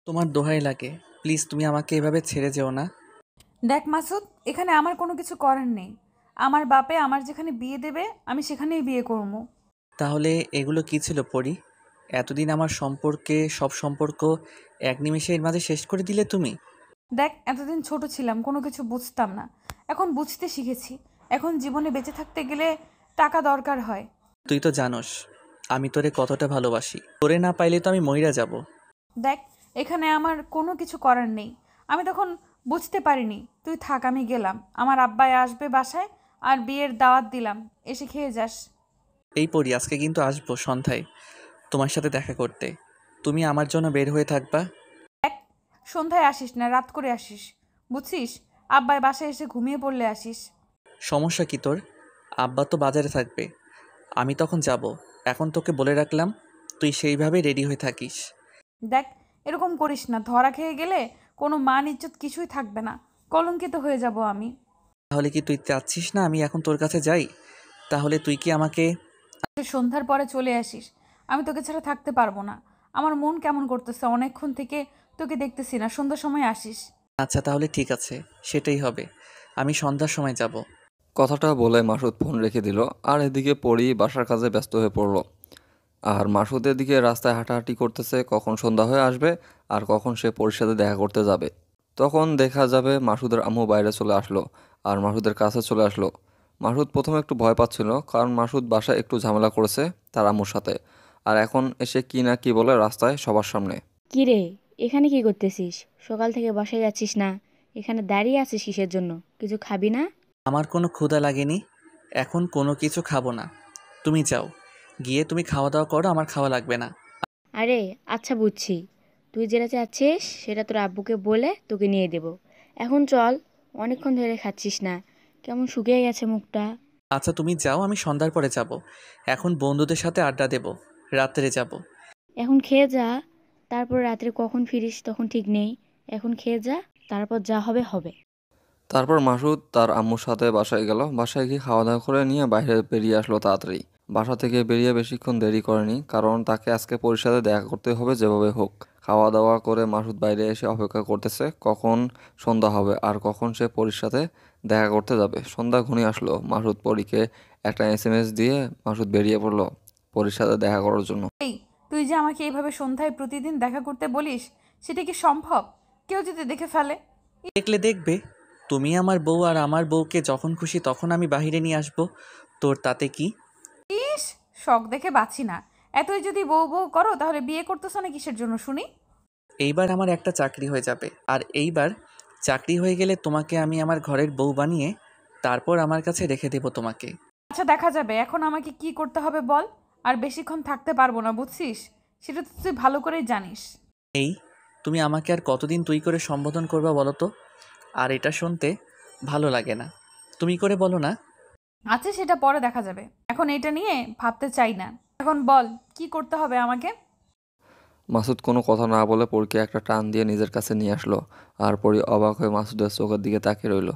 তোমার দোহাই লাগে, প্লিজ তুমি আমাকে এভাবে ছেড়ে যেও না। দেখ মাসুদ, এখানে আমার কোনো কিছু করার নেই। আমার বাপে আমার যেখানে বিয়ে দেবে আমি সেখানেই বিয়ে করবো। তাহলে এগুলো কি ছিল পরি? এতদিন আমার সম্পর্কে সব সম্পর্ক এক নিমেষে এর মাঝে শেষ করে দিলে তুমি। দেখ, এতদিন ছোট ছিলাম, কোনো কিছু বুঝতাম না। এখন বুঝতে শিখেছি। এখন জীবনে বেঁচে থাকতে গেলে টাকা দরকার হয়। তুই তো জানোস আমি তোরে কতটা ভালোবাসি, তোরে না পাইলে তো আমি মইরা যাব। দেখ, এখানে আমার কোনো কিছু করার নেই। আমি তখন বুঝতে পারিনি। তুই থাক, আমি গেলাম। আমার আব্বাই আসবে বাসায়, আর বিয়ের দাওয়াত দিলাম, এসে খেয়ে যাস। এই পরি, আজকে কিন্তু আসবো সন্ধ্যায় তোমার সাথে দেখা করতে। তুমি আমার জন্য বের হয়ে থাকবা। দেখ, সন্ধ্যায় আসিস না, রাত করে আসিস, বুঝছিস? আব্বাই বাসায় এসে ঘুমিয়ে পড়লে আসিস। সমস্যা কি তোর? আব্বা তো বাজারে থাকবে, আমি তখন যাব। এখন তোকে বলে রাখলাম, তুই সেইভাবে রেডি হয়ে থাকিস। দেখ, এরকম করিস না। ধরা খেয়ে গেলে কোনো মান ইজ্জত কিছুই থাকবে না। কলঙ্কিত হয়ে যাব আমি। তাহলে কি তুই চাচ্ছিস না আমি এখন তোর কাছে যাই? তাহলে তুই কি আমাকে... তুই সন্ধ্যার পরে চলে আসিস। আমি তোকে ছাড়া থাকতে পারবো না। আমার মন কেমন করতেছে, অনেকক্ষণ থেকে তোকে দেখতেছি না। সন্ধ্যার সময় আসিস। আচ্ছা তাহলে ঠিক আছে, সেটাই হবে। আমি সন্ধ্যার সময় যাব। কথাটা বলে মাসুদ ফোন রেখে দিল। আর এদিকে পরি বাসার কাজে ব্যস্ত হয়ে পড়ল। আর মাসুদ এদিকে রাস্তায় হাঁটাহাঁটি করতেছে, কখন সন্ধ্যা হয়ে আসবে আর কখন সে পরির সাথে দেখা করতে যাবে। তখন দেখা যাবে মাসুদের আম্মু বাইরে চলে আসলো আর মাসুদের কাছে চলে আসলো। মাসুদ প্রথমে একটু ভয় পাচ্ছিল, কারণ মাসুদ বাসায় একটু ঝামেলা করেছে তার আম্মুর সাথে। আর এখন এসে কি না কি বলে রাস্তায় সবার সামনে। কি রে, এখানে কি করতেছিস? সকাল থেকে বাসায় যাচ্ছিস না? এখানে দাঁড়িয়ে আছিস কিসের জন্য? কিছু খাবি না? আমার কোনো ক্ষুধা লাগেনি, এখন কোনো কিছু খাবো না। তুমি যাও, গিয়ে তুমি খাওয়া দাওয়া করো, আমার খাওয়া লাগবে না। আরে আচ্ছা, বুঝছি। তুই যেটা চাচ্ছিস সেটা তোর আব্বুকে বলে তোকে নিয়ে দেব। এখন চল, অনেকক্ষণ ধরে খাচ্ছিস না, কেমন শুকিয়ে গেছে মুখটা। আচ্ছা তুমি যাও, আমি সন্ধ্যার পরে যাব। এখন বন্ধুদের সাথে আড্ডা দেব, রাত্রে যাব। এখন খেয়ে যা, তারপর রাত্রে কখন ফিরিস তখন ঠিক নেই। এখন খেয়ে যা, তারপর যা হবে হবে। তারপর মাসুদ তার আম্মুর সাথে বাসায় গেল। বাসায় গিয়ে খাওয়া দাওয়া করে নিয়ে বাইরে বেরিয়ে আসলো তাড়াতাড়ি। বাসা থেকে বেরিয়ে বেশিক্ষণ দেরি করেনি, কারণ তাকে আজকে পরির সাথে দেখা করতে হবে যেভাবে হোক। খাওয়া দাওয়া করে মাসুদ বাইরে এসে অপেক্ষা করতেছে কখন সন্ধ্যা হবে আর কখন সে পরির সাথে দেখা করতে যাবে। সন্ধ্যা ঘনিয়ে আসলো। মাসুদ পরীকে একটা এসএমএস দিয়ে মাসুদ বেরিয়ে পড়লো পরির সাথে দেখা করার জন্য। এই, তুই যে আমাকে এইভাবে সন্ধ্যায় প্রতিদিন দেখা করতে বলিস, সেটা কি সম্ভব? কেউ যদি দেখে ফেলে? দেখলে দেখবে, তুমি আমার বউ, আর আমার বউকে যখন খুশি তখন আমি বাহিরে নিয়ে আসবো। তোর তাতে কি? ইস, শখ দেখে বাঁচি না। এতই যদি বউ বউ করো, তাহলে বিয়ে করতেছো না কিসের জন্য শুনি? এইবার আমার একটা চাকরি হয়ে যাবে, আর এইবার চাকরি হয়ে গেলে তোমাকে আমি আমার ঘরের বউ বানিয়ে তারপর আমার কাছে রেখে দেবো তোমাকে। আচ্ছা, দেখা যাবে। এখন আমাকে কি করতে হবে বল। আর বেশিক্ষণ থাকতে পারবো না, বুঝছিস? সেটা তো তুই ভালো করেই জানিস। এই, তুমি আমাকে আর কতদিন তুই করে সম্বোধন করবা বলো তো? আর এটা শুনতে ভালো লাগে না, তুমি করে বলো না। আচ্ছা, সেটা পরে দেখা যাবে। এখন এটা নিয়ে ভাবতে চাই না। এখন বল, কি করতে হবে আমাকে? মাসুদ কোনো কথা না বলে পরীকে একটা টান দিয়ে নিজের কাছে নিয়ে আসলো। আর পরী অবাক হয়ে মাসুদের চোখের দিকে তাকিয়ে রইল।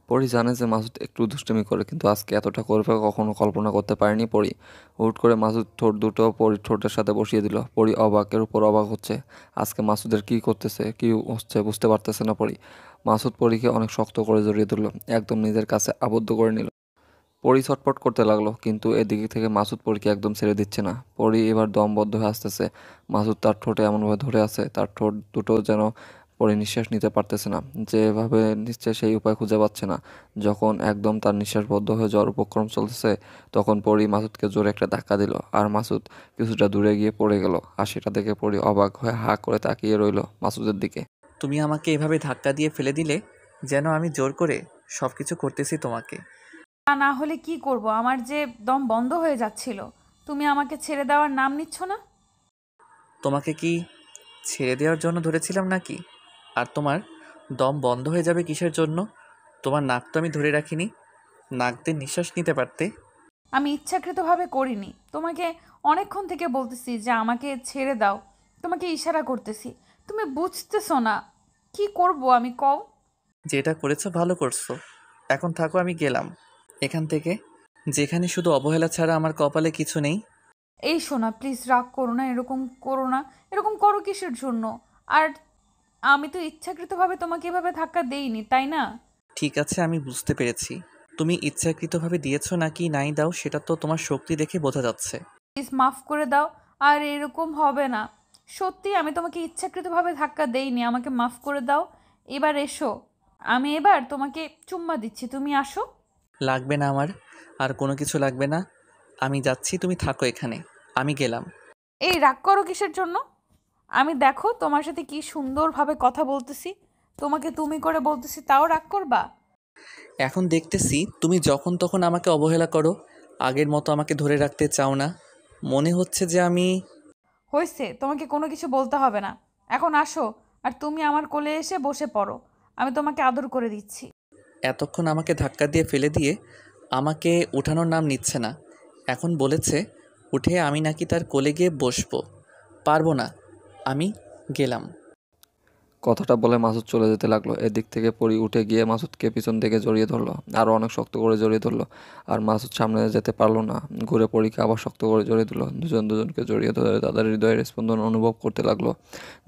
পরী জানে যে মাসুদ একটু দুষ্টুমি করে, কিন্তু আজকে এতটা করবে কখনো কল্পনা করতে পারেনি পরী। হুট করে মাসুদ ঠোঁট দুটো পরীর ঠোঁটের সাথে বসিয়ে দিল। পরী অবাকের উপর অবাক হচ্ছে। আজকে মাসুদের কি করতেছে, কি হচ্ছে বুঝতে পারতেছে না পরী। মাসুদ পরীকে অনেক শক্ত করে জড়িয়ে ধরল, একদম নিজের কাছে আবদ্ধ করে নিল। পরি ছটফট করতে লাগলো, কিন্তু এদিকে থেকে মাসুদ পরীকে একদম ছেড়ে দিচ্ছে না। পরি এবার দমবদ্ধ হয়ে আসতেছে। মাসুদ তার ঠোঁটে এমনভাবে ধরে আছে, তার ঠোঁট দুটো যেন পরি নিঃশ্বাস নিতে পারতেছে না। যেভাবে নিচ্ছে সেই উপায় খুঁজে পাচ্ছে না। যখন একদম তার নিঃশ্বাস বদ্ধ হয়ে যাওয়ার উপক্রম চলতেছে, তখন পরি মাসুদকে জোরে একটা ধাক্কা দিল, আর মাসুদ কিছুটা দূরে গিয়ে পড়ে গেল। আর সেটা দেখে পরি অবাক হয়ে হা করে তাকিয়ে রইল মাসুদের দিকে। তুমি আমাকে এভাবে ধাক্কা দিয়ে ফেলে দিলে যেন আমি জোর করে সব কিছু করতেছি তোমাকে। তা না হলে কি করব? আমার যে দম বন্ধ হয়ে যাচ্ছিল। তুমি আমাকে ছেড়ে দেওয়ার নাম নিচ্ছ না। তোমাকে কি ছেড়ে দেওয়ার জন্য ধরেছিলাম নাকি? আর তোমার দম বন্ধ হয়ে যাবে কিসের জন্য? তোমার নাক তো আমি ধরে রাখিনি, নাক দিয়ে নিঃশ্বাস নিতে পারতে। আমি ইচ্ছাকৃতভাবে করিনি। তোমাকে অনেকক্ষণ থেকে বলতেছি যে আমাকে ছেড়ে দাও। তোমাকে ইশারা করতেছি, তুমি বুঝতেছো না। কি করব আমি, কও? যেটা করেছো ভালো করছো। এখন থাকো, আমি গেলাম এখান থেকে, যেখানে শুধু অবহেলা ছাড়া আমার কপালে কিছু নেই। এই শোনা, প্লিজ রাগ করো না, এরকম করো না। এরকম করো কিসের জন্য? আর আমি তো ইচ্ছাকৃতভাবে তোমাকে এভাবে ধাক্কা দেইনি, তাই না? ঠিক আছে, আমি বুঝতে পেরেছি। তুমি ইচ্ছাকৃতভাবে দিয়েছো নাকি নাই দাও সেটা তো তোমার শক্তি দেখে বোঝা যাচ্ছে। প্লিজ মাফ করে দাও। আর এরকম হবে না। সত্যি আমি তোমাকে ইচ্ছাকৃতভাবে ধাক্কা দেইনি, আমাকে মাফ করে দাও। এবার এসো, আমি এবার তোমাকে চুম্মা দিচ্ছি, তুমি আসো। লাগবে না আমার, আর কোনো কিছু লাগবে না। আমি যাচ্ছি, তুমি থাকো এখানে। আমি গেলাম। এই রাগ করো কিসের জন্য? আমি দেখো তোমার সাথে কি সুন্দরভাবে কথা বলতেছি, তোমাকে তুমি করে বলতেছি, তাও রাগ করবা? এখন দেখতেছি তুমি যখন তখন আমাকে অবহেলা করো, আগের মতো আমাকে ধরে রাখতে চাও না। মনে হচ্ছে যে আমি... হয়েছে, তোমাকে কোনো কিছু বলতে হবে না। এখন আসো, আর তুমি আমার কোলে এসে বসে পড়ো, আমি তোমাকে আদর করে দিচ্ছি। এতক্ষণ আমাকে ধাক্কা দিয়ে ফেলে দিয়ে আমাকে উঠানোর নাম নিচ্ছে না। এখন বলেছে উঠে আমি নাকি তার কোলে গিয়ে বসবো। পারবো না। আমি গেলাম। কথাটা বলে মাসুদ চলে যেতে লাগলো। এদিক থেকে পরি উঠে গিয়ে মাসুদকে পিছন থেকে জড়িয়ে ধরলো, আরও অনেক শক্ত করে জড়িয়ে ধরলো। আর মাসুদ সামনে যেতে পারলো না, ঘুরে পরীকে আবার শক্ত করে জড়িয়ে দিল। দুজন দুজনকে জড়িয়ে ধরে তাদের হৃদয়ের স্পন্দন অনুভব করতে লাগলো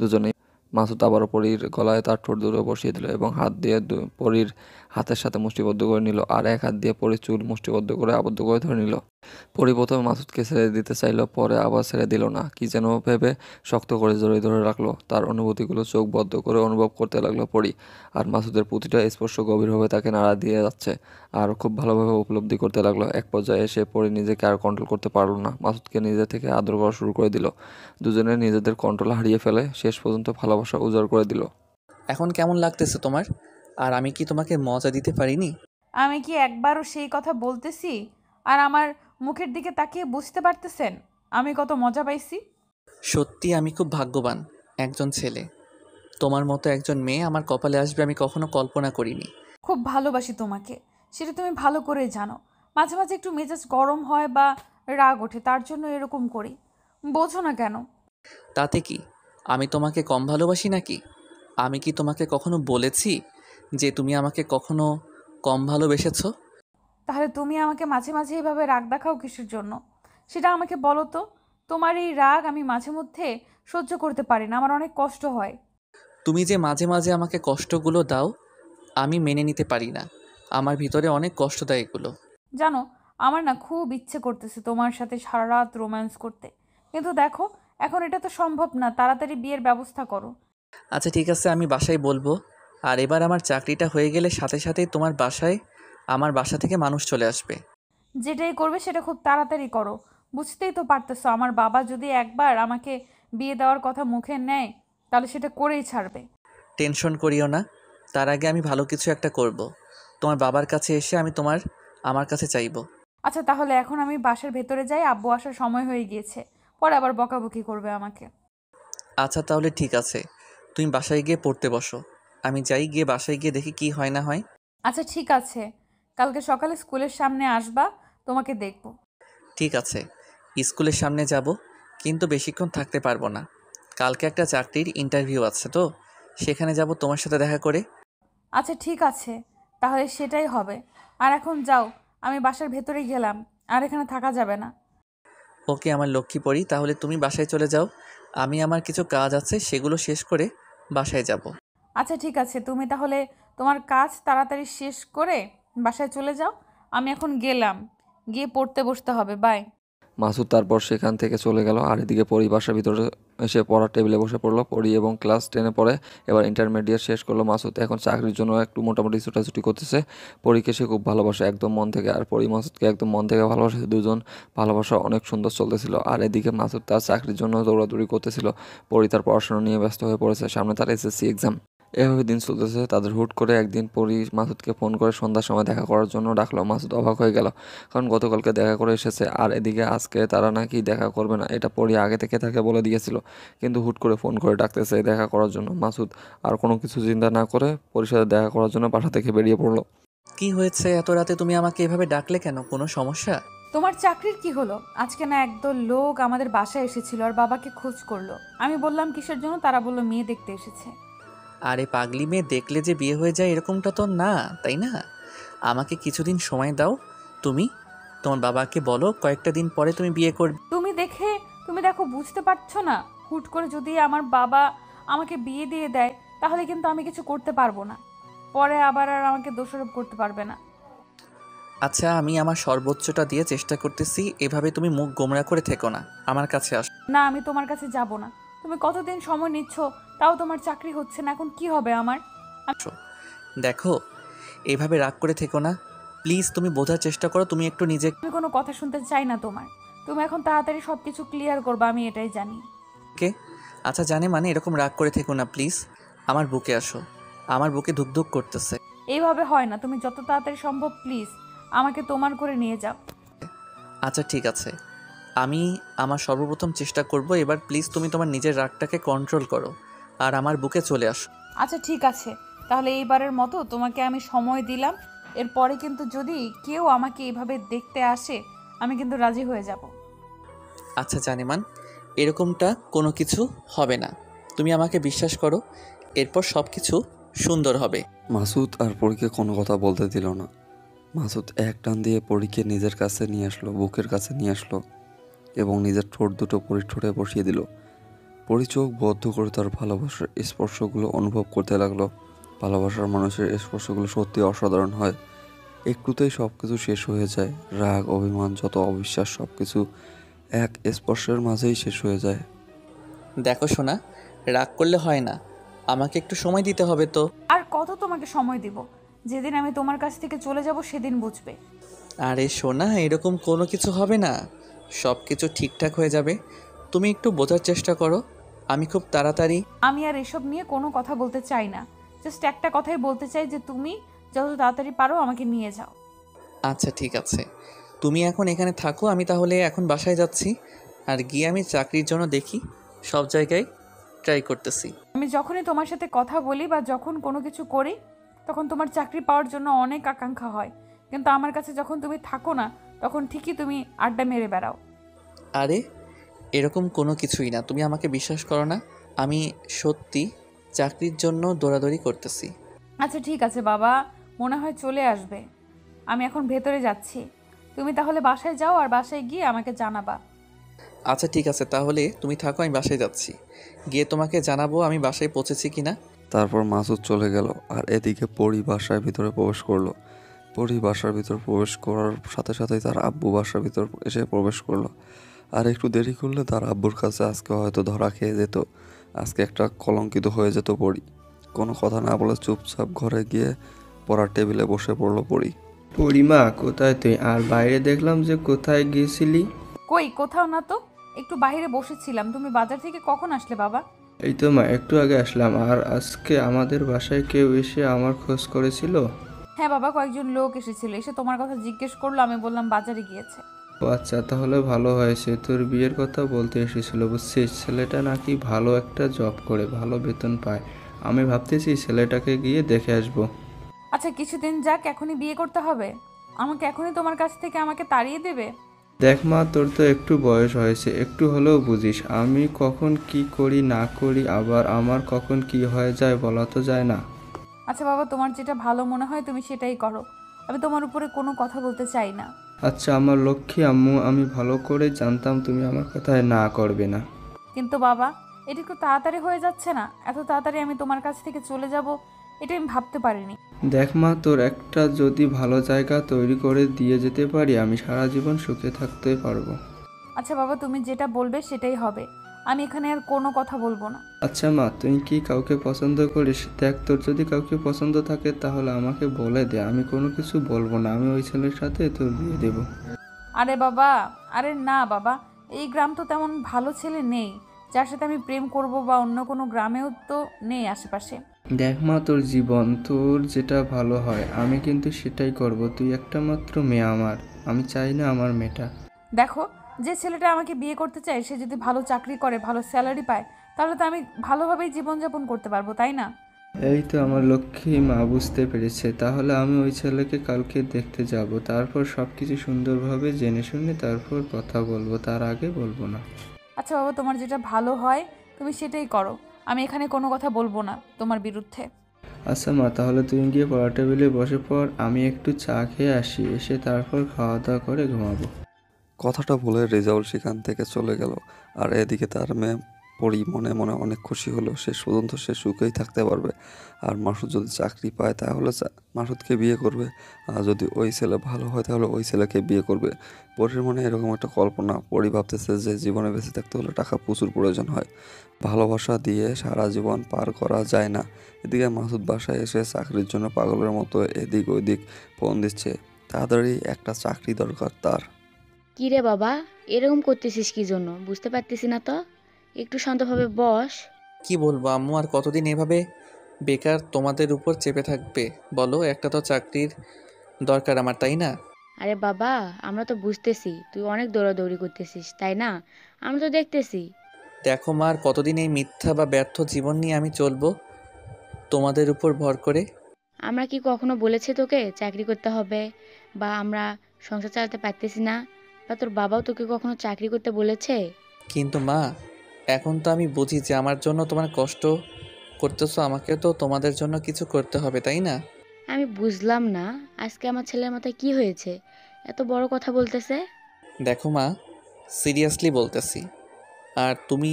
দুজনেই। মাসুদ আবারও পরীর গলায় তার ঠোঁট দুটো বসিয়ে দিল এবং হাত দিয়ে পরীর হাতের সাথে মুষ্টিবদ্ধ করে নিল, আর এক হাত দিয়ে পরীর চুল মুষ্টিবদ্ধ করে আবদ্ধ করে ধরে নিল। পরি প্রথমে মাসুদকে ছেড়ে দিতে চাইল, পরে আবার ছেড়ে দিল না, কি যেন ভেবে শক্ত করে জড়িয়ে ধরে রাখলো। তার অনুভূতিগুলো চোখ বদ্ধ করে অনুভব করতে লাগলো পরি। আর মাসুদের প্রতিটা স্পর্শ গভীরভাবে তাকে নাড়া দিয়ে যাচ্ছে, আর খুব ভালোভাবে উপলব্ধি করতে লাগলো। এক পর্যায়ে এসে পরি নিজেকে আর কন্ট্রোল করতে পারলো না, মাসুদকে নিজে থেকে আদর করা শুরু করে দিল। দুজনে নিজেদের কন্ট্রোল হারিয়ে ফেলে শেষ পর্যন্ত ভালোবাসা উজাড় করে দিল। এখন কেমন লাগতেছে তোমার? আর আমি কি তোমাকে মজা দিতে পারিনি? আমি কি একবারও সেই কথা বলতেছি? আর আমার মুখের দিকে তাকিয়ে বুঝতে পারতেছেন আমি কত মজা পাইছি? সত্যি আমি খুব ভাগ্যবান একজন ছেলে। তোমার মতো একজন মেয়ে আমার কপালে আসবে আমি কখনো কল্পনা করিনি। খুব ভালোবাসি তোমাকে, সেটা তুমি ভালো করে জানো। মাঝে মাঝে একটু মেজাজ গরম হয় বা রাগ ওঠে, তার জন্য এরকম করি। বোঝো না কেন? তাতে কি আমি তোমাকে কম ভালোবাসি নাকি? আমি কি তোমাকে কখনো বলেছি যে তুমি আমাকে কখনো কম ভালোবেসেছো? তাহলে তুমি আমাকে মাঝে মাঝে এভাবে রাগ দেখাও কিসের জন্য? সেটা আমাকে বলো তো। তোমার এই রাগ আমি মাঝে মধ্যে সহ্য করতে পারি না, আমার অনেক কষ্ট হয়। তুমি যে মাঝে মাঝে আমাকে কষ্টগুলো দাও আমি মেনে নিতে পারি না। আমার ভিতরে অনেক কষ্ট দেয় এগুলো। জানো, আমার না খুব ইচ্ছে করতেছে তোমার সাথে সারা রাত রোম্যান্স করতে, কিন্তু দেখো এখন এটা তো সম্ভব না। তাড়াতাড়ি বিয়ের ব্যবস্থা করো। আচ্ছা ঠিক আছে, আমি বাসায় বলবো। আর এবার আমার চাকরিটা হয়ে গেলে সাথে সাথেই তোমার বাসায় আমার বাসা থেকে মানুষ চলে আসবে। যেটাই করবে সেটা খুব তাড়াতাড়ি করো। বুঝতেই তো পারতেছো, আমার বাবা যদি একবার আমাকে বিয়ে দেওয়ার কথা মুখে নেয় তাহলে সেটা করেই ছাড়বে। টেনশন করিও না, তার আগে আমি ভালো কিছু একটা করব। তোমার বাবার কাছে এসে আমি আমার কাছে চাইবো। আচ্ছা তাহলে এখন আমি বাসার ভেতরে যাই, আব্বু আসার সময় হয়ে গিয়েছে, পরে আবার বকাবকি করবে আমাকে। আচ্ছা তাহলে ঠিক আছে, তুমি বাসায় গিয়ে পড়তে বসো। আমি যাই, গিয়ে বাসায় গিয়ে দেখি কি হয় না হয়। আচ্ছা ঠিক আছে, কালকে সকালে স্কুলের সামনে আসবা, তোমাকে দেখবো। ঠিক আছে, স্কুলের সামনে যাব, কিন্তু বেশিক্ষণ থাকতে পারবো না। কালকে একটা চাকরির ইন্টারভিউ আছে তো, সেখানে যাব তোমার সাথে দেখা করে। আচ্ছা ঠিক আছে, তাহলে সেটাই হবে। আর এখন যাও, আমি বাসার ভেতরে গেলাম, আর এখানে থাকা যাবে না। ওকে আমার লক্ষ্মী পড়ি, তাহলে তুমি বাসায় চলে যাও। আমি আমার কিছু কাজ আছে সেগুলো শেষ করে বাসায় যাব। আচ্ছা ঠিক আছে, তুমি তাহলে তোমার কাজ তাড়াতাড়ি শেষ করে বাসায় চলে যাও। আমি এখন গেলাম, গিয়ে পড়তে বসতে হবে। বাই। মাসুদ তারপর সেখান থেকে চলে গেল। আর এদিকে পরি বাসার ভিতরে এসে পড়ার টেবিলে বসে পড়লো। পরি এবং ক্লাস 10-এ পড়ে, এবার ইন্টারমিডিয়েট শেষ করলো। মাসুদ এখন চাকরির জন্য একটু মোটামুটি ছুটাছুটি করতেছে। পরীকে সে খুব ভালোবাসে একদম মন থেকে, আর পরি মাসুদকে একদম মন থেকে ভালোবাসে। দুজন ভালোবাসা অনেক সুন্দর চলতেছিল। আর এদিকে মাসুদ তার চাকরির জন্য দৌড়াদৌড়ি করতেছিল, পরি তার পড়াশোনা নিয়ে ব্যস্ত হয়ে পড়েছে, সামনে তার এসএসসি এক্সাম। এভাবে দিন চলতেছে তাদের। হুট করে একদিন পরি মাসুদকে ফোন করে সন্ধ্যার সময় দেখা করার জন্য ডাকলো। মাসুদ অবাক হয়ে গেল, কারণ গতকালকে দেখা করে এসেছে, আর এদিকে আজকে তারা নাকি দেখা করবে না, এটা পরি আগে থেকে তাকে বলে দিয়েছিল। কিন্তু হুট করে ফোন করে ডাকতেছে দেখা করার জন্য। মাসুদ আর কোনো কিছু চিন্তা না করে পরির সাথে দেখা করার জন্য বাসা থেকে বেরিয়ে পড়লো। কি হয়েছে এত রাতে তুমি আমাকে এভাবে ডাকলে কেন? কোনো সমস্যা? তোমার চাকরির কি হলো? আজকে না একদল লোক আমাদের বাসায় এসেছিল আর বাবাকে খোঁজ করলো। আমি বললাম কিসের জন্য, তারা বললো মেয়ে দেখতে এসেছে। আরে পাগলি মেয়ে দেখলে যে বিয়ে হয়ে যায় এরকমটা তো না, তাই না? আমাকে কিছুদিন সময় দাও। তুমি তোমার বাবাকে বলো কয়েকটা দিন পরে তুমি বিয়ে করবে। তুমি দেখো, বুঝতে পারছো না? হুট করে যদি আমার বাবা আমাকে বিয়ে দিয়ে দেয় তাহলে কিন্তু আমি কিছু করতে পারবো না। পরে আবার আর আমাকে দোষারোপ করতে পারবে না। আচ্ছা, আমি আমার সর্বোচ্চটা দিয়ে চেষ্টা করতেছি, এভাবে তুমি মুখ গোমড়া করে থেকো না, আমার কাছে আসো। না, আমি তোমার কাছে যাব না। তুমি কতদিন সময় নিচ্ছ, তাও তোমার চাকরি হচ্ছে না, এখন কি হবে আমার? দেখো, এভাবে রাগ করে থেকো না প্লিজ, তুমি বোঝার চেষ্টা করো, তুমি একটু নিজেকে। আমি কোনো কথা শুনতে চাই না তোমার। তুমি এখন তাড়াতাড়ি সব কিছু ক্লিয়ার করবে, আমি এটাই জানি। আচ্ছা জানে মানে এরকম রাগ করে থেকো না প্লিজ, আমার বুকে আসো, আমার বুকে ধুকধুক করতেছে। এইভাবে হয় না, তুমি যত তাড়াতাড়ি সম্ভব প্লিজ আমাকে তোমার করে নিয়ে যাও। আচ্ছা ঠিক আছে, আমি আমার সর্বপ্রথম চেষ্টা করব, এবার প্লিজ তুমি তোমার নিজের রাগটাকে কন্ট্রোল করো আর আমার বুকে চলে আসো। আচ্ছা ঠিক আছে, তাহলে এইবারের মতো তোমাকে আমি সময় দিলাম। এরপরে কিন্তু যদি কেউ আমাকে এইভাবে দেখতে আসে, আমি কিন্তু রাজি হয়ে যাব। আচ্ছা জানেমান, এরকমটা কোনো কিছু হবে না, তুমি আমাকে বিশ্বাস করো, এরপর সব কিছু সুন্দর হবে। মাসুদ আর পরীকে কোনো কথা বলতে দিল না। মাসুদ এক টান দিয়ে পরীকে নিজের কাছে নিয়ে আসলো, বুকের কাছে নিয়ে আসলো এবং নিজের ঠোঁট দুটো পরীর ঠোঁটে বসিয়ে দিল। পরী চোখ বদ্ধ করে তার ভালোবাসার স্পর্শগুলো অনুভব করতে লাগলো। ভালোবাসার মানুষের স্পর্শগুলো সত্যি অসাধারণ হয়, একটুতেই সব কিছু শেষ হয়ে যায়। রাগ, অভিমান, যত অবিশ্বাস সব কিছু এক স্পর্শের মাঝেই শেষ হয়ে যায়। দেখো সোনা, রাগ করলে হয় না, আমাকে একটু সময় দিতে হবে তো। আর কত তোমাকে সময় দিব? যেদিন আমি তোমার কাছ থেকে চলে যাব সেদিন বুঝবে। আরে সোনা, এরকম কোনো কিছু হবে না, সব কিছু ঠিকঠাক হয়ে যাবে, তুমি একটু বোঝার চেষ্টা করো, আমি খুব তাড়াতাড়ি। আমি আর এসব নিয়ে কোনো কথা বলতে চাই না। জাস্ট একটা কথাই বলতে চাই যে তুমি যত তাড়াতাড়ি পারো আমাকে নিয়ে যাও। আচ্ছা ঠিক আছে, তুমি এখন এখানে থাকো, আমি তাহলে এখন বাসায় যাচ্ছি, আর গিয়ে আমি চাকরির জন্য দেখি, সব জায়গায় ট্রাই করতেছি। আমি যখনই তোমার সাথে কথা বলি বা যখন কোনো কিছু করি, তখন তোমার চাকরি পাওয়ার জন্য অনেক আকাঙ্ক্ষা হয়, কিন্তু আমার কাছে যখন তুমি থাকো না, তখন ঠিকই তুমি আড্ডা মেরে বেড়াও। আরে এরকম কোনো কিছুই না, তুমি আমাকে বিশ্বাস করো না, আমি সত্যি চাকরির জন্য দৌড়াদৌড়ি করতেছি। আচ্ছা ঠিক আছে বাবা, মনে হয় চলে আসবে। আমি এখন ভেতরে যাচ্ছি, তুমি তাহলে বাসায় যাও আর বাসায় গিয়ে আমাকে জানাবা। আচ্ছা ঠিক আছে, তাহলে তুমি থাকো, আমি বাসায় যাচ্ছি, গিয়ে তোমাকে জানাবো আমি বাসায় পৌঁছেছি কিনা। তারপর মাসুদ চলে গেল আর এদিকে পরী বাসার ভিতরে প্রবেশ করলো। পরী বাসার ভিতর প্রবেশ করার সাথে সাথেই তার আব্বু বাসার ভিতর এসে প্রবেশ করলো। আর একটু দেরি করলে তার আব্বুর কাছে আজকে হয়তো ধরা খেয়ে যেত, আজকে একটা কলঙ্কিত হয়ে যেত পরী। কোনো কথা না বলে চুপচাপ ঘরে গিয়ে পড়ার টেবিলে বসে পড়লো পরী। পরিমা, কোথায় তুই? আর বাইরে দেখলাম যে কোথায় গিয়েছিলি? কই, কোথাও না তো, একটু বাইরে বসেছিলাম। তুমি বাজার থেকে কখন আসলে বাবা? এই তো মা, একটু আগে আসলাম। আর আজকে আমাদের বাসায় কেউ এসে আমার খোঁজ করেছিল? হ্যাঁ বাবা, কয়েকজন লোক এসেছিল, এসে তোমার কথা জিজ্ঞেস করলো, আমি বললাম বাজারে গিয়েছে। ও আচ্ছা, তাহলে ভালো হয়েছে। তোর বিয়ের কথা বলতে এসেছিল বুঝছিস। ছেলেটা নাকি ভালো একটা জব করে, ভালো বেতন পায়। আমি ভাবতেছি ছেলেটাকে গিয়ে দেখে আসবো। আচ্ছা কিছুদিন যাক, এখনই বিয়ে করতে হবে? আমাকে এখনই তোমার কাছ থেকে আমাকে তাড়িয়ে দেবে? দেখ মা, তোর তো একটু বয়স হয়েছে, একটু হলেও বুঝিস। আমি কখন কি করি না করি, আবার আমার কখন কি হয়ে যায় বলা তো যায় না। আচ্ছা বাবা, তোমার যেটা ভালো মনে হয় তুমি সেটাই করো, আমি তোমার উপরে কোনো কথা বলতে চাই না। আচ্ছা আমার লক্ষ্মী আম্মু, আমি ভালো করে জানতাম তুমি আমার কথায় না করবে না। কিন্তু বাবা, এটা একটু তাড়াতাড়ি হয়ে যাচ্ছে না? এত তাড়াতাড়ি আমি তোমার কাছ থেকে চলে যাব, এটা আমি ভাবতে পারিনি। দেখ মা, তোর একটা যদি ভালো জায়গা তৈরি করে দিয়ে যেতে পারি, আমি সারা জীবন সুখে থাকতে পারবো। আচ্ছা বাবা, তুমি যেটা বলবে সেটাই হবে, আমি এখানে আর কোনো কথা বলবো না। আচ্ছা মা, তুই কি কাউকে পছন্দ করিস? দেখ, তোর যদি কাউকে পছন্দ থাকে তাহলে আমাকে বলে দে, আমি কোনো কিছু বলবো না, আমি ওই ছেলের সাথে তোর বিয়ে দেবো। আরে বাবা, আরে না বাবা, এই গ্রাম তো তেমন ভালো ছেলে নেই যার সাথে আমি প্রেম করব, বা অন্য কোনো গ্রামেও তো নেই আশেপাশে। দেখ মা, তোর জীবন, তোর যেটা ভালো হয় আমি কিন্তু সেটাই করব। তুই একটা মাত্র মেয়ে আমার, আমি চাই না আমার মেয়েটা। দেখো, যে ছেলেটা আমাকে বিয়ে করতে চায় সে যদি ভালো চাকরি করে, ভালো স্যালারি পায়, তাহলে তো আমি ভালোভাবেই জীবনযাপন করতে পারবো, তাই না? এই তো আমার লক্ষ্মী মা বুঝতে পেরেছে। তাহলে আমি ওই ছেলেকে কালকে দেখতে যাব, তারপর সব কিছু সুন্দরভাবে জেনে শুনে তারপর কথা বলবো, তার আগে বলবো না। আচ্ছা বাবা, তোমার যেটা ভালো হয় তুমি সেটাই করো, আমি এখানে কোনো কথা বলবো না তোমার বিরুদ্ধে। আচ্ছা মা, তাহলে তুমি গিয়ে পড়ার টেবিলে বসে পড়, আমি একটু চা খেয়ে আসি, এসে তারপর খাওয়া দাওয়া করে ঘুমাবো। কথাটা বলে রেজাউল সেখান থেকে চলে গেল। আর এদিকে তার মেয়ে পরি মনে মনে অনেক খুশি হলো, শেষ পর্যন্ত সে সুখেই থাকতে পারবে। আর মাসুদ যদি চাকরি পায় তাহলে মাসুদকে বিয়ে করবে, আর যদি ওই ছেলে ভালো হয় তাহলে ওই ছেলেকে বিয়ে করবে। পরির মনে এরকম একটা কল্পনা। পরি ভাবতেছে যে জীবনে বেঁচে থাকতে হলে টাকা প্রচুর প্রয়োজন হয়, ভালোবাসা দিয়ে সারা জীবন পার করা যায় না। এদিকে মাসুদ বাসায় এসে চাকরির জন্য পাগলের মতো এদিক ওদিক ফোন দিচ্ছে। তাড়াতাড়ি একটা চাকরি দরকার তার। কী রে বাবা, এরকম করতেছিস কি জন্য বুঝতে পারতেছি না তো। একটু শান্তভাবে বস। কি বলবো আম্মু, আর কতদিন এভাবে বেকার তোমাদের উপর চেপে থাকবে বলো? একটা তো চাকরির দরকার আমার, তাই না? আরে বাবা, আমরা তো বুঝতেছি তুই অনেক দৌড়াদৌড়ি করতেছিস, তাই না? আমরা তো দেখতেছি। দেখো মা, আর কতদিন এই মিথ্যা বা ব্যর্থ জীবন নিয়ে আমি চলবো তোমাদের উপর ভর করে? আমরা কি কখনো বলেছি তোকে চাকরি করতে হবে, বা আমরা সংসার চালাতে পারতেছি না, বা তোর বাবাও তোকে কখনো চাকরি করতে বলেছে? কিন্তু মা, এখন তো আমি বুঝি যে আমার জন্য তোমার কষ্ট করতেছো, আমাকে তো তোমাদের জন্য কিছু করতে হবে, তাই না? আমি বুঝলাম না, আজকে আমার ছেলের মাথায় কি হয়েছে, এত বড় কথা বলতেছে? দেখো মা, সিরিয়াসলি বলতেছি। আর তুমি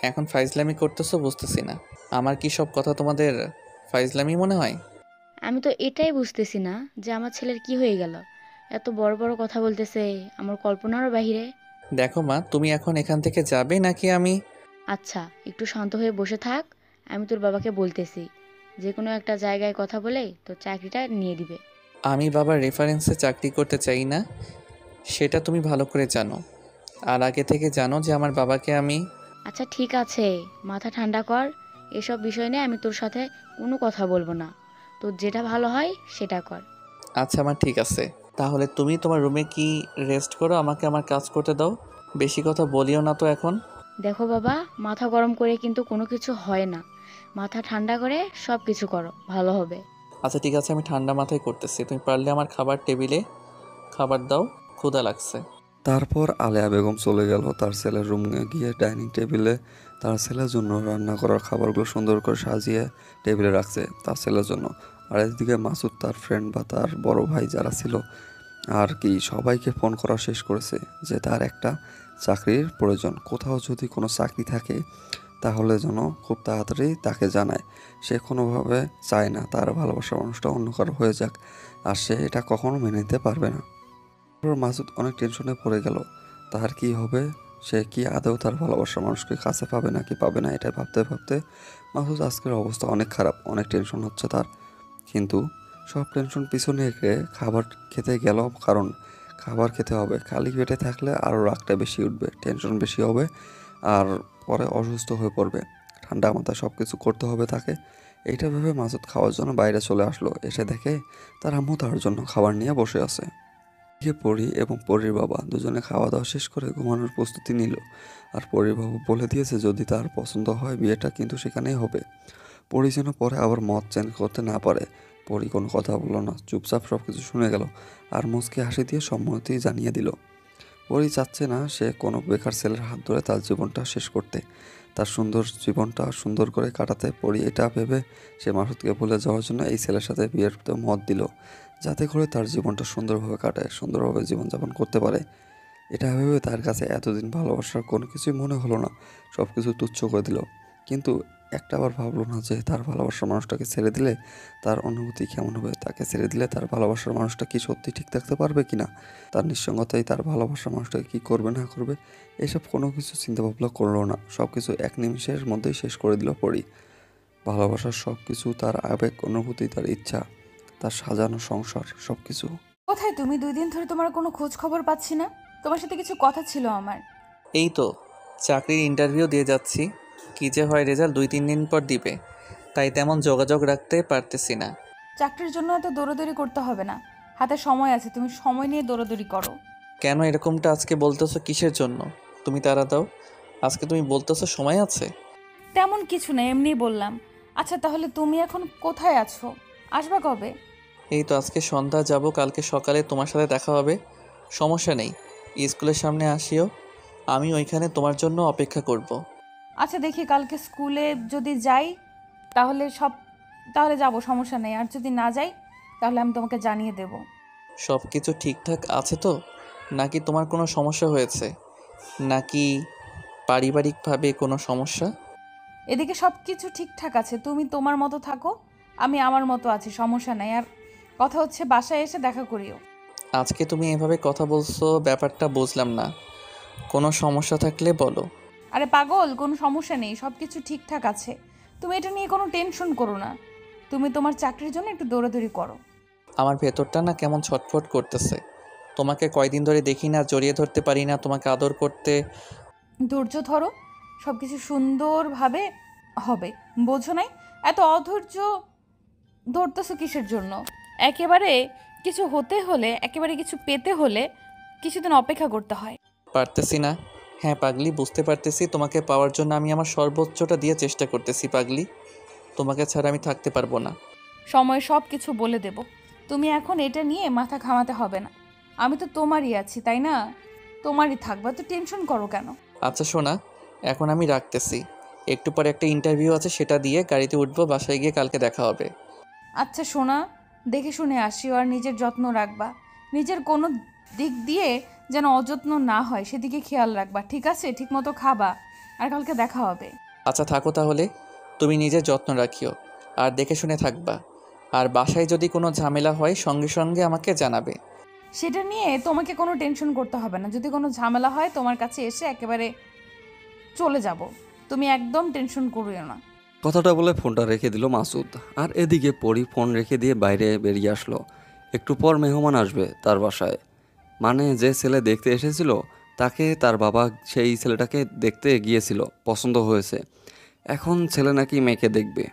এখন ফাইজলামি করতেছো বুঝতেছি না। আমার কি সব কথা তোমাদের ফাইজলামি মনে হয়? আমি তো এটাই বুঝতেছি না যে আমার ছেলের কি হয়ে গেল, এত বড় বড় কথা বলতেছে, আমার কল্পনারও বাহিরে। দেখো মা, তুমি এখন এখান থেকে যাবে নাকি আমি? আচ্ছা, একটু শান্ত হয়ে বসে থাক। আমি তোর বাবাকে বলতেছি, যে কোনো একটা জায়গায় কথা বলে তোর চাকরিটা নিয়ে দিবে। আমি বাবার রেফারেন্সে চাকরি করতে চাই না, সেটা তুমি ভালো করে জানো। আর আগে থেকে জানো যে আমার বাবাকে আমি... আচ্ছা ঠিক আছে, মাথা ঠান্ডা কর। এসব বিষয় নিয়ে আমি তোর সাথে কোনো কথা বলবো না। তোর যেটা ভালো হয় সেটা কর। আচ্ছা আমার ঠিক আছে, তাহলে তুমি তোমার রুমে কি রেস্ট করো, আমাকে আমার কাজ করতে দাও। বেশি কথা বলিও না তো এখন। দেখো বাবা, মাথা গরম করে কিন্তু কোনো কিছু হয় না। মাথা ঠান্ডা করে সব কিছু করো, ভালো হবে। আচ্ছা ঠিক আছে, আমি ঠান্ডা মাথায় করতেছি। তুমি পারলে আমার খাবার টেবিলে খাবার দাও, ক্ষুধা লাগছে। তারপর আলেয়া বেগম চলে গেল তার ছেলের রুমে গিয়ে ডাইনিং টেবিলে তার ছেলের জন্য রান্না করার খাবারগুলো সুন্দর করে সাজিয়ে টেবিলে রাখছে তার ছেলের জন্য। আর এদিকে মাসুদ তার ফ্রেন্ড বা তার বড় ভাই যারা ছিল আর কি সবাইকে ফোন করা শেষ করেছে যে তার একটা চাকরির প্রয়োজন। কোথাও যদি কোনো চাকরি থাকে তাহলে যেন খুব তাড়াতাড়ি তাকে জানায়। সে কোনোভাবে চায় না তার ভালোবাসার মানুষটা অন্য কারো হয়ে যাক, আর সে এটা কখনো মেনে নিতে পারবে না। তারপর মাসুদ অনেক টেনশনে পড়ে গেল। তার কি হবে, সে কি আদৌ তার ভালোবাসার মানুষকে কাছে পাবে নাকি পাবে না, এটা ভাবতে ভাবতে মাসুদ আজকের অবস্থা অনেক খারাপ, অনেক টেনশন হচ্ছে তার। কিন্তু সব টেনশন পিছনে রেখে খাবার খেতে গেল, কারণ খাবার খেতে হবে। খালি পেটে থাকলে আরও রাগটা বেশি উঠবে, টেনশন বেশি হবে, আর পরে অসুস্থ হয়ে পড়বে। ঠান্ডা মাথায় সব কিছু করতে হবে তাকে। এইটা ভেবে মাসুদ খাওয়ার জন্য বাইরে চলে আসলো। এসে দেখে তার আম্মু তার জন্য খাবার নিয়ে বসে আছে। গিয়ে পরি এবং পরির বাবা দুজনে খাওয়া দাওয়া শেষ করে ঘুমানোর প্রস্তুতি নিল। আর পরির বাবা বলে দিয়েছে যদি তার পছন্দ হয় বিয়েটা কিন্তু সেখানেই হবে। পরি যেন পরে আবার মত চেঞ্জ করতে না পারে। পরি কোনো কথা বললো না, চুপচাপ সব কিছু শুনে গেল আর মুচকি হাসি দিয়ে সম্মতি জানিয়ে দিল। পরি চাচ্ছে না সে কোনো বেকার ছেলের হাত ধরে তার জীবনটা শেষ করতে, তার সুন্দর জীবনটা সুন্দর করে কাটাতে। পরি এটা ভেবে সে মাসুদকে ভুলে যাওয়ার জন্য এই ছেলের সাথে বিয়ের মত দিল, যাতে করে তার জীবনটা সুন্দরভাবে কাটায়, সুন্দরভাবে জীবনযাপন করতে পারে। এটা ভেবে তার কাছে এতদিন ভালোবাসার কোনো কিছুই মনে হলো না, সব কিছু তুচ্ছ করে দিল। কিন্তু একটা আবার ভাবলো না যে তার ভালোবাসার মানুষটাকে ছেড়ে দিলে তার অনুভূতি কেমন হবে, তাকে ছেড়ে দিলে তার ভালোবাসার মানুষটা কি সত্যি ঠিক থাকতে পারবে কি না, তার নিঃসঙ্গতায় তার ভালোবাসার মানুষটাকে কী করবে না করবে, এসব কোনো কিছু চিন্তা ভাবনা করলো না। সব কিছু এক নিমিষের মধ্যেই শেষ করে দিল পরি। ভালোবাসার সব কিছু, তার আবেগ অনুভূতি, তার ইচ্ছা, তার সাজানো সংসার, সব কিছু। কোথায় তুমি? 2 দিন ধরে তোমার কোনো খোঁজ খবর পাচ্ছি না। তোমার সাথে কিছু কথা ছিল আমার। এই তো চাকরির ইন্টারভিউ দিয়ে যাচ্ছি, কী যে হয় রেজাল্ট 2-3 দিন পর দিবে, তাই তেমন যোগাযোগ রাখতে পারতেছি না। চাকরির জন্য এত দৌড়াদৌড়ি করতে হবে না, হাতে সময় আছে, তুমি সময় নিয়ে দৌড়াদৌড়ি করো। কেন এরকমটা আজকে বলতেছো কিসের জন্য? তুমি তাড়া দাও, আজকে তুমি বলতেছো সময় আছে। তেমন কিছু না, এমনিই বললাম। আচ্ছা তাহলে তুমি এখন কোথায় আছো? আসবা কবে? এই তো আজকে সন্ধ্যা যাব, কালকে সকালে তোমার সাথে দেখা হবে। সমস্যা নেই, স্কুলের সামনে আসিও, আমি ওইখানে তোমার জন্য অপেক্ষা করব। আচ্ছা দেখি কালকে স্কুলে যদি যাই তাহলে যাব, সমস্যা নেই। আর যদি না যাই তাহলে আমি তোমাকে জানিয়ে দেব। সব কিছু ঠিকঠাক আছে তো, নাকি তোমার কোনো সমস্যা হয়েছে, নাকি পারিবারিকভাবে কোনো সমস্যা? এদিকে সব কিছু ঠিকঠাক আছে, তুমি তোমার মতো থাকো, আমি আমার মতো আছি, সমস্যা নাই। আর কথা হচ্ছে বাসায় এসে দেখা করিও। আজকে তুমি এভাবে কথা বলছো, ব্যাপারটা বুঝলাম না। কোনো সমস্যা থাকলে বলো। আরে পাগল, কোনো সমস্যা নেই, সব কিছু ঠিকঠাক আছে। তুমি এটা নিয়ে কোনো টেনশন করো না। তুমি তোমার চাকরির জন্য একটু দৌড়াদৌড়ি করো। আমার ভেতরটা না কেমন ছটফট করতেছে। তোমাকে কয়দিন ধরে দেখি না, জড়িয়ে ধরতে পারি না, তোমাকে আদর করতে। ধৈর্য ধরো, সব কিছু সুন্দরভাবে হবে। বোঝো নাই? এত অধৈর্য ধরতেছো কিসের জন্য? একেবারে কিছু হতে হলে, একেবারে কিছু পেতে হলে কিছুদিন অপেক্ষা করতে হয়। পারতেছি না। হ্যাঁ পাগলি, বুঝতে পারতেছি। তোমাকে পাওয়ার জন্য আমি আমার সর্বোচ্চটা দিয়ে চেষ্টা করতেছি পাগলি। তোমাকে ছাড়া আমি থাকতে পারবো না। সময় সব কিছু বলে দেব। তুমি এখন এটা নিয়ে মাথা ঘামাতে হবে না। আমি তো তোমারই আছি, তাই না? তোমারই থাকবা, তো টেনশন করো কেন? আচ্ছা শোনা, এখন আমি রাখতেছি। একটু পরে একটা ইন্টারভিউ আছে, সেটা দিয়ে গাড়িতে উঠবো, বাসায় গিয়ে কালকে দেখা হবে। আচ্ছা সোনা, দেখে শুনে আসিও, আর নিজের যত্ন রাখবা। নিজের কোনো দিক দিয়ে যেন অযত্ন না হয় সেদিকে খেয়াল রাখবা, ঠিক আছে? ঠিক মতো খাবা, আর কালকে দেখা হবে। আচ্ছা থাকো তাহলে, তুমি নিজের যত্ন রাখিও, আর দেখে শুনে থাকবা। আর বাসায় যদি কোনো ঝামেলা হয় সঙ্গে সঙ্গে আমাকে জানাবে। সেটা নিয়ে তোমাকে কোনো টেনশন করতে হবে না। যদি কোনো ঝামেলা হয় তোমার কাছে এসে একেবারে চলে যাব। তুমি একদম টেনশন করিও না। কথাটা বলে ফোনটা রেখে দিল মাসুদ। আর এদিকে পরি ফোন রেখে দিয়ে বাইরে বেরিয়ে আসলো। একটু পর মেহমান আসবে তার বাসায়। মানে যে ছেলে দেখতে এসেছিল তাকে তার বাবা সেই ছেলেটাকে দেখতে গিয়েছিল, পছন্দ হয়েছে। এখন ছেলে নাকি মেয়েকে দেখবে।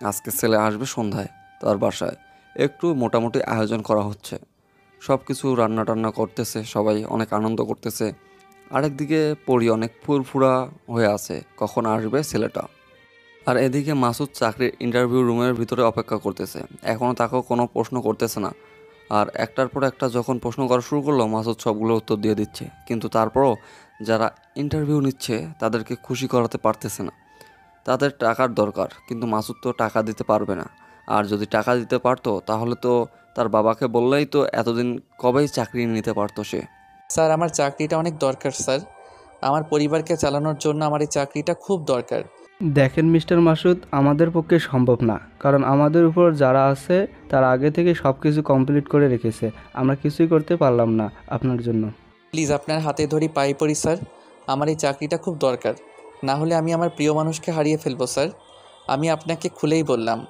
আজকে ছেলে আসবে সন্ধ্যায় তার বাসায়। একটু মোটামুটি আয়োজন করা হচ্ছে, সব কিছু রান্না টান্না করতেছে, সবাই অনেক আনন্দ করতেছে। আরেকদিকে পরি অনেক ফুরফুরা হয়ে আছে কখন আসবে ছেলেটা। আর এদিকে মাসুদ চাকরির ইন্টারভিউ রুমের ভিতরে অপেক্ষা করতেছে। এখনও তাকেও কোনো প্রশ্ন করতেছে না। আর একটার পর একটা যখন প্রশ্ন করা শুরু করলো মাসুদ সবগুলো উত্তর দিয়ে দিচ্ছে, কিন্তু তারপরও যারা ইন্টারভিউ নিচ্ছে তাদেরকে খুশি করাতে পারতেছে না। তাদের টাকার দরকার, কিন্তু মাসুদ তো টাকা দিতে পারবে না। আর যদি টাকা দিতে পারতো তাহলে তো তার বাবাকে বললেই তো এতদিন কবেই চাকরি নিতে পারতো সে। স্যার আমার চাকরিটা অনেক দরকার স্যার। আমার পরিবারকে চালানোর জন্য আমার এই চাকরিটা খুব দরকার। দেখেন মিস্টার মাসুদ, আমাদের পক্ষে সম্ভব না, কারণ আমাদের উপর যারা আছে তারা আগে থেকে সব কিছু কমপ্লিট করে রেখেছে। আমরা কিছুই করতে পারলাম না আপনার জন্য। প্লিজ আপনার হাতে ধরি পায়ে পড়ি স্যার, আমার এই চাকরিটা খুব দরকার। না হলে আমি আমার প্রিয় মানুষকে হারিয়ে ফেলবো স্যার। আমি আপনাকে খুলেই বললাম।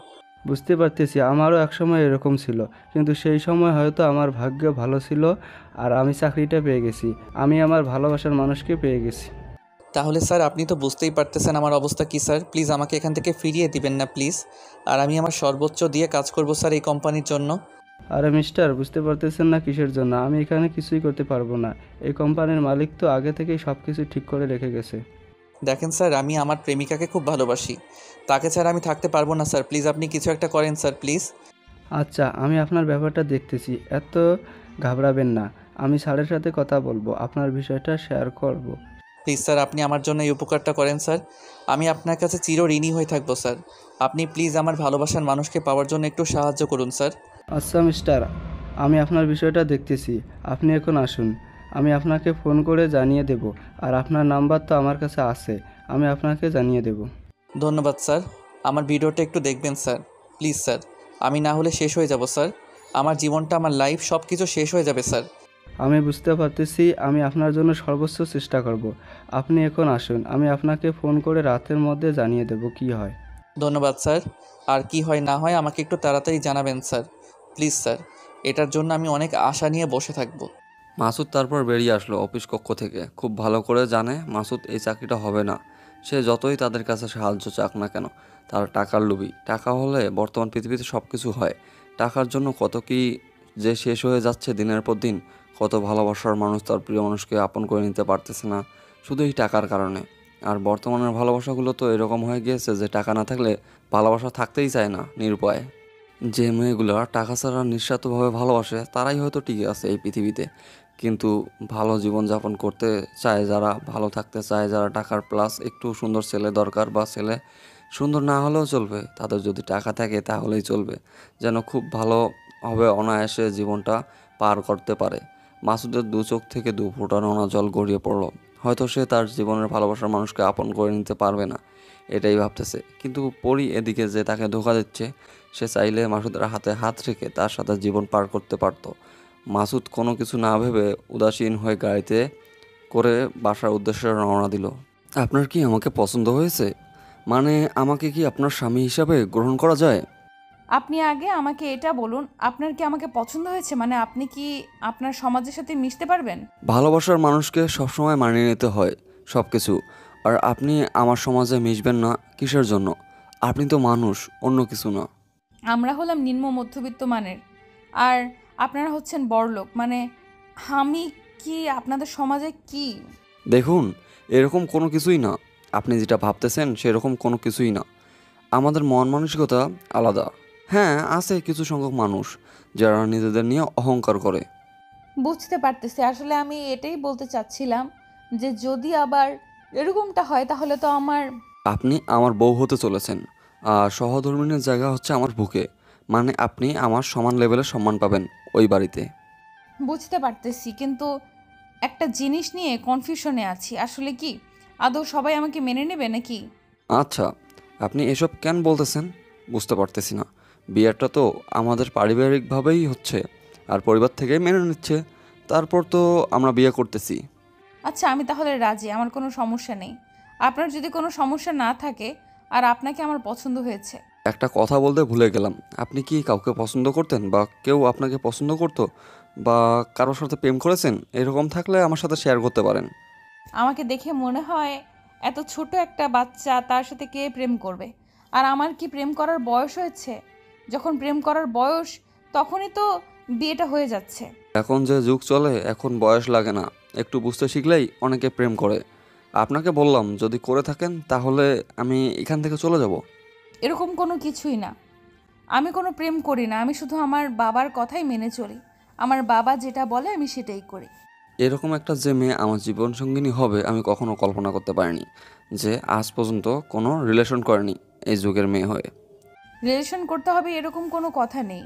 বুঝতে পারতেছি, আমারও একসময় এরকম ছিল, কিন্তু সেই সময় হয়তো আমার ভাগ্য ভালো ছিল আর আমি চাকরিটা পেয়ে গেছি। আমি আমার ভালোবাসার মানুষকে পেয়ে গেছি। তাহলে স্যার আপনি তো বুঝতেই পারতেছেন আমার অবস্থা কী স্যার। প্লিজ আমাকে এখান থেকে ফিরিয়ে দিবেন না প্লিজ। আর আমি আমার সর্বোচ্চ দিয়ে কাজ করব স্যার এই কোম্পানির জন্য। আরে মিস্টার, বুঝতে পারতেছেন না কিসের জন্য? আমি এখানে কিছুই করতে পারবো না। এই কোম্পানির মালিক তো আগে থেকেই সব কিছু ঠিক করে রেখে গেছে। দেখেন স্যার, আমি আমার প্রেমিকাকে খুব ভালোবাসি, তাকে ছাড়া আমি থাকতে পারবো না স্যার। প্লিজ আপনি কিছু একটা করেন স্যার প্লিজ। আচ্ছা, আমি আপনার ব্যাপারটা দেখতেছি, এত ঘাবড়াবেন না। আমি স্যারের সাথে কথা বলবো, আপনার বিষয়টা শেয়ার করব। প্লিজ স্যার আপনি আমার জন্য এই উপকারটা করেন স্যার। আমি আপনার কাছে চির ঋণী হয়ে থাকবো স্যার। আপনি প্লিজ আমার ভালোবাসার মানুষকে পাওয়ার জন্য একটু সাহায্য করুন স্যার। আচ্ছা মিস্টার, আমি আপনার বিষয়টা দেখতেছি। আপনি এখন আসুন, আমি আপনাকে ফোন করে জানিয়ে দেব। আর আপনার নাম্বার তো আমার কাছে আছে, আমি আপনাকে জানিয়ে দেব। ধন্যবাদ স্যার। আমার ভিডিওটা একটু দেখবেন স্যার প্লিজ স্যার। আমি না হলে শেষ হয়ে যাব স্যার। আমার জীবনটা, আমার লাইফ সব কিছু শেষ হয়ে যাবে স্যার। আমি বুঝতে পারতেছি, আমি আপনার জন্য সর্বোচ্চ চেষ্টা করব। আপনি এখন আসুন, আমি আপনাকে ফোন করে রাতের মধ্যে জানিয়ে দেব কি হয়। ধন্যবাদ স্যার। আর কি হয় না হয় আমাকে একটু তাড়াতাড়ি জানাবেন স্যার প্লিজ স্যার। এটার জন্য আমি অনেক আশা নিয়ে বসে থাকবো। মাসুদ তারপর বেরিয়ে আসলো অফিস কক্ষ থেকে। খুব ভালো করে জানে মাসুদ এই চাকরিটা হবে না। সে যতই তাদের কাছে সাহায্য চাক না কেন, তার টাকার লোভী। টাকা হলে বর্তমান পৃথিবীতে সব কিছু হয়। টাকার জন্য কত কি যে শেষ হয়ে যাচ্ছে দিনের পর দিন। কত ভালোবাসার মানুষ তার প্রিয় মানুষকে আপন করে নিতে পারতেছে না শুধু এই টাকার কারণে। আর বর্তমানের ভালোবাসাগুলো তো এরকম হয়ে গিয়েছে যে টাকা না থাকলে ভালোবাসা থাকতেই চায় না, নিরুপায়। যে মেয়েগুলো টাকা ছাড়া নিঃস্বার্থভাবে ভালোবাসে তারাই হয়তো টিকে আছে এই পৃথিবীতে। কিন্তু ভালো জীবনযাপন করতে চায় যারা, ভালো থাকতে চায় যারা, টাকার প্লাস একটু সুন্দর ছেলে দরকার, বা ছেলে সুন্দর না হলেও চলবে, তাদের যদি টাকা থাকে তাহলেই চলবে, যেন খুব ভালোভাবে অনায়াসে জীবনটা পার করতে পারে। মাসুদের দু চোখ থেকে দু ফোঁটা নোনা জল গড়িয়ে পড়ল। হয়তো সে তার জীবনের ভালোবাসার মানুষকে আপন করে নিতে পারবে না, এটাই ভাবতেছে। কিন্তু পরি এদিকে যে তাকে ধোঁকা দিচ্ছে, সে চাইলে মাসুদের হাতে হাত রেখে তার সাথে জীবন পার করতে পারতো। মাসুদ কোনো কিছু না ভেবে উদাসীন হয়ে গাড়িতে করে বাসার উদ্দেশ্যে রওনা দিল। আপনার কি আমাকে পছন্দ হয়েছে? মানে আমাকে কি আপনার স্বামী হিসাবে গ্রহণ করা যায়? আপনি আগে আমাকে এটা বলুন, আপনার কি আমাকে পছন্দ হয়েছে? মানে আপনি কি আপনার সমাজের সাথে মিশতে পারবেন? ভালোবাসার মানুষকে সবসময় মানিয়ে নিতে হয় সব কিছু। আর আপনি আমার সমাজে মিশবেন না কিসের জন্য? আপনি তো মানুষ, অন্য কিছু না। আমরা হলাম নিম্ন মধ্যবিত্ত মানের, আর আপনারা হচ্ছেন বড়লোক। মানে আমি কি আপনাদের সমাজে কি? দেখুন, এরকম কোনো কিছুই না। আপনি যেটা ভাবতেছেন সেরকম কোনো কিছুই না। আমাদের মন মানসিকতা আলাদা। হ্যাঁ, আছে কিছু সংখ্যক মানুষ যারা নিজেদের নিয়ে অহংকার করে। বুঝতে পারতেছি। আসলে আমি এটাই বলতে চাচ্ছিলাম যে যদি আবার এরকমটা হয় তাহলে তো আমার। আপনি আমার বউ হতে চলেছেন, আর সহধর্মিণীর জায়গা হচ্ছে আমার বুকে। মানে আপনি আমার সমান লেভেলের সম্মান পাবেন ওই বাড়িতে। বুঝতে পারতেছি, কিন্তু একটা জিনিস নিয়ে কনফিউশনে আছি। আসলে কি আদৌ সবাই আমাকে মেনে নেবে নাকি? আচ্ছা, আপনি এসব কেন বলতেছেন বুঝতে পারতেছি না। বিয়েটা তো আমাদের পারিবারিকভাবেই হচ্ছে, আর পরিবার থেকেই মেনে নিচ্ছে। তারপর তো আমরা বিয়ে করতেছি। আচ্ছা, আমি তাহলে রাজি, আমার কোনো সমস্যা নেই। আপনার যদি কোনো সমস্যা না থাকে আর আপনাকে আমার পছন্দ হয়েছে। একটা কথা বলতে ভুলে গেলাম, আপনি কি কাউকে পছন্দ করতেন বা কেউ আপনাকে পছন্দ করতো, বা কারোর সাথে প্রেম করেছেন? এরকম থাকলে আমার সাথে শেয়ার করতে পারেন। আমাকে দেখে মনে হয় এত ছোট একটা বাচ্চা, তার সাথে কে প্রেম করবে? আর আমার কি প্রেম করার বয়স হয়েছে? যখন প্রেম করার বয়স তখনই তো বিয়েটা হয়ে যাচ্ছে। এখন যে যুগ চলে, এখন বয়স লাগে না, একটু বুঝতে শিখলেই অনেকে প্রেম করে। আপনাকে বললাম যদি করে থাকেন তাহলে আমি এখান থেকে চলে যাব। এরকম কোনো কিছুই না। আমি কোনো প্রেম করি না, আমি শুধু আমার বাবার কথাই মেনে চলি। আমার বাবা যেটা বলে আমি সেটাই করি। এরকম একটা যে মেয়ে আমার জীবনসঙ্গিনী হবে আমি কখনো কল্পনা করতে পারিনি, যে আজ পর্যন্ত কোনো রিলেশন করেনি এই যুগের মেয়ে হয়ে। রিলেশন করতে হবে এরকম কোনো কথা নেই,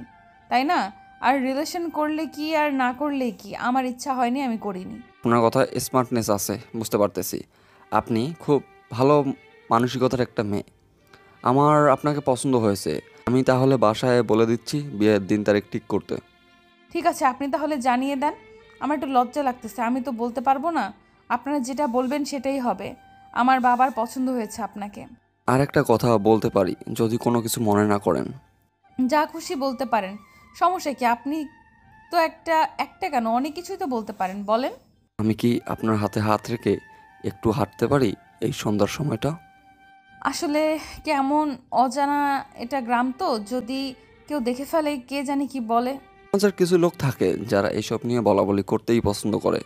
তাই না? আর রিলেশন করলে কি আর না করলে কি, আমার ইচ্ছা হয়নি, আমি করিনি। আপনার কথা স্মার্টনেস আছে, বুঝতে পারতেছি। আপনি খুব ভালো মানসিকতার একটা মেয়ে। আমার আপনাকে পছন্দ হয়েছে। আমি তাহলে বাসায় বলে দিচ্ছি বিয়ের দিন তারিখ ঠিক করতে। ঠিক আছে, আপনি তাহলে জানিয়ে দেন। আমার একটু লজ্জা লাগতেছে, আমি তো বলতে পারবো না। আপনারা যেটা বলবেন সেটাই হবে। আমার বাবার পছন্দ হয়েছে আপনাকে। আর একটা কথা বলতে পারি যদি কোনো কিছু মনে না করেন? যা খুশি বলতে পারেন, সমস্যা কি? আপনি তো একটা একটা কেন, অনেক কিছুই তো বলতে পারেন, বলেন। আমি কি আপনার হাতে হাত রেখে একটু হাঁটতে পারি এই সন্ধ্যার সময়টা? আসলে কেমন অজানা এটা গ্রাম তো, যদি কেউ দেখে ফেলে কে জানি কি বলে। সমাজের কিছু লোক থাকে যারা এসব নিয়ে বলাবলি করতেই পছন্দ করে।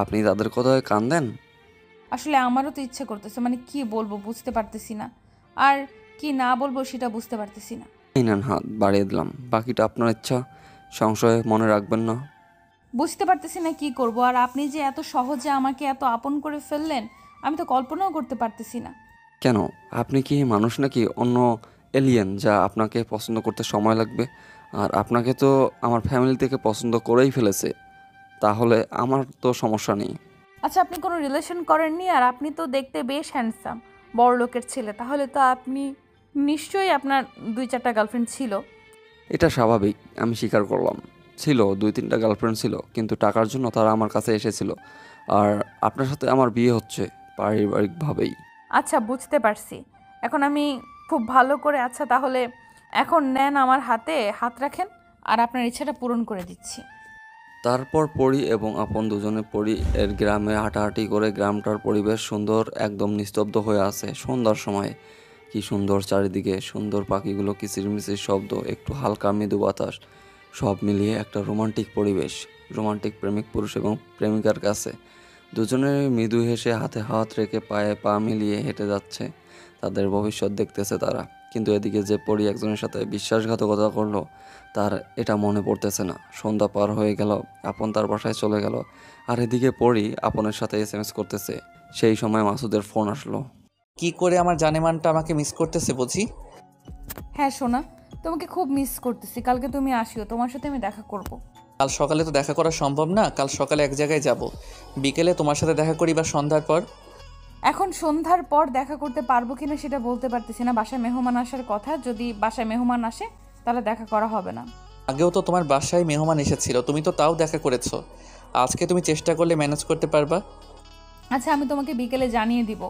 আপনি তাদের কথায় কান দেন? আসলে আমারও তো ইচ্ছে করতেছে, মানে কি বলবো বুঝতে পারতেছি না, আর কি না বলবো সেটা বুঝতে পারতেছি না। এই নেন হাত বাড়িয়ে দিলাম, বাকিটা আপনার ইচ্ছা, সংশয় মনে রাখবেন না। বুঝতে পারতেছি না কি করব। আর আপনি যে এত সহজে আমাকে এত আপন করে ফেললেন, আমি তো কল্পনাও করতে পারতেছি না। কেন, আপনি কি মানুষ নাকি অন্য এলিয়েন যা আপনাকে পছন্দ করতে সময় লাগবে? আর আপনাকে তো আমার ফ্যামিলি থেকে পছন্দ করেই ফেলেছে, তাহলে আমার তো সমস্যা নেই। আচ্ছা, আপনি কোনো রিলেশন করেননি, আর আপনি তো দেখতে বেশ হ্যান্ডসাম, বড় লোকের ছেলে, তাহলে তো আপনি নিশ্চয়ই আপনার 2-4টা গার্লফ্রেন্ড ছিল। এটা স্বাভাবিক, আমি স্বীকার করলাম। ছিল 2-3টা গার্লফ্রেন্ড ছিল, কিন্তু টাকার জন্য তারা আমার কাছে এসেছিল। আর আপনার সাথে আমার বিয়ে হচ্ছে পারিবারিকভাবেই। আচ্ছা, বুঝতে পারছি। এখন আমি খুব ভালো করে, আচ্ছা তাহলে এখন নেন, আমার হাতে হাত রাখেন, আর আপনার ইচ্ছাটা পূরণ করে দিচ্ছি। তারপর পরি এবং আপন দুজনে পরি এর গ্রামে হাঁটাহাঁটি করে। গ্রামটার পরিবেশ সুন্দর, একদম নিস্তব্ধ হয়ে আছে সন্ধ্যার সময়। কি সুন্দর চারিদিকে, সুন্দর পাখিগুলো কিচিরমিচির শব্দ, একটু হালকা মৃদু বাতাস, সব মিলিয়ে একটা রোমান্টিক পরিবেশ। রোমান্টিক প্রেমিক পুরুষ এবং প্রেমিকার কাছে দুজনের মৃদু হেসে হাতে হাত রেখে পায়ে পা মিলিয়ে হেঁটে যাচ্ছে। তাদের ভবিষ্যৎ দেখতেছে তারা। কিন্তু এদিকে যে পরি একজনের সাথে বিশ্বাসঘাতকতা করলো, তার এটা মনে পড়তেছে না। সন্ধ্যা পার হয়ে গেল, আপন তার বাসায় চলে গেল, আর এদিকে পরি আপনের সাথে এসএমএস করতেছে। সেই সময় মাসুদের ফোন আসলো। কি করে আমার জানেমানটা আমাকে মিস করতেছে বুঝি? হ্যাঁ সোনা, তোমাকে খুব মিস করতেছি। কালকে তুমি আসিও, তোমার সাথে আমি দেখা করব। কাল সকালে তো দেখা করা সম্ভব না। কাল সকালে এক জায়গায় যাব, বিকেলে তোমার সাথে দেখা করি বা সন্ধ্যার পর। এখন সন্ধ্যার পর দেখা করতে পারবো কিনা সেটা বলতে পারতেছি না। বাসায় মেহমান আসার কথা, যদি বাসায় মেহমান আসে তাহলে দেখা করা হবে না। আগেও তো তোমার বাসায় মেহমান এসেছিল, তুমি তো তাও দেখা করেছো। আজকে তুমি চেষ্টা করলে ম্যানেজ করতে পারবা। আচ্ছা, আমি তোমাকে বিকেলে জানিয়ে দিব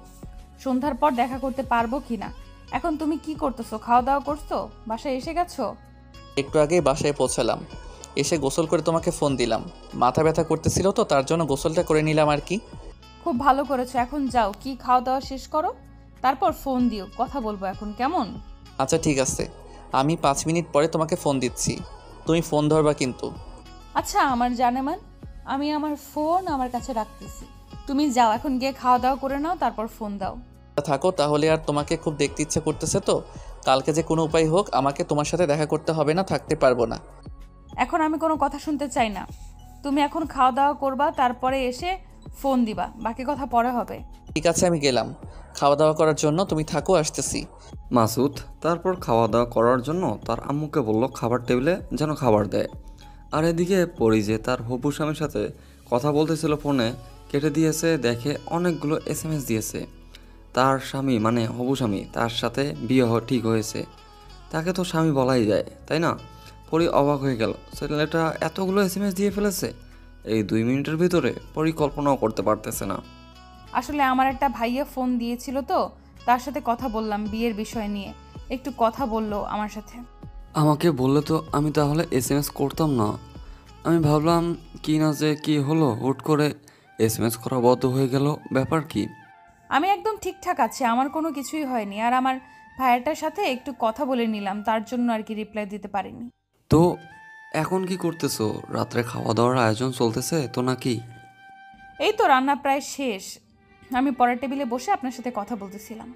সন্ধ্যার পর দেখা করতে পারবো কিনা। এখন তুমি কি করতেছো? খাওয়া দাওয়া করছো? বাসায় এসে গেছো? একটু আগেই বাসায় পৌঁছালাম, এসে গোসল করে তোমাকে ফোন দিলাম। মাথা ব্যথা করতেছিল তো, তার জন্য গোসলটা করে নিলাম আর কি। খুব ভালো করেছো। এখন যাও, কি খাওয়া দাওয়া শেষ করো, তারপর ফোন দিও, কথা বলবো এখন, কেমন? আচ্ছা ঠিক আছে, আমি 5 মিনিট পরে তোমাকে ফোন দিচ্ছি, তুমি ফোন ধরবা কিন্তু। আচ্ছা আমার জানেমান, আমি আমার ফোন আমার কাছে রাখতেছি। তুমি যাও, এখন গিয়ে খাওয়া দাওয়া করে নাও, তারপর ফোন দাও। থাকো তাহলে। আর তোমাকে খুব দেখতে ইচ্ছে করতেছে তো, কালকে যে কোনো উপায় হোক আমাকে তোমার সাথে দেখা করতে হবে না, থাকতে পারবো না। এখন আমি কোনো কথা শুনতে চাই না। তুমি এখন খাওয়া দাওয়া করবা, তারপরে এসে ফোন দিবা, বাকি কথা পরে হবে। ঠিক আছে আমি গেলাম খাওয়া দাওয়া করার জন্য, তুমি থাকো, আসতেছি। মাসুদ তারপর খাওয়া দাওয়া করার জন্য তার আম্মুকে বলল খাবার টেবিলে যেন খাবার দেয়। আর এদিকে পরি যে তার হবু স্বামীর সাথে কথা বলতেছিল ফোনে, কেটে দিয়েছে, দেখে অনেকগুলো SMS দিয়েছে। তার স্বামী মানে হবু স্বামী, তার সাথে বিয়ে ঠিক হয়েছে। তাকে তো স্বামী বলাই যায়, তাই না? পরি অবাক হয়ে গেল, ছেলেটা এতগুলো SMS দিয়ে ফেলেছে এই 2 মিনিটের ভিতরে। পরিকল্পনাও করতে পারতেছে না। আসলে আমার একটা ভাইয়া ফোন দিয়েছিল তো, তার সাথে কথা বললাম বিয়ের বিষয় নিয়ে, একটু কথা বললো আমার সাথে। আমাকে বললে তো আমি তাহলে SMS করতাম না। আমি ভাবলাম কি না যে কি হলো, হুট করে SMS করা বন্ধ হয়ে গেল, ব্যাপার কি? আমি একদম ঠিকঠাক আছি, আমার কোনো কিছুই হয়নি। আর আমার ভাইয়াটার সাথে একটু কথা বলে নিলাম, তার জন্য আর কি রিপ্লাই দিতে পারিনি। তো এখন কি করতেছো? রাত্রে খাওয়া দাওয়ার আয়োজন চলতেছে তো নাকি? এই তো রান্না প্রায় শেষ, আমি পরের টেবিলে বসে আপনার সাথে কথা বলতেছিলাম।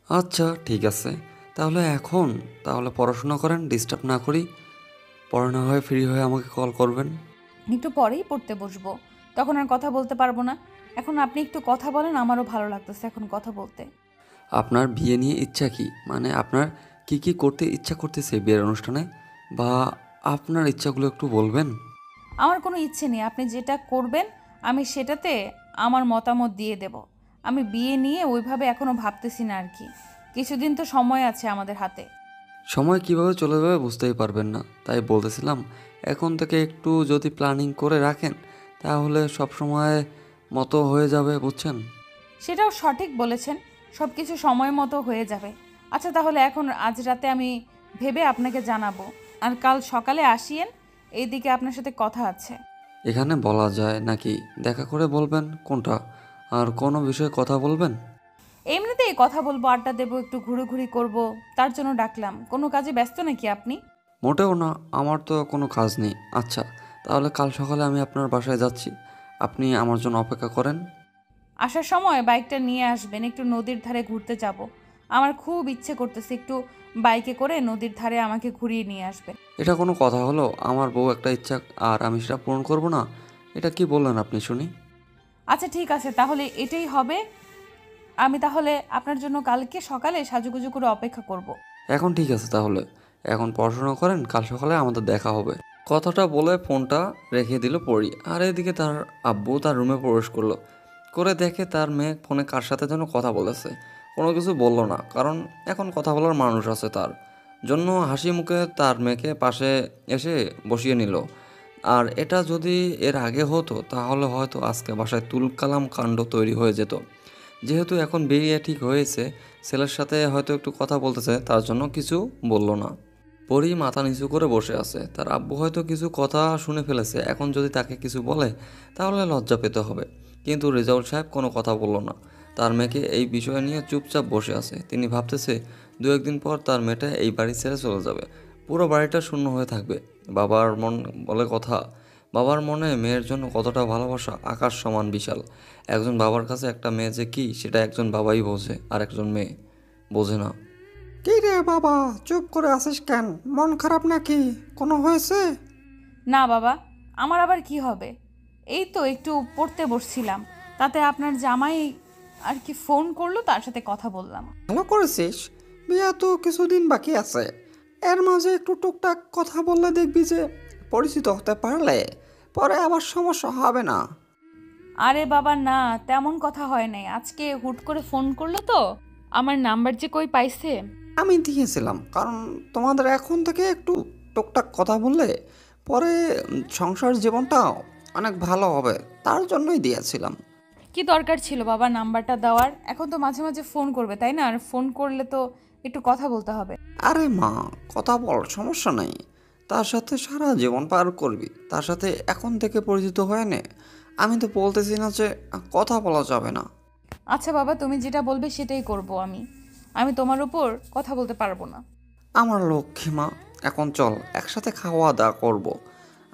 আচ্ছা ঠিক আছে, তাহলে পড়াশোনা করেন, ডিস্টার্ব না করি। পড়া না হয় ফ্রি হয়ে আমাকে কল করবেন। একটু পরেই পড়তে বসবো, তখন আর কথা বলতে পারবো না। এখন আপনি একটু কথা বলেন, আমারও ভালো লাগতেছে এখন কথা বলতে। আপনার বিয়ে নিয়ে ইচ্ছা কি? মানে আপনার কি কি করতে ইচ্ছা করতেছে বিয়ের অনুষ্ঠানে, বা আপনার ইচ্ছাগুলো একটু বলবেন? আমার কোনো ইচ্ছে নেই, আপনি যেটা করবেন আমি সেটাতে আমার মতামত দিয়ে দেব। আমি বিয়ে নিয়ে ওইভাবে এখনো ভাবতেছি না আর কি, কিছুদিন তো সময় আছে আমাদের হাতে। সময় কিভাবে চলে যাবে বুঝতেই পারবেন না, তাই বলতেছিলাম এখন থেকে একটু যদি প্ল্যানিং করে রাখেন তাহলে সব সময় মতো হয়ে যাবে, বুঝছেন? সেটাও সঠিক বলেছেন, সব কিছু সময় মতো হয়ে যাবে। আচ্ছা তাহলে এখন আজ রাতে আমি ভেবে আপনাকে জানাবো, আর কাল সকালে আসিয়েন, এইদিকে আপনার সাথে কথা আছে। এখানে বলা যায় নাকি দেখা করে বলবেন কোনটা? আর কোনো বিষয়ে কথা বলবেন? এমনিতেই কথা বলবো, আড্ডা দেবো, একটু ঘুরোঘুরি করব, তার জন্য ডাকলাম। কোনো কাজে ব্যস্ত নাকি আপনি? মোটেও না, আমার তো কোনো কাজ নেই। আচ্ছা তাহলে কাল সকালে আমি আপনার বাসায় যাচ্ছি, আপনি আমার জন্য অপেক্ষা করেন। আসার সময় বাইকটা নিয়ে আসবেন, একটু নদীর ধারে ঘুরতে যাব। আমার খুব ইচ্ছে করতেছে একটু বাইকে করে নদীর ধারে আমাকে ঘুরিয়ে নিয়ে আসবেন। এটা কোনো কথা হলো? আমার বউ একটা ইচ্ছা আর আমি সেটা পূরণ করব না? এটা কি বললেন আপনি শুনি? আচ্ছা ঠিক আছে, তাহলে এটাই হবে। আমি তাহলে আপনার জন্য কালকে সকালে সাজুগুজু করে অপেক্ষা করব। এখন ঠিক আছে তাহলে, এখন পড়াশোনা করেন, কাল সকালে আমাদের দেখা হবে। কথাটা বলে ফোনটা রেখে দিল পরি। আর এদিকে তার আব্বু তার রুমে প্রবেশ করলো, করে দেখে তার মেয়ে ফোনে কার সাথে যেন কথা বলেছে। কোনো কিছু বললো না, কারণ এখন কথা বলার মানুষ আছে তার জন্য। হাসি মুখে তার মেয়েকে পাশে এসে বসিয়ে নিল। আর এটা যদি এর আগে হতো তাহলে হয়তো আজকে বাসায় তুলকালাম কাণ্ড তৈরি হয়ে যেত। যেহেতু এখন বিয়ে ঠিক হয়েছে, ছেলের সাথে হয়তো একটু কথা বলতেছে, তার জন্য কিছু বলল না। পরি মাথা নিচু করে বসে আছে, তার আব্বু হয়তো কিছু কথা শুনে ফেলেছে, এখন যদি তাকে কিছু বলে তাহলে লজ্জা পেতে হবে। কিন্তু রেজাউল সাহেব কোনো কথা বলল না, তার মেয়েকে এই বিষয় নিয়ে চুপচাপ বসে আছে। তিনি ভাবতেছে 2-1 দিন পর তার মেয়েটা এই বাড়ি ছেড়ে চলে যাবে, পুরো বাড়িটা শূন্য হয়ে থাকবে। বাবার মন বলে কথা, বাবার মনে মেয়ের জন্য কতটা ভালোবাসা আকাশ সমান বিশাল। একজন বাবার কাছে একটা মেয়ে যে কী সেটা একজন বাবাই বোঝে, আর একজন মেয়ে বোঝে না। কি রে বাবা, চুপ করে আছিস কেন? মন খারাপ নাকি? কোনো হয়েছে? না বাবা, আমার আবার কি হবে? এই তো একটু পড়তে বসছিলাম, তাতে আপনার জামাই আর কি ফোন করলো, তার সাথে কথা বললাম। ভালো করেছিস, বিয়ে তো কিছুদিন বাকি আছে, এর মাঝে একটু টুকটাক কথা বললে দেখবি যে পরিচিত হতে পারলে পরে আবার সমস্যা হবে না। আরে বাবা না, তেমন কথা হয় নাই। আজকে হুট করে ফোন করলো তো, আমার নাম্বার যে কই পাইছে। আমি দিয়েছিলাম, কারণ তোমাদের এখন থেকে একটু টুকটাক কথা বললে পরে সংসার জীবনটা অনেক ভালো হবে, তার জন্যই দিয়েছিলাম। কি দরকার ছিল বাবা নাম্বারটা দেওয়ার? এখন তো মাঝে মাঝে ফোন করবে তাই না? আর ফোন করলে তো একটু কথা বলতে হবে। আরে মা, কথা বল, সমস্যা নেই। তার সাথে সারা জীবন পার করবি, তার সাথে এখন থেকে পরিচিত হয়ে নে। আমি তো বলতেছি না যে কথা বলা যাবে না। আচ্ছা বাবা, তুমি যেটা বলবে সেটাই করব। আমি তোমার উপর কথা বলতে পারবো না। আমার লক্ষ্মী মা, এখন চল একসাথে খাওয়া দাওয়া করবো।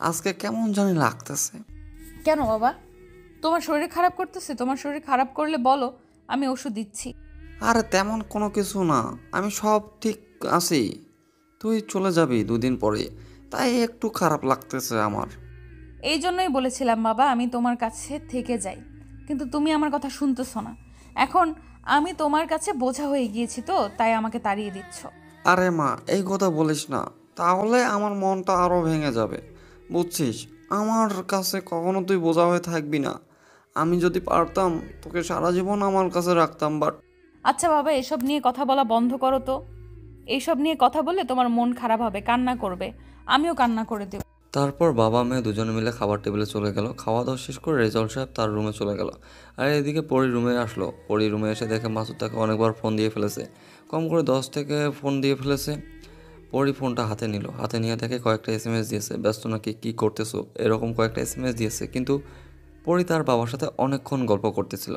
আজকে কেমন জানি লাগতেছে। কেন বাবা, তোমার শরীর খারাপ করতেছে? তোমার শরীর খারাপ করলে বলো, আমি ওষুধ দিচ্ছি। আরে তেমন কোনো কিছু না, আমি সব ঠিক আছি। তুই চলে যাবি দুদিন পরে, তাই একটু খারাপ লাগতেছে আমার। এই জন্যই বলেছিলাম বাবা আমি তোমার কাছে থেকে যাই, কিন্তু তুমি আমার কথা শুনতেছো না। এখন আমি তোমার কাছে বোঝা হয়ে গিয়েছি তো, তাই আমাকে তাড়িয়ে দিচ্ছ। আরে মা, এই কথা বলিস না, তাহলে আমার মনটা আরও ভেঙে যাবে, বুঝছিস? আমার কাছে কখনো তুই বোঝা হয়ে থাকবি না। আমি যদি পারতাম তোকে সারা জীবন আমার কাছে রাখতাম, বাট আচ্ছা বাবা, এসব নিয়ে কথা বলা বন্ধ করো তো। এইসব নিয়ে কথা বললে তোমার মন খারাপ হবে, কান্না করবে, আমিও কান্না করে দেব। তারপর বাবা মেয়ে দুজনে মিলে খাবার টেবিলে চলে গেল। খাওয়া দাওয়া শেষ করে রেজাল্ট সাহেব তার রুমে চলে গেল। আর এদিকে পরি রুমে আসলো। পরি রুমে এসে দেখে মাসুদ তাকে অনেকবার ফোন দিয়ে ফেলেছে, কম করে 10 থেকে ফোন দিয়ে ফেলেছে। পরি ফোনটা হাতে নিল, হাতে নিয়ে দেখে কয়েকটা এসএমএস দিয়েছে, ব্যস্ত নাকি, কী করতেছো, এরকম কয়েকটা এসএমএস দিয়েছে। কিন্তু পরি তার বাবার সাথে অনেকক্ষণ গল্প করতেছিল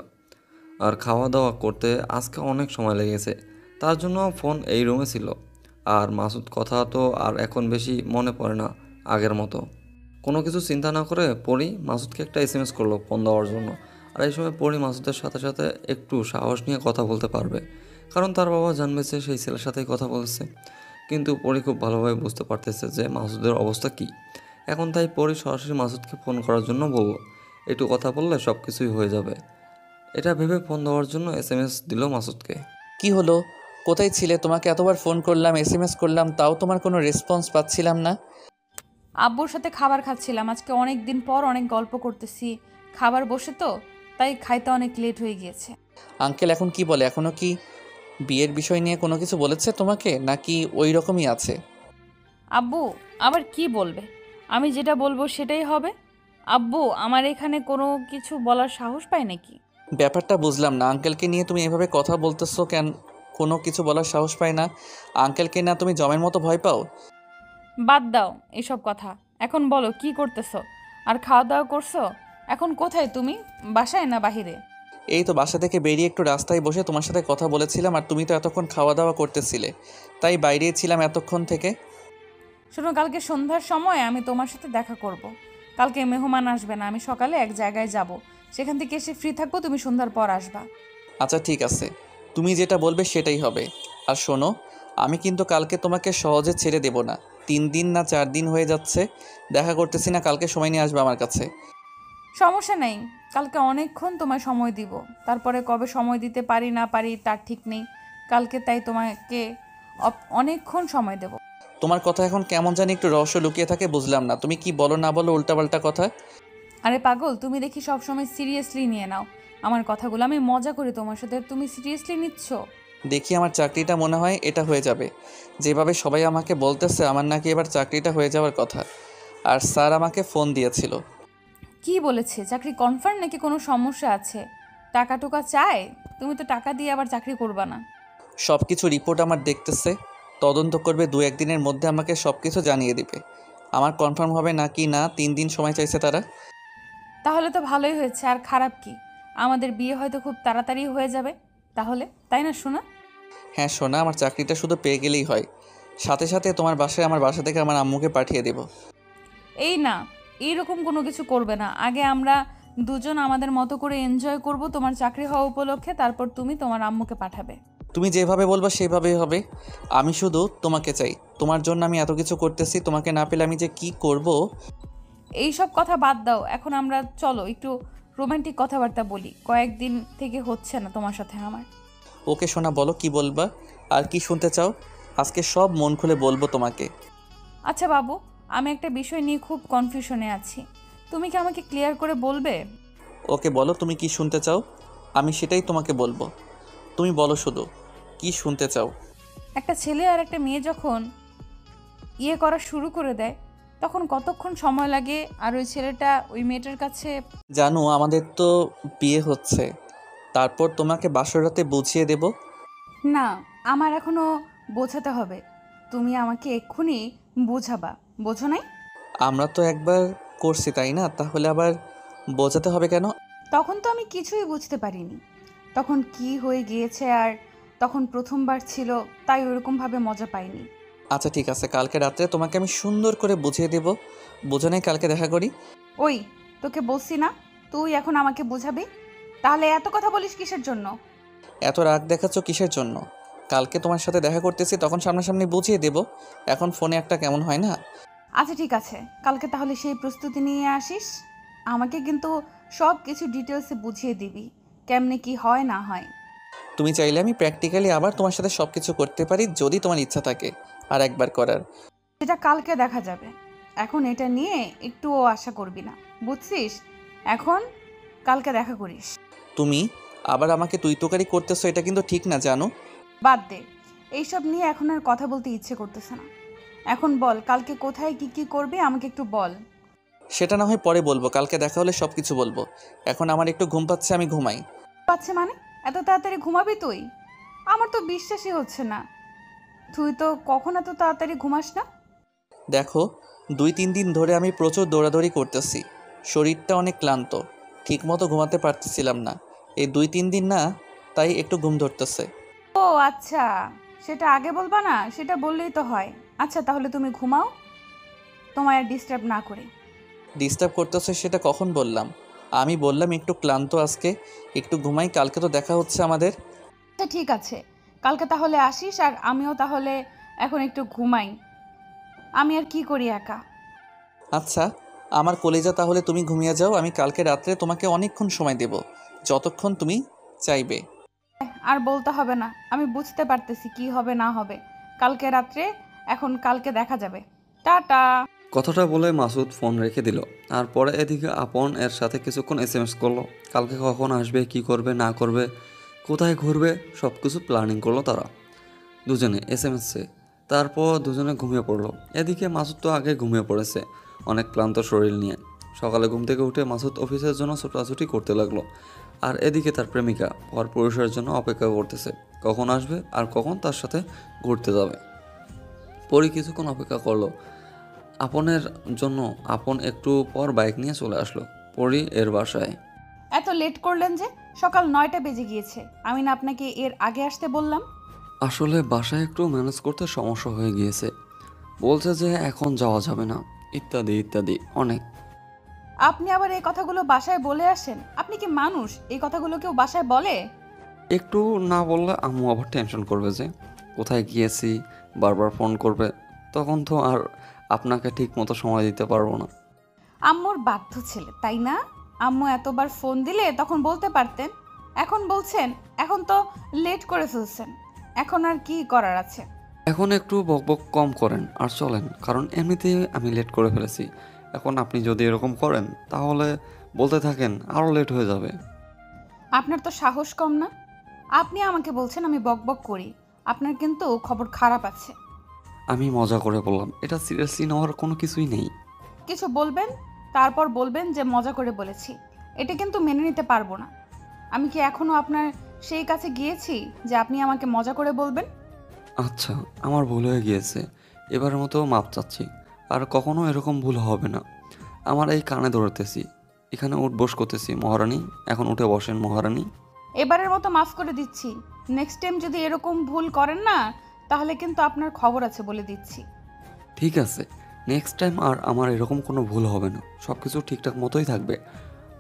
আর খাওয়া দাওয়া করতে আজকে অনেক সময় লেগেছে, তার জন্য ফোন এই রুমে ছিল। আর মাসুদ কথা তো আর এখন বেশি মনে পড়ে না আগের মতো। কোনো কিছু চিন্তা না করে পরি মাসুদকে একটা এসএমএস করলো ফোন দেওয়ার জন্য। আর এই সময় পরি মাসুদের সাথে সাথে একটু সাহস নিয়ে কথা বলতে পারবে, কারণ তার বাবা জানবে যে সেই ছেলের সাথেই কথা বলছে। কিন্তু পরি খুব ভালোভাবে বুঝতে পারতেছে যে মাসুদের অবস্থা কী এখন, তাই পরি সরাসরি মাসুদকে ফোন করার জন্য বলল, একটু কথা বললে সব কিছুই হয়ে যাবে। এটা ভেবে ফোন দেওয়ার জন্য এসএমএস দিল মাসুদকে। কি হলো? কোথায় ছিলে? তোমাকে এতবার ফোন করলাম, এসএমএস করলাম, তাও তোমার কোনো রেসপন্স পাচ্ছিলাম না। আব্বুর সাথে খাবার খাচ্ছিলাম, আজকে অনেক দিন পর অনেক গল্প করতেছি, খাবার বসে তো, তাই খাইতে অনেক লেট হয়ে গিয়েছে। আঙ্কেল এখন কি বলে? এখনও কি বিয়ের বিষয় নিয়ে কোনো কিছু বলেছে তোমাকে, নাকি ওই রকমই আছে? আব্বু আবার কি বলবে? আমি যেটা বলবো সেটাই হবে। আব্বু আমার এখানে কোনো কিছু বলার সাহস পায় নাকি? ব্যাপারটা বুঝলাম না, আঙ্কেলকে নিয়ে তুমি এভাবে কথা বলতেছো কেন? কোনো কিছু বলার সাহস পায় না? আঙ্কেলকে না তুমি জমের মতো ভয় পাও? বাদ দাও এসব কথা, এখন বলো কি করতেছো? আর খাওয়া দাওয়া করছো? এখন কোথায় তুমি, বাসায় না বাহিরে? এই তো বাসা থেকে বেরিয়ে একটু রাস্তায় বসে তোমার সাথে কথা বলেছিলাম, আর তুমি তো এতক্ষণ খাওয়া দাওয়া করতেছিলে, তাই বাইরেই ছিলাম এতক্ষণ থেকে। শোনো, কালকে সন্ধ্যার সময় আমি তোমার সাথে দেখা করব। কালকে মেহমান আসবে না, আমি সকালে এক জায়গায় যাব, সেখান থেকে এসে ফ্রি থাকবো, তুমি সন্ধ্যার পর আসবা। আচ্ছা ঠিক আছে, তুমি যেটা বলবে সেটাই হবে। আর শোনো, আমি কিন্তু কালকে তোমাকে সহজে ছেড়ে দেব না। 3 দিন না 4 দিন হয়ে যাচ্ছে দেখা করতেছি না, কালকে সময় নিয়ে আসবে আমার কাছে। সমস্যা নেই, কালকে অনেকক্ষণ তোমায় সময় দিব, তারপরে কবে সময় দিতে পারি না পারি তার ঠিক নেই। কালকে তাই তোমাকে অনেকক্ষণ সময় দেব। তোমার কথা এখন কেমন জানি একটু রহস্য লুকিয়ে থাকে, বুঝলাম না তুমি কি বলো না বলো উল্টাপাল্টা কথা। আরে পাগল, তুমি দেখি সবসময় সিরিয়াসলি নিয়ে নাও আমার কথাগুলো। আমি মজা করি তোমার সাথে, তুমি সিরিয়াসলি নিচ্ছ। দেখি আমার চাকরিটা মনে হয় এটা হয়ে যাবে। যেভাবে সবাই আমাকে বলতেছে আমার নাকি এবার চাকরিটা হয়ে যাওয়ার কথা। আর স্যার আমাকে ফোন দিয়েছিল। কি বলেছে? চাকরি কনফার্ম নাকি কোনো সমস্যা আছে? টাকা টুকা চায়? তুমি তো টাকা দিয়ে আবার চাকরি করবা না। সব কিছু রিপোর্ট আমার দেখতেছে, তদন্ত করবে, 2-1 দিনের মধ্যে আমাকে সব কিছু জানিয়ে দিবে। আমার কনফার্ম হবে নাকি না 3 দিন সময় চাইছে তারা। তাহলে তো ভালোই হয়েছে, আর খারাপ কি? আমাদের বিয়ে হয়তো খুব তাড়াতাড়ি হয়ে যাবে তাহলে, তাই না সোনা? হ্যাঁ সোনা, আমার চাকরিটা শুধু পেয়ে গেলেই হয়, সাথে সাথে তোমার বাসায় আমার বাসা থেকে আমার আম্মুকে পাঠিয়ে দেব। এই না, এইরকম কোনো কিছু করবে না। আগে আমরা দুজন আমাদের মতো করে এনজয় করব তোমার চাকরি হওয়া উপলক্ষে, তারপর তুমি তোমার আম্মুকে পাঠাবে। তুমি যেভাবে বলবা সেভাবেই হবে। আমি শুধু তোমাকে চাই, তোমার জন্য আমি এত কিছু করতেছি, তোমাকে না পেলে আমি যে কি করব। এই সব কথা বাদ দাও, এখন আমরা চলো একটু রোমান্টিক কথাবার্তা বলি, কয়েকদিন থেকে হচ্ছে না তোমার সাথে আমার। ওকে সোনা, বলো কি বলবা, আর কি শুনতে চাও? আজকে সব মন খুলে বলবো তোমাকে। আচ্ছা বাবু, আমি একটা বিষয় নিয়ে খুব কনফিউশনে আছি। তুমি কি আমাকে ক্লিয়ার করে বলবে? ওকে বলো তুমি কি শুনতে চাও, আমি সেটাই তোমাকে বলবো। তুমি বলো শুধু কি শুনতে চাও। একটা ছেলে আর একটা মেয়ে যখন করা শুরু করে দেয় তখন কতক্ষণ সময় লাগে, আর ওই ছেলেটা ওই মেয়েটার কাছে? জানো আমাদের তো বিয়ে হচ্ছে, তারপর তোমাকে বাসর রাতে বুঝিয়ে দেব। না, আমার এখনো বোঝাতে হবে। তুমি আমাকে এক্ষুনি বোঝাবা, বোঝো নাই? আমরা তো একবার করছি তাই না, তাহলে আবার বোঝাতে হবে কেন? তখন তো আমি কিছুই বুঝতে পারিনি তখন কি হয়ে গিয়েছে, আর তখন প্রথমবার ছিল তাই ওরকমভাবে মজা পাইনি। আচ্ছা ঠিক আছে, কালকে রাত্রে তোমাকে আমি সুন্দর করে বুঝিয়ে দেব। বোঝো নাই, কালকে দেখা করি। ওই, তোকে বলছি না তুই এখন আমাকে বোঝাবি? তাহলে এত কথা বলিস কিসের জন্য? এত রাগ দেখাচ্ছ কিসের জন্য? কালকে তোমার সাথে দেখা করতেছি তখন সামনাসামনি বুঝিয়ে দেব, এখন ফোনে একটা কেমন হয় না? আচ্ছা ঠিক আছে, কালকে তাহলে সেই প্রস্তুতি নিয়ে আসিস। আমাকে কিন্তু সব কিছু ডিটেলসে বুঝিয়ে দিবি, কেমনে কি হয় না হয়। তুমি চাইলে আমি প্র্যাকটিক্যালি আবার তোমার সাথে সব কিছু করতে পারি যদি তোমার ইচ্ছা থাকে আর একবার করার। এটা কালকে দেখা যাবে, এখন এটা নিয়ে একটুও আশা করবি না, বুঝছিস? এখন কালকে দেখা করিস। তুমি আবার আমাকে তুই তোকারি করতেছো, এটা কিন্তু ঠিক না জানো। বাদ দে, এইসব নিয়ে এখন আর কথা বলতে ইচ্ছে করতেছে না। এখন বল, কালকে কোথায় কি কি করবি আমাকে একটু বল। সেটা না হয় পরে বলবো, কালকে দেখা হলে সব কিছু বলবো। এখন আমার একটু ঘুম পাচ্ছে, আমি ঘুমাই। পাচ্ছে মানে? এত তাড়াতাড়ি ঘুমাবি তুই? আমার তো বিশ্বাসই হচ্ছে না, তুই তো কখন এত তাড়াতাড়ি ঘুমাস না। দেখো 2-3 দিন ধরে আমি প্রচুর দৌড়াদৌড়ি করতেছি, শরীরটা অনেক ক্লান্ত, ঠিকমতো ঘুমাতে পারতেছিলাম না। এই 2-3 দিন না, তাই একটু ঘুম ধরতেছে। ও আচ্ছা, সেটা আগে বলবা না? সেটা বললেই তো হয়। আচ্ছা তাহলে তুমি ঘুমাও, তোমায় আর ডিস্টার্ব না করে। ডিস্টার্ব করতেছে সেটা কখন বললাম? আমি বললাম একটু ক্লান্ত আজকে, একটু ঘুমাই, কালকে তো দেখা হচ্ছে আমাদের। আচ্ছা ঠিক আছে, কালকে তাহলে আসিস, আর আমিও তাহলে এখন একটু ঘুমাই। আমি আর কি করি একা। আচ্ছা আমার কলিজা, তাহলে তুমি ঘুমিয়ে যাও, আমি কালকে রাত্রে তোমাকে অনেকক্ষণ সময় দেব, যতক্ষণ তুমি চাইবে। আর বলতে হবে না, আমি বুঝতে পারতেছি কি হবে না হবে কালকে রাত্রে। এখন কালকে দেখা যাবে। টাটা। কথাটা বলে মাসুদ ফোন রেখে দিল। আর পরে এদিকে আপন এর সাথে কিছুক্ষণ এসএমএস করলো, কালকে কখন আসবে, কি করবে না করবে, কোথায় ঘুরবে, সব কিছু প্ল্যানিং করলো তারা দুজনে এসএমএসে। তারপর দুজনে ঘুমিয়ে পড়লো। এদিকে মাসুদ তো আগে ঘুমিয়ে পড়েছে অনেক ক্লান্ত শরীর নিয়ে। সকালে ঘুম থেকে উঠে মাসুদ অফিসের জন্য ছোটাছুটি করতে লাগলো। আর এদিকে তার প্রেমিকা পর পুরুষের জন্য অপেক্ষা করতেছে, কখন আসবে আর কখন তার সাথে ঘুরতে যাবে। পরি কিছুক্ষণ অপেক্ষা করলো আপনের জন্য। আপন একটু পর বাইক নিয়ে চলে আসলো পরি এর বাসায়। এত লেট করলেন যে? সকাল 9টা বেজে গিয়েছে, আমি না আপনাকে এর আগে আসতে বললাম? আসলে বাসায় একটু ম্যানেজ করতে সমস্যা হয়ে গিয়েছে, বলছে যে এখন যাওয়া যাবে না, ইত্যাদি ইত্যাদি অনেক। আপনি আবার এই কথাগুলো বাসায় বলে আসেন? আপনি কি মানুষ এই কথাগুলো কেউ বাসায় বলে? একটু না বললে আম্মু আবার টেনশন করবে যে কোথায় গিয়েছি, বারবার ফোন করবে, তখন তো আর আপনাকে ঠিক মতো সময় দিতে পারবো না। আম্মুর বাধ্য ছেলে তাই না? আম্মু এতবার ফোন দিলে তখন বলতে পারতেন। এখন বলছেন, এখন তো লেট করে ফেলছেন, এখন আর কি করার আছে? এখন একটু বকবক কম করেন আর চলেন, কারণ এমনিতেই আমি লেট করে ফেলেছি। এখন আপনি যদি এরকম করেন তাহলে বলতে থাকেন আরও লেট হয়ে যাবে। আপনার তো সাহস কম না? আপনি আমাকে বলছেন আমি বকবক করি। আপনার কিন্তু খবর খারাপ আছে। আমি মজা করে বললাম, এটা সিরিয়াসলি নেওয়ার কোনো কিছুই নেই। কিছু বলবেন, তারপর বলবেন যে মজা করে বলেছি। এটা কিন্তু মেনে নিতে পারবো না। আমি কি এখনো আপনার সেই কাছে গিয়েছি যে আপনি আমাকে মজা করে বলবেন? আচ্ছা আমার ভুল হয়ে গিয়েছে, এবারের মতো মাপ চাচ্ছি, আর কখনো এরকম ভুল হবে না। আমার এই কানে ধরতেছি, এখানে উঠবোস করতেছি মহারানী, এখন উঠে বসেন মহারানী। এবারের মতো মাফ করে দিচ্ছি। নেক্সট টাইম যদি এরকম ভুল করেন না, তাহলে কিন্তু আপনার খবর আছে বলে দিচ্ছি। ঠিক আছে, নেক্সট টাইম আর আমার এরকম কোনো ভুল হবে না, সব কিছু ঠিকঠাক মতোই থাকবে,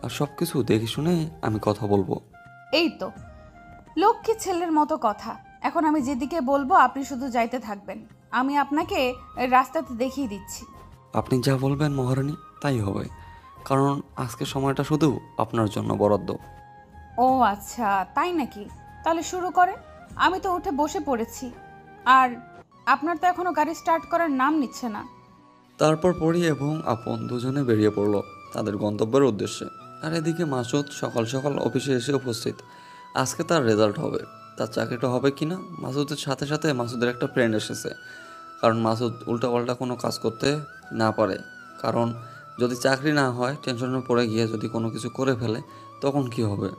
আর সব কিছু দেখে শুনে আমি কথা বলবো। এই তো লক্ষ্মী ছেলের মতো কথা। এখন আমি যেদিকে বলবো আপনি শুধু যাইতে থাকবেন। আমি আপনাকে রাস্তাতে দেখিয়ে দিচ্ছি। আপনি যা বলবেন মহারানী তাই হবে, কারণ আজকে সময়টা শুধু আপনার জন্য বরাদ্দ। ও আচ্ছা তাই নাকি? তাহলে শুরু করেন। আমি তো উঠে বসে পড়েছি, আর আপনার তো এখনো গাড়ি স্টার্ট করার নাম নিচ্ছে না। তারপর পরি এবং আপন দুজনে বেরিয়ে পড়লো তাদের গন্তব্যের উদ্দেশ্যে। আর এদিকে মাসুদ সকাল সকাল অফিসে এসে উপস্থিত। আজকে তার রেজাল্ট হবে, তার চাকরিটা হবে কিনা। মাসুদের সাথে সাথে মাসুদের একটা ফ্রেন্ড এসেছে, কারণ মাসুদ উল্টাপাল্টা কোনো কাজ করতে না পারে। কারণ যদি চাকরি না হয়, টেনশনে পড়ে গিয়ে যদি কোনো কিছু করে ফেলে তখন কি হবে।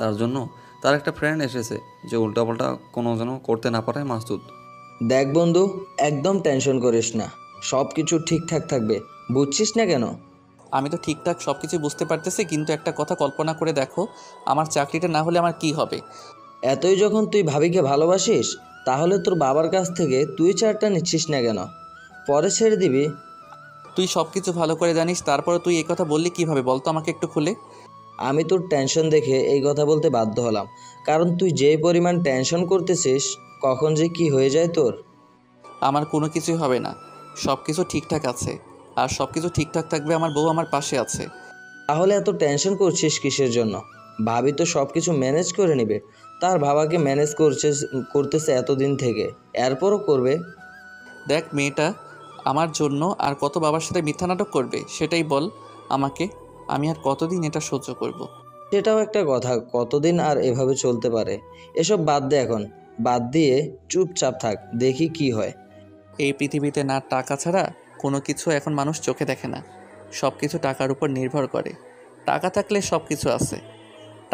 তার জন্য তার একটা ফ্রেন্ড এসেছে যে উল্টাপাল্টা কোনো যেন করতে না পারে মাসুদ। দেখ বন্ধু, একদম টেনশন করিস না, সব কিছু ঠিকঠাক থাকবে, বুঝছিস না কেন? আমি তো ঠিকঠাক সব কিছু বুঝতে পারতেছি, কিন্তু একটা কথা কল্পনা করে দেখো, আমার চাকরিটা না হলে আমার কি হবে? এতই যখন তুই ভাবিকে ভালোবাসিস, তাহলে তোর বাবার কাছ থেকে তুই চারটা নিচ্ছিস না কেন? পরে ছেড়ে দিবি। তুই সব কিছু ভালো করে জানিস, তারপরে তুই এই কথা বললি কিভাবে বলতো আমাকে একটু খুলে? আমি তোর টেনশন দেখে এই কথা বলতে বাধ্য হলাম, কারণ তুই যেই পরিমাণ টেনশন করতেছিস, কখন যে কি হয়ে যায় তোর। আমার কোনো কিছুই হবে না, সব কিছু ঠিকঠাক আছে, আর সব কিছু ঠিকঠাক থাকবে, আমার বউ আমার পাশে আছে। তাহলে এত টেনশন করছিস কিসের জন্য? ভাবি তো সব কিছু ম্যানেজ করে নিবে, তার বাবাকে ম্যানেজ করতেছে এতদিন থেকে, এরপরও করবে। দেখ, মেয়েটা আমার জন্য আর কত বাবার সাথে মিথ্যা নাটক করবে সেটাই বল আমাকে। আমি আর কতদিন এটা সহ্য করব? সেটাও একটা কথা, কতদিন আর এভাবে চলতে পারে? এসব বাদ দে এখন, বাদ দিয়ে চুপচাপ থাক, দেখি কি হয়। এই পৃথিবীতে না টাকা ছাড়া কোনো কিছু এখন মানুষ চোখে দেখে না, সব কিছু টাকার উপর নির্ভর করে। টাকা থাকলে সব কিছু আছে,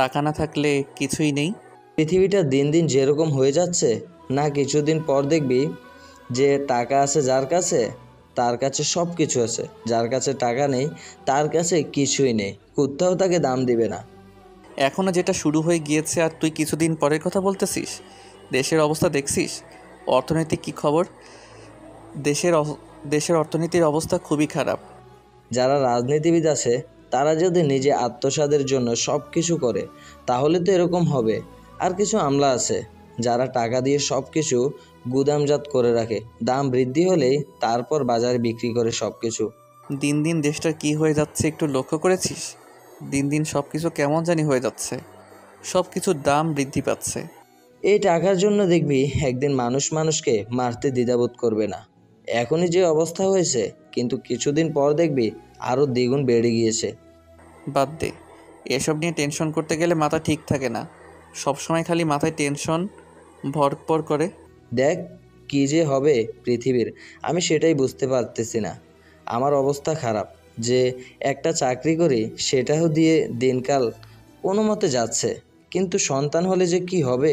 টাকা না থাকলে কিছুই নেই। পৃথিবীটা দিন দিন যেরকম হয়ে যাচ্ছে না, কিছুদিন পর দেখবি যে টাকা আছে যার কাছে, তার কাছে সব কিছু আছে, যার কাছে টাকা নেই তার কাছে কিছুই নেই, কোথাও তাকে দাম দিবে না। এখনও যেটা শুরু হয়ে গিয়েছে আর তুই কিছুদিন পরের কথা বলতেছিস? দেশের অবস্থা দেখছিস? অর্থনৈতিক কী খবর? দেশের অর্থনীতির অবস্থা খুবই খারাপ। যারা রাজনীতিবিদ আছে তারা যদি নিজে আত্মসাদের জন্য সব কিছু করে, তাহলে তো এরকম হবে। আর কিছু আমলা আছে যারা টাকা দিয়ে সব কিছু গুদামজাত করে রাখে, দাম বৃদ্ধি হলেই তারপর বাজারে বিক্রি করে সব কিছু। দিন দিন দেশটার কী হয়ে যাচ্ছে একটু লক্ষ্য করেছিস? দিন দিন সব কিছু কেমন জানি হয়ে যাচ্ছে, সব কিছুর দাম বৃদ্ধি পাচ্ছে। এই টাকার জন্য দেখবি একদিন মানুষ মানুষকে মারতে দ্বিধাবোধ করবে না। এখনই যে অবস্থা হয়েছে, কিন্তু কিছুদিন পর দেখবি আরও দ্বিগুণ বেড়ে গিয়েছে। বাদ দে, এসব নিয়ে টেনশন করতে গেলে মাথা ঠিক থাকে না, সব সময় খালি মাথায় টেনশন ভরপুর করে। দেখ কি যে হবে পৃথিবীর, আমি সেটাই বুঝতে পারতেছি না। আমার অবস্থা খারাপ, যে একটা চাকরি করি সেটাও দিয়ে দিনকাল কোনো মতে যাচ্ছে, কিন্তু সন্তান হলে যে কি হবে।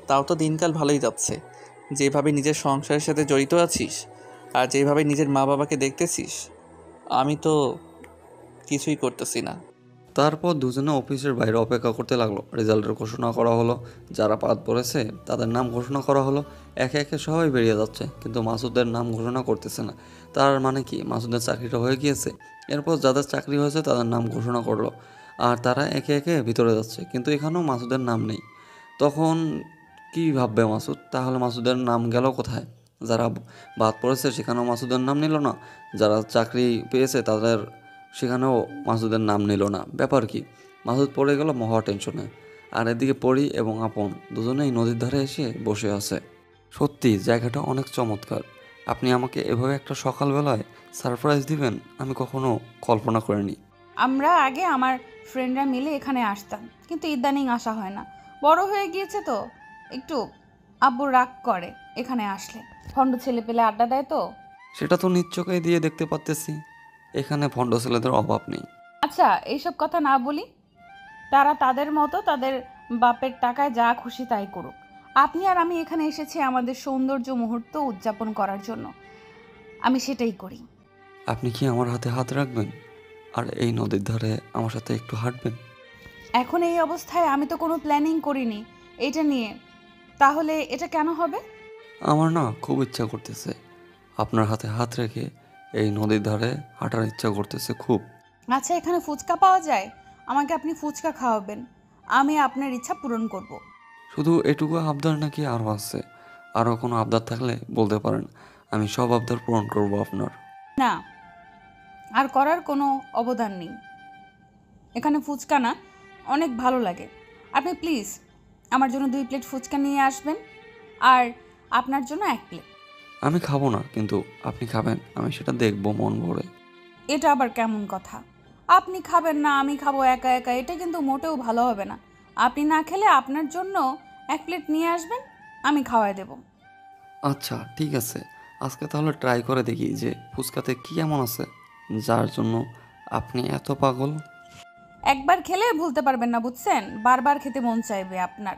তাও তো দিনকাল ভালোই যাচ্ছে, যেভাবে নিজের সংসারের সাথে জড়িত আছিস আর যেভাবে নিজের মা বাবাকে দেখতেছিস, আমি তো কিছুই করতেছি না। তারপর দুজনে অফিসের বাইরে অপেক্ষা করতে লাগলো। রেজাল্টের ঘোষণা করা হলো, যারা বাদ পড়েছে তাদের নাম ঘোষণা করা হলো। একে একে সবাই বেরিয়ে যাচ্ছে, কিন্তু মাসুদের নাম ঘোষণা করতেছে না। তার মানে কি মাসুদের চাকরিটা হয়ে গিয়েছে? এরপর যাদের চাকরি হয়েছে তাদের নাম ঘোষণা করলো, আর তারা একে একে ভিতরে যাচ্ছে, কিন্তু এখানেও মাসুদের নাম নেই। তখন কি ভাববে মাসুদ? তাহলে মাসুদের নাম গেল কোথায়? যারা বাদ পড়েছে সেখানেও মাসুদের নাম নিল না, যারা চাকরি পেয়েছে তাদের সেখানেও মাসুদের নাম নিল না। ব্যাপার কি? মাসুদ পড়ে গেল মহা টেনশনে। আর এদিকে পরি এবং আপন দুজনেই নদীর ধারে এসে বসে আছে। সত্যি জায়গাটা অনেক চমৎকার। আপনি আমাকে এভাবে একটা সকালবেলায় সারপ্রাইজ দিবেন আমি কখনো কল্পনা করিনি। আমরা আগে আমার ফ্রেন্ডরা মিলে এখানে আসতাম, কিন্তু ইদানিং আসা হয় না। বড় হয়ে গিয়েছে তো একটু আব্বু রাগ করে এখানে আসলে, ভণ্ড ছেলে পেলে আড্ডা দেয় তো। সেটা তো নিশ্চয়ই দিয়ে দেখতে পাচ্তেছি, এখানে ভণ্ড ছেলেদের অভাব নেই। আচ্ছা এইসব কথা না বলি, তারা তাদের মতো তাদের বাপের টাকায় যা খুশি তাই করুক। আপনি আর আমি এখানে এসেছি আমাদের সৌন্দর্য মুহূর্ত উদযাপন করার জন্য, আমি সেটাই করি। আপনি কি আমার হাতে হাত রাখবেন আর এই নদীর ধারে আমার সাথে একটু হাঁটবেন? এখন এই অবস্থায় আমি তো কোনো প্ল্যানিং করিনি এটা নিয়ে, তাহলে এটা কেন হবে? আমার না খুব ইচ্ছা করতেছে, আপনার হাতে হাত রেখে এই নদীর ধারে হাঁটার ইচ্ছা করতেছে খুব। আচ্ছা এখানে ফুচকা পাওয়া যায়, আমাকে আপনি ফুচকা খাওয়াবেন, আমি আপনার ইচ্ছা পূরণ করব। শুধু এটুকু আবদার নাকি আরও আছে? আরও কোনো আবদার থাকলে বলতে পারেন, আমি সব আবদার পূরণ করব আপনার। না, আর করার কোনো অবদান নেই। এখানে ফুচকা না অনেক ভালো লাগে, আপনি প্লিজ আমার জন্য 2 প্লেট ফুচকা নিয়ে আসবেন, আর আপনার জন্য 1 প্লেট। আমি খাবো না, কিন্তু আপনি খাবেন, আমি সেটা দেখবো মন ভরে। এটা আবার কেমন কথা? আপনি খাবেন না আমি খাবো একা একা, এটা কিন্তু মোটেও ভালো হবে না। আপনি না খেলে আপনার জন্য এক প্লেট নিয়ে আসবেন, আমি খাওয়াই দেব। আচ্ছা ঠিক আছে, আজকে তাহলে ট্রাই করে দেখি যে ফুচকাতে কি এমন আছে যার জন্য আপনি এত পাগল। একবার খেলে ভুলতে পারবেন না, বুঝছেন? বারবার খেতে মন চাইবে আপনার।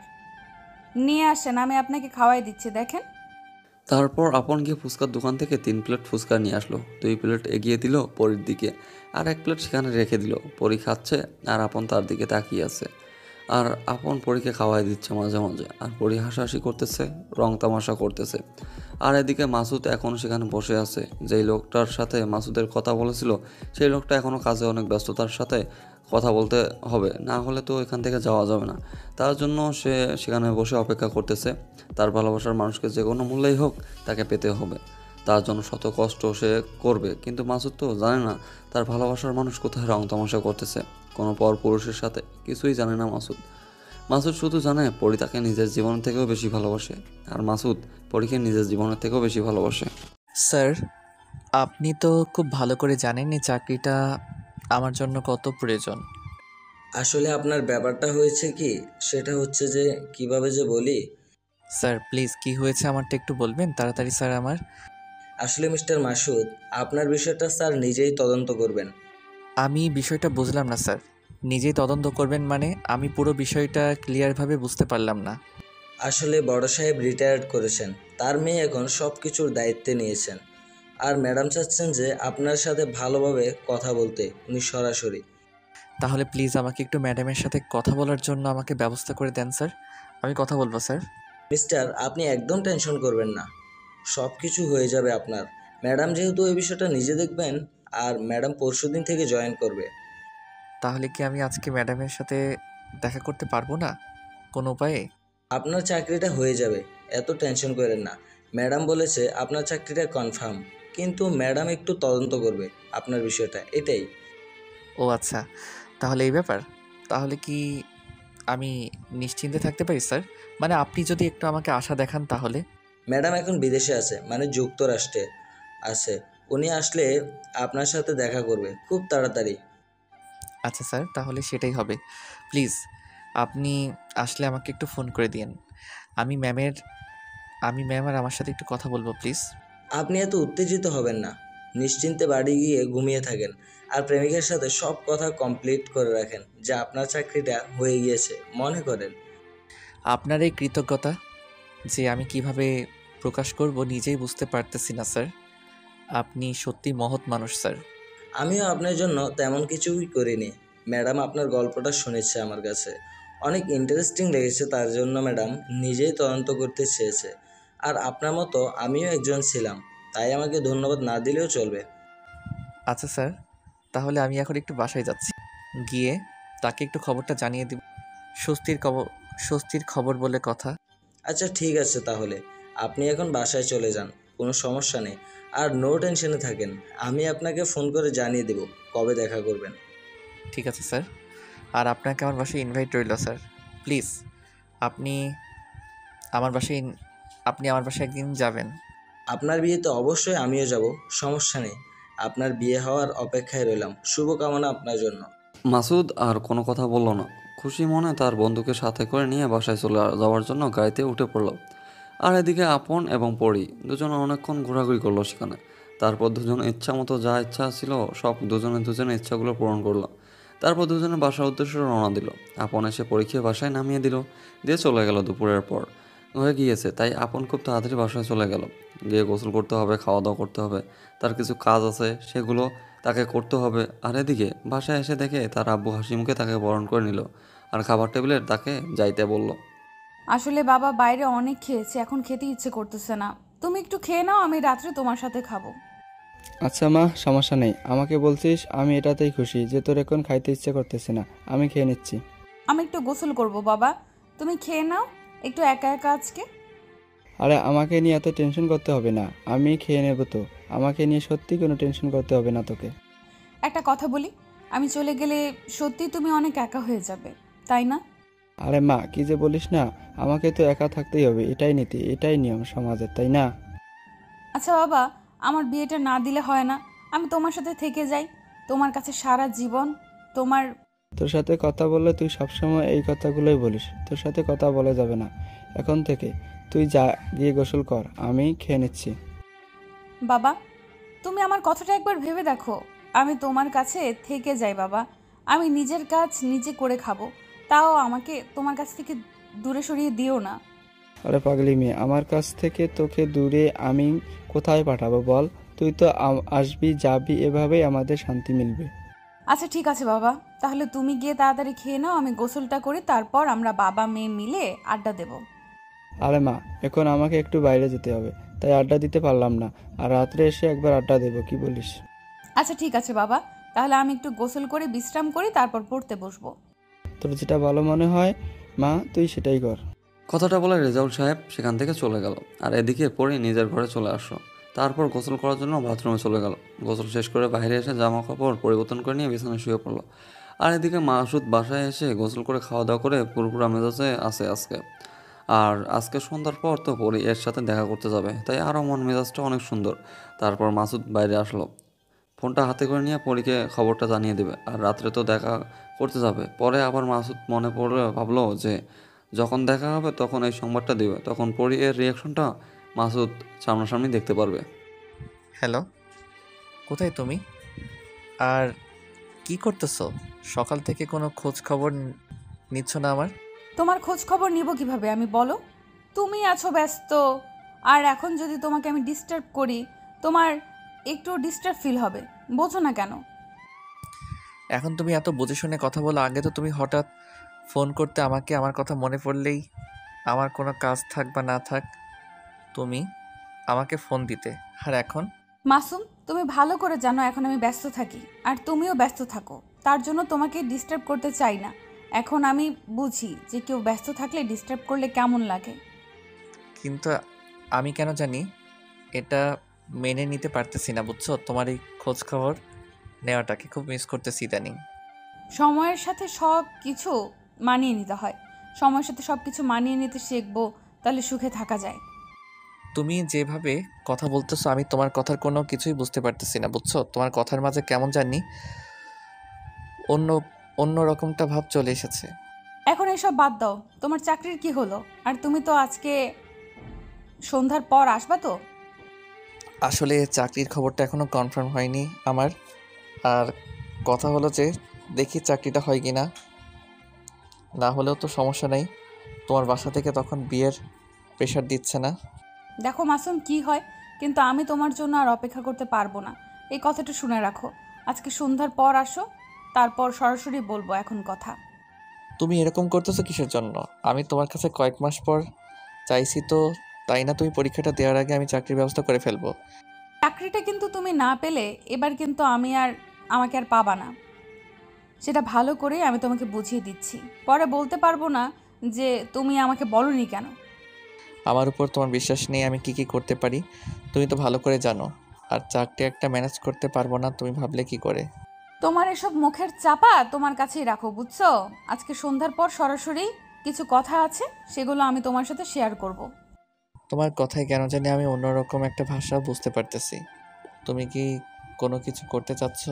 নিয়ে আসেন, আমি আপনাকে খাওয়াই দিচ্ছি, দেখেন। তারপর আপন গিয়ে ফুচকার দোকান থেকে 3 প্লেট ফুচকা নিয়ে আসলো। 2 প্লেট এগিয়ে দিল পরীর দিকে, আর 1 প্লেট সেখানে রেখে দিল। পরী খাচ্ছে আর আপন তার দিকে তাকিয়ে আছে। আর আপন পরীকে খাওয়াই দিচ্ছে মাঝে মাঝে, আর পরী হাসাহাসি করতেছে, রং তামাশা করতেছে। আর এদিকে মাসুদ এখন সেখানে বসে আছে। যেই লোকটার সাথে মাসুদের কথা বলেছিল সেই লোকটা এখনও কাজে অনেক ব্যস্ততার সাথে কথা বলতে হবে, না হলে তো এখান থেকে যাওয়া যাবে না। তার জন্য সে সেখানে বসে অপেক্ষা করতেছে। তার ভালোবাসার মানুষকে যে কোনো মূল্যেই হোক তাকে পেতে হবে, তার জন্য শত কষ্ট সে করবে। কিন্তু মাসুদ তো জানে না তার ভালোবাসার মানুষ কোথায় রং তামাশা করতেছে, কোনো পর পুরুষের সাথে। কিছুই জানে না মাসুদ। মাসুদ শুধু জানে পরী তাকে নিজের জীবন থেকেও বেশি ভালোবাসে, আর মাসুদ পরীকে নিজের জীবনের থেকেও বেশি ভালোবাসে। স্যার, আপনি তো খুব ভালো করে জানেন এই চাকরিটা আমার জন্য কত প্রয়োজন। আসলে আপনার ব্যাপারটা হয়েছে কি, সেটা হচ্ছে যে কিভাবে যে বলি। স্যার প্লিজ, কি হয়েছে আমারটা একটু বলবেন তাড়াতাড়ি স্যার আমার। আসলে মিস্টার মাসুদ, আপনার বিষয়টা স্যার নিজেই তদন্ত করবেন। আমি বিষয়টা বুঝলাম না স্যার। নিজেই তদন্ত করবেন মানে? আমি পুরো বিষয়টা ক্লিয়ারভাবে বুঝতে পারলাম না। আসলে বড় সাহেব রিটায়ার্ড করেছেন, তার মেয়ে এখন সব কিছুর দায়িত্বে নিয়েছেন। আর ম্যাডাম চাচ্ছেন যে আপনার সাথে ভালোভাবে কথা বলতে, উনি সরাসরি। তাহলে প্লিজ আমাকে একটু ম্যাডামের সাথে কথা বলার জন্য আমাকে ব্যবস্থা করে দেন স্যার। আমি কথা বলবো স্যার। মিস্টার, আপনি একদম টেনশন করবেন না, সব কিছু হয়ে যাবে আপনার। ম্যাডাম যেহেতু এই বিষয়টা নিজে দেখবেন, আর ম্যাডাম পরশুদিন থেকে জয়েন করবে। তাহলে কি আমি আজকে ম্যাডামের সাথে দেখা করতে পারবো না কোনো উপায়ে? আপনার চাকরিটা হয়ে যাবে, এত টেনশন করেন না। ম্যাডাম বলেছে আপনার চাকরিটা কনফার্ম, কিন্তু ম্যাডাম একটু তদন্ত করবে আপনার বিষয়টা, এটাই। ও আচ্ছা, তাহলে এই ব্যাপার। তাহলে কি আমি নিশ্চিন্তে থাকতে পারি স্যার? মানে আপনি যদি একটু আমাকে আশা দেখান তাহলে। ম্যাডাম এখন বিদেশে আছে, মানে যুক্তরাষ্ট্রে আছে। উনি আসলে আপনার সাথে দেখা করবে খুব তাড়াতাড়ি। আচ্ছা স্যার, তাহলে সেটাই হবে। প্লিজ আপনি আসলে আমাকে একটু ফোন করে দিন। আমি ম্যামের আমি ম্যাম আর আমার সাথে একটু কথা বলবো প্লিজ। আপনি এত উত্তেজিত হবেন না, নিশ্চিন্তে বাড়ি গিয়ে ঘুমিয়ে থাকেন। আর প্রেমিকের সাথে সব কথা কমপ্লিট করে রাখেন, যে আপনার চাকরিটা হয়ে গিয়েছে মনে করেন। আপনার এই কৃতজ্ঞতা যে আমি কিভাবে প্রকাশ করব নিজেই বুঝতে পারতেছি না স্যার। আপনি সত্যি মহৎ মানুষ স্যার। আমিও আপনার জন্য তেমন কিছুই করিনি। ম্যাডাম আপনার গল্পটা শুনেছে আমার কাছে, অনেক ইন্টারেস্টিং লেগেছে, তার জন্য ম্যাডাম নিজেই তদন্ত করতে চেয়েছে। আর আপনার মতো আমিও একজন ছিলাম, তাই আমাকে ধন্যবাদ না দিলেও চলবে। আচ্ছা স্যার, তাহলে আমি এখন একটু বাসায় যাচ্ছি। গিয়ে তাকে একটু খবরটা জানিয়ে দিব। স্বস্তির খবর বলে কথা। আচ্ছা ঠিক আছে, তাহলে আপনি এখন বাসায় চলে যান, কোনো সমস্যা নেই। আর নো টেনশনে থাকেন, আমি আপনাকে ফোন করে জানিয়ে দেব কবে দেখা করবেন। ঠিক আছে স্যার। আর আপনাকে আমার বাসায় ইনভাইট রইল স্যার। প্লিজ আপনি আমার বাসায় আপনি আমার বাসায় একদিন যাবেন। আপনার বিয়েতে অবশ্যই আমিও যাব, সমস্যা নেই। আপনার বিয়ে হওয়ার অপেক্ষায় রইলাম, শুভকামনা আপনার জন্য। মাসুদ আর কোনো কথা বলল না। খুশি মনে তার বন্ধুকে সাথে করে নিয়ে বাসায় চলে যাওয়ার জন্য গাড়িতে উঠে পড়ল। আর এদিকে আপন এবং পরি দুজনে অনেকক্ষণ ঘোরাঘুরি করলো সেখানে। তারপর দুজনে ইচ্ছা মতো যা ইচ্ছা ছিল সব দুজনের ইচ্ছাগুলো পূরণ করলো। তারপর দুজনে বাসার উদ্দেশ্যে রওনা দিল। আপন এসে পরীক্ষা বাসায় নামিয়ে দিল, দিয়ে চলে গেল। দুপুরের পর হয়ে গিয়েছে, তাই আপন খুব তাড়াতাড়ি বাসায় চলে গেল। গিয়ে গোসল করতে হবে, খাওয়া দাওয়া করতে হবে, তার কিছু কাজ আছে সেগুলো তাকে করতে হবে। আর এদিকে বাসায় এসে দেখে তার আব্বু হাসি মুখে তাকে বরণ করে নিল আর খাবার টেবিলে তাকে যাইতে বলল। আসলে বাবা বাইরে অনেক খেয়েছি, এখন খেতে ইচ্ছে করতেছে না। তুমি একটু খেয়ে নাও, আমি রাত্রে তোমার সাথে খাবো। আচ্ছা মা, সমস্যা নেই, আমাকে বলছিস, আমি এটাতেই খুশি যে তোর এখন খাইতে ইচ্ছে করতেছে না। আমি খেয়ে নিচ্ছি। আমি একটু গোসল করব বাবা, তুমি খেয়ে নাও একটু একা একা আজকে। আরে আমাকে নিয়ে এত টেনশন করতে হবে না, আমি খেয়ে নেব তো। আমাকে নিয়ে সত্যি কোনো টেনশন করতে হবে না তোকে। একটা কথা বলি, আমি চলে গেলে সত্যি তুমি অনেক একা হয়ে যাবে, তাই না? আরে মা, কি যে বলিস না, আমাকে তো একা থাকতেই হবে, এটাই নীতি, এটাই নিয়ম সমাজের, তাই না? আচ্ছা বাবা, আমার বিয়েটা না দিলে হয় না? আমি তোমার সাথে থেকে যাই, তোমার কাছে সারা জীবন। তোমার তোর সাথে কথা বললে তুই সবসময় এই কথাগুলোই বলিস। তোর সাথে কথা বলা যাবে না এখন থেকে। তুই যা, গিয়ে গোসল কর, আমি খেয়ে নিচ্ছি। বাবা, তুমি আমার কথাটা একবার ভেবে দেখো। আমি তোমার কাছে থেকে যাই বাবা, আমি নিজের কাজ নিজে করে খাবো, তাও আমাকে তোমার কাছ থেকে দূরে সরিয়ে দিও না। আরে পাগলি মেয়ে, আমার কাছ থেকে তোকে দূরে আমি কোথায় পাঠাবো বল? তুই তো আসবি যাবি, এভাবেই আমাদের শান্তি মিলবে। আচ্ছা ঠিক আছে বাবা, তাহলে তুমি গিয়ে তাড়াতাড়ি খেয়ে নাও, আমি গোসলটা করি, তারপর আমরা বাবা মেয়ে মিলে আড্ডা দেব। আরে মা, এখন আমাকে একটু বাইরে যেতে হবে, তাই আড্ডা দিতে পারলাম না। আর রাত্রে এসে একবার আড্ডা দেবো, কি বলিস? আচ্ছা ঠিক আছে বাবা, তাহলে আমি একটু গোসল করে বিশ্রাম করি, তারপর পড়তে বসবো। তোর যেটা ভালো মনে হয় মা, তুই সেটাই কর। কথাটা বলে রেজাউল সাহেব সেখান থেকে চলে গেল। আর এদিকে পরি নিজের ঘরে চলে আসলো। তারপর গোসল করার জন্য বাথরুমে চলে গেল। গোসল শেষ করে বাইরে এসে জামা কাপড় পরিবর্তন করে নিয়ে বিছানায় শুয়ে পড়লো। আর এদিকে মাসুদ বাসায় এসে গোসল করে খাওয়া দাওয়া করে পুরোপুরা মেজাজে আছে আজকে। আর আজকে সন্ধ্যার পর তো পরি এর সাথে দেখা করতে যাবে, তাই আরও মন মেজাজটা অনেক সুন্দর। তারপর মাসুদ বাইরে আসলো, ফোনটা হাতে করে নিয়ে পরীকে খবরটা জানিয়ে দেবে। আর রাত্রে তো দেখা করতে যাবে। পরে আবার মাসুদ মনে পড়লে ভাবলো যে যখন দেখা হবে তখন এই সংবাদটা দেবে, তখন পরি এর রিয়াকশনটা মাসুদ সামনাসামনি দেখতে পারবে। হ্যালো, কোথায় তুমি? আর কি করতেছো? সকাল থেকে কোনো খোঁজ খবর নিচ্ছ না আমার। তোমার খোঁজ খবর নিব কিভাবে আমি, বলো? তুমি আছো ব্যস্ত, আর এখন যদি তোমাকে আমি ডিস্টার্ব করি, তোমার একটু ডিস্টার্ব ফিল হবে, বোঝো না কেন? এখন তুমি এত বুঝে শুনে কথা বলো, আগে তো তুমি হঠাৎ ফোন করতে আমাকে, আমার কথা মনে পড়লেই, আমার কোনো কাজ থাক বা না থাক তুমি আমাকে ফোন দিতে। আর এখন মাসুম, তুমি ভালো করে জানো এখন আমি ব্যস্ত থাকি, আর তুমিও ব্যস্ত থাকো, তার জন্য তোমাকে ডিস্টার্ব করতে চাই না। এখন আমি বুঝি যে কেউ ব্যস্ত থাকলে ডিস্টার্ব করলে কেমন লাগে। কিন্তু আমি কেন জানি এটা মেনে নিতে পারতেছি না, বুঝছো? তোমার এই খোঁজ খবর নেওয়াটাকে খুব মিস করতেছি ইদানিং। সময়ের সাথে সব কিছু মানিয়ে নিতে হয়, সময়ের সাথে সব কিছু মানিয়ে নিতে শিখবো, তাহলে সুখে থাকা যায়। তুমি যেভাবে কথা বলতেছো আমি তোমার কথার কোনো কিছুই বুঝতে পারতেছি না, বুঝছো? তোমার কথার মাঝে কেমন জানি অন্য অন্য রকমটা ভাব চলে এসেছে। এখন এসব বাদ দাও, তোমার চাকরির কি হলো? আর তুমি তো আজকে সন্ধ্যার পর আসবা তো? আসলে চাকরির খবরটা এখনো কনফার্ম হয়নি আমার। আর কথা হলো যে দেখি চাকরিটা হয় কি না, না হলেও তো সমস্যা নেই। তোমার বাসা থেকে তখন বিয়ের প্রেশার দিচ্ছে না। দেখো মাসুম, কি হয়, কিন্তু আমি তোমার জন্য আর অপেক্ষা করতে পারবো না, এই কথাটা শুনে রাখো। আজকে সন্ধ্যার পর আসো, তারপর সরাসরি বলবো এখন কথা। তুমি এরকম করতেছো কিসের জন্য? আমি তোমার কাছে কয়েক মাস পর চাইছি তো, তাই না? তুমি পরীক্ষাটা দেওয়ার আগে আমি চাকরির ব্যবস্থা করে ফেলবো। চাকরিটা কিন্তু তুমি না পেলে এবার কিন্তু আমাকে আর পাবা না, সেটা ভালো করে আমি তোমাকে বুঝিয়ে দিচ্ছি। পরে বলতে পারবো না যে তুমি আমাকে বলোনি কেন। আমার উপর তোমার বিশ্বাস নেই আমি কি কি করতে পারি, তুমি তো ভালো করে জানো। আর চাকরি একটা ম্যানেজ করতে পারবো না তুমি ভাবলে কি করে? তোমার এসব মুখের চাপা তোমার কাছেই রাখো, বুঝছো? আজকে সন্ধ্যার পর সরাসরি কিছু কথা আছে, সেগুলো আমি তোমার সাথে শেয়ার করব। তোমার কথায় কেন জানি আমি অন্যরকম একটা ভাষা বুঝতে পারতেছি। তুমি কি কোনো কিছু করতে চাচ্ছ?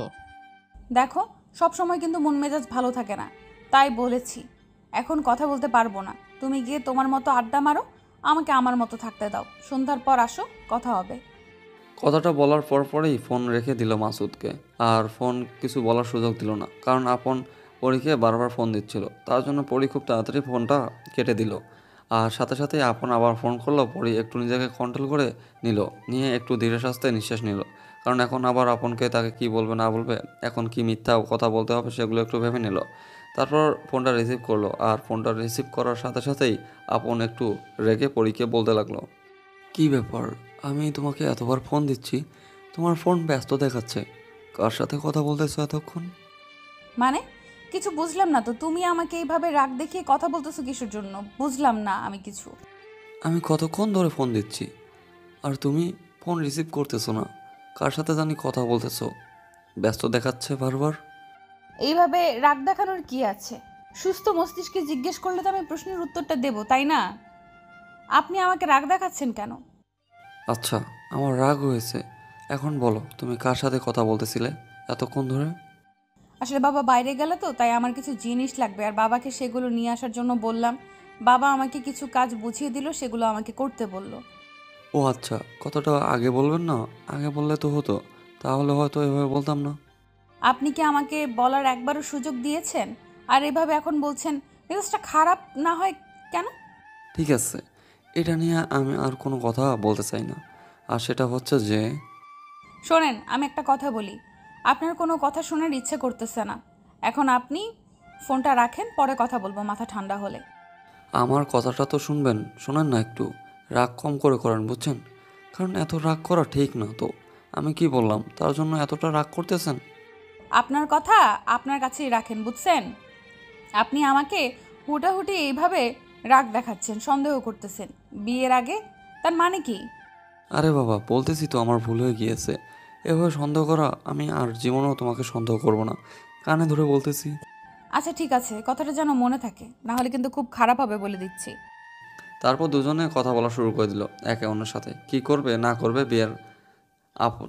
দেখো, সব সময় কিন্তু মন মেজাজ ভালো থাকে না, তাই বলেছি এখন কথা বলতে পারবো না। তুমি গিয়ে তোমার মতো আড্ডা মারো, আমাকে আমার মতো থাকতে দাও। সন্ধ্যার পর আসো, কথা হবে। কথাটা বলার পরেই ফোন রেখে দিল মাসুদকে। আর ফোন কিছু বলার সুযোগ দিল না, কারণ আপন পরীকে বারবার ফোন দিচ্ছিল। তার জন্য পরী খুব তাড়াতাড়ি ফোনটা কেটে দিল। আর সাথে সাথেই আপন আবার ফোন করলো। পরী একটু নিজেকে কন্ট্রোল করে নিয়ে একটু ধীরে সাস্তে নিঃশ্বাস নিল। কারণ এখন আবার আপনকে তাকে কি বলবে না বলবে, এখন কি মিথ্যা কথা বলতে হবে সেগুলো একটু ভেবে নিল। তারপর ফোনটা রিসিভ করলো। আর ফোনটা রিসিভ করার সাথে সাথেই আপন একটু রেগে পরীকে বলতে লাগলো, কি ব্যাপার, আমি তোমাকে এতবার ফোন দিচ্ছি, তোমার ফোন ব্যস্ত দেখাচ্ছে। কার সাথে কথা বলতেছো এতক্ষণ? মানে কিছু বুঝলাম না তো, তুমি আমাকে এইভাবে রাগ দেখিয়ে কথা বলতেছো কিসের জন্য? বুঝলাম না আমি কিছু। আমি কতক্ষণ ধরে ফোন দিচ্ছি আর তুমি ফোন রিসিভ করতেছো না। কার সাথে জানি কথা বলতেছো, ব্যস্ত দেখাচ্ছে বারবার। এইভাবে রাগ দেখানোর কি আছে? সুস্থ মস্তিষ্কে জিজ্ঞেস করলে তো আমি প্রশ্নের উত্তরটা দেব, তাই না? আপনি আমাকে রাগ দেখাচ্ছেন কেন? আচ্ছা, আমার রাগ হয়েছে। এখন বলো, তুমি কার সাথে কথা বলতেছিলে এতক্ষণ ধরে? আসলে বাবা বাইরে গেল তো, তাই আমার কিছু জিনিস লাগবে আর বাবাকে সেগুলো নিয়ে আসার জন্য বললাম। বাবা আমাকে কিছু কাজ বুঝিয়ে দিল, সেগুলো আমাকে করতে বলল। ও আচ্ছা, কথাটা আগে বলবেন না? আগে বললে তো হতো, তাহলে হয়তো এভাবে বলতাম না। আপনি কি আমাকে বলার একবারও সুযোগ দিয়েছেন? আর এভাবে এখন বলছেন, মেজাজটা খারাপ না হয় কেন? ঠিক আছে, এটা নিয়ে আমি আর কোনো কথা বলতে চাই না। আর সেটা হচ্ছে যে, শোনেন, আমি একটা কথা বলি। আপনার কোনো কথা শোনার ইচ্ছে করতেছে না। এখন আপনি ফোনটা রাখেন, পরে কথা বলবো মাথা ঠান্ডা হলে। আমার কথাটা তো শুনবেন, শোনেন না একটু। রাগ কম করে করেন, বুঝছেন? কারণ এত রাগ করা ঠিক না তো। আমি কি বললাম তার জন্য এতটা রাগ করতেছেন? আপনার কথা আপনার কাছেই রাখেন, বুঝছেন? আপনি আমাকে হুটাহুটি এইভাবে রাগ দেখাচ্ছেন, সন্দেহ করতেছেন বিয়ের আগে। তার মানে কি? আরে বাবা, বলতেছি তো আমার ভুল হয়ে গিয়েছে। এভাবে সন্দেহ করা, আমি আর জীবনেও তোমাকে সন্দেহ করব না। কানে ধরে বলতেছি। আচ্ছা ঠিক আছে, কথাটা যেন মনে থাকে, না হলে কিন্তু খুব খারাপ হবে বলে দিচ্ছি। তারপর দুজনে কথা বলা শুরু করে দিল একে অন্যের সাথে, কি করবে না করবে বিয়ের।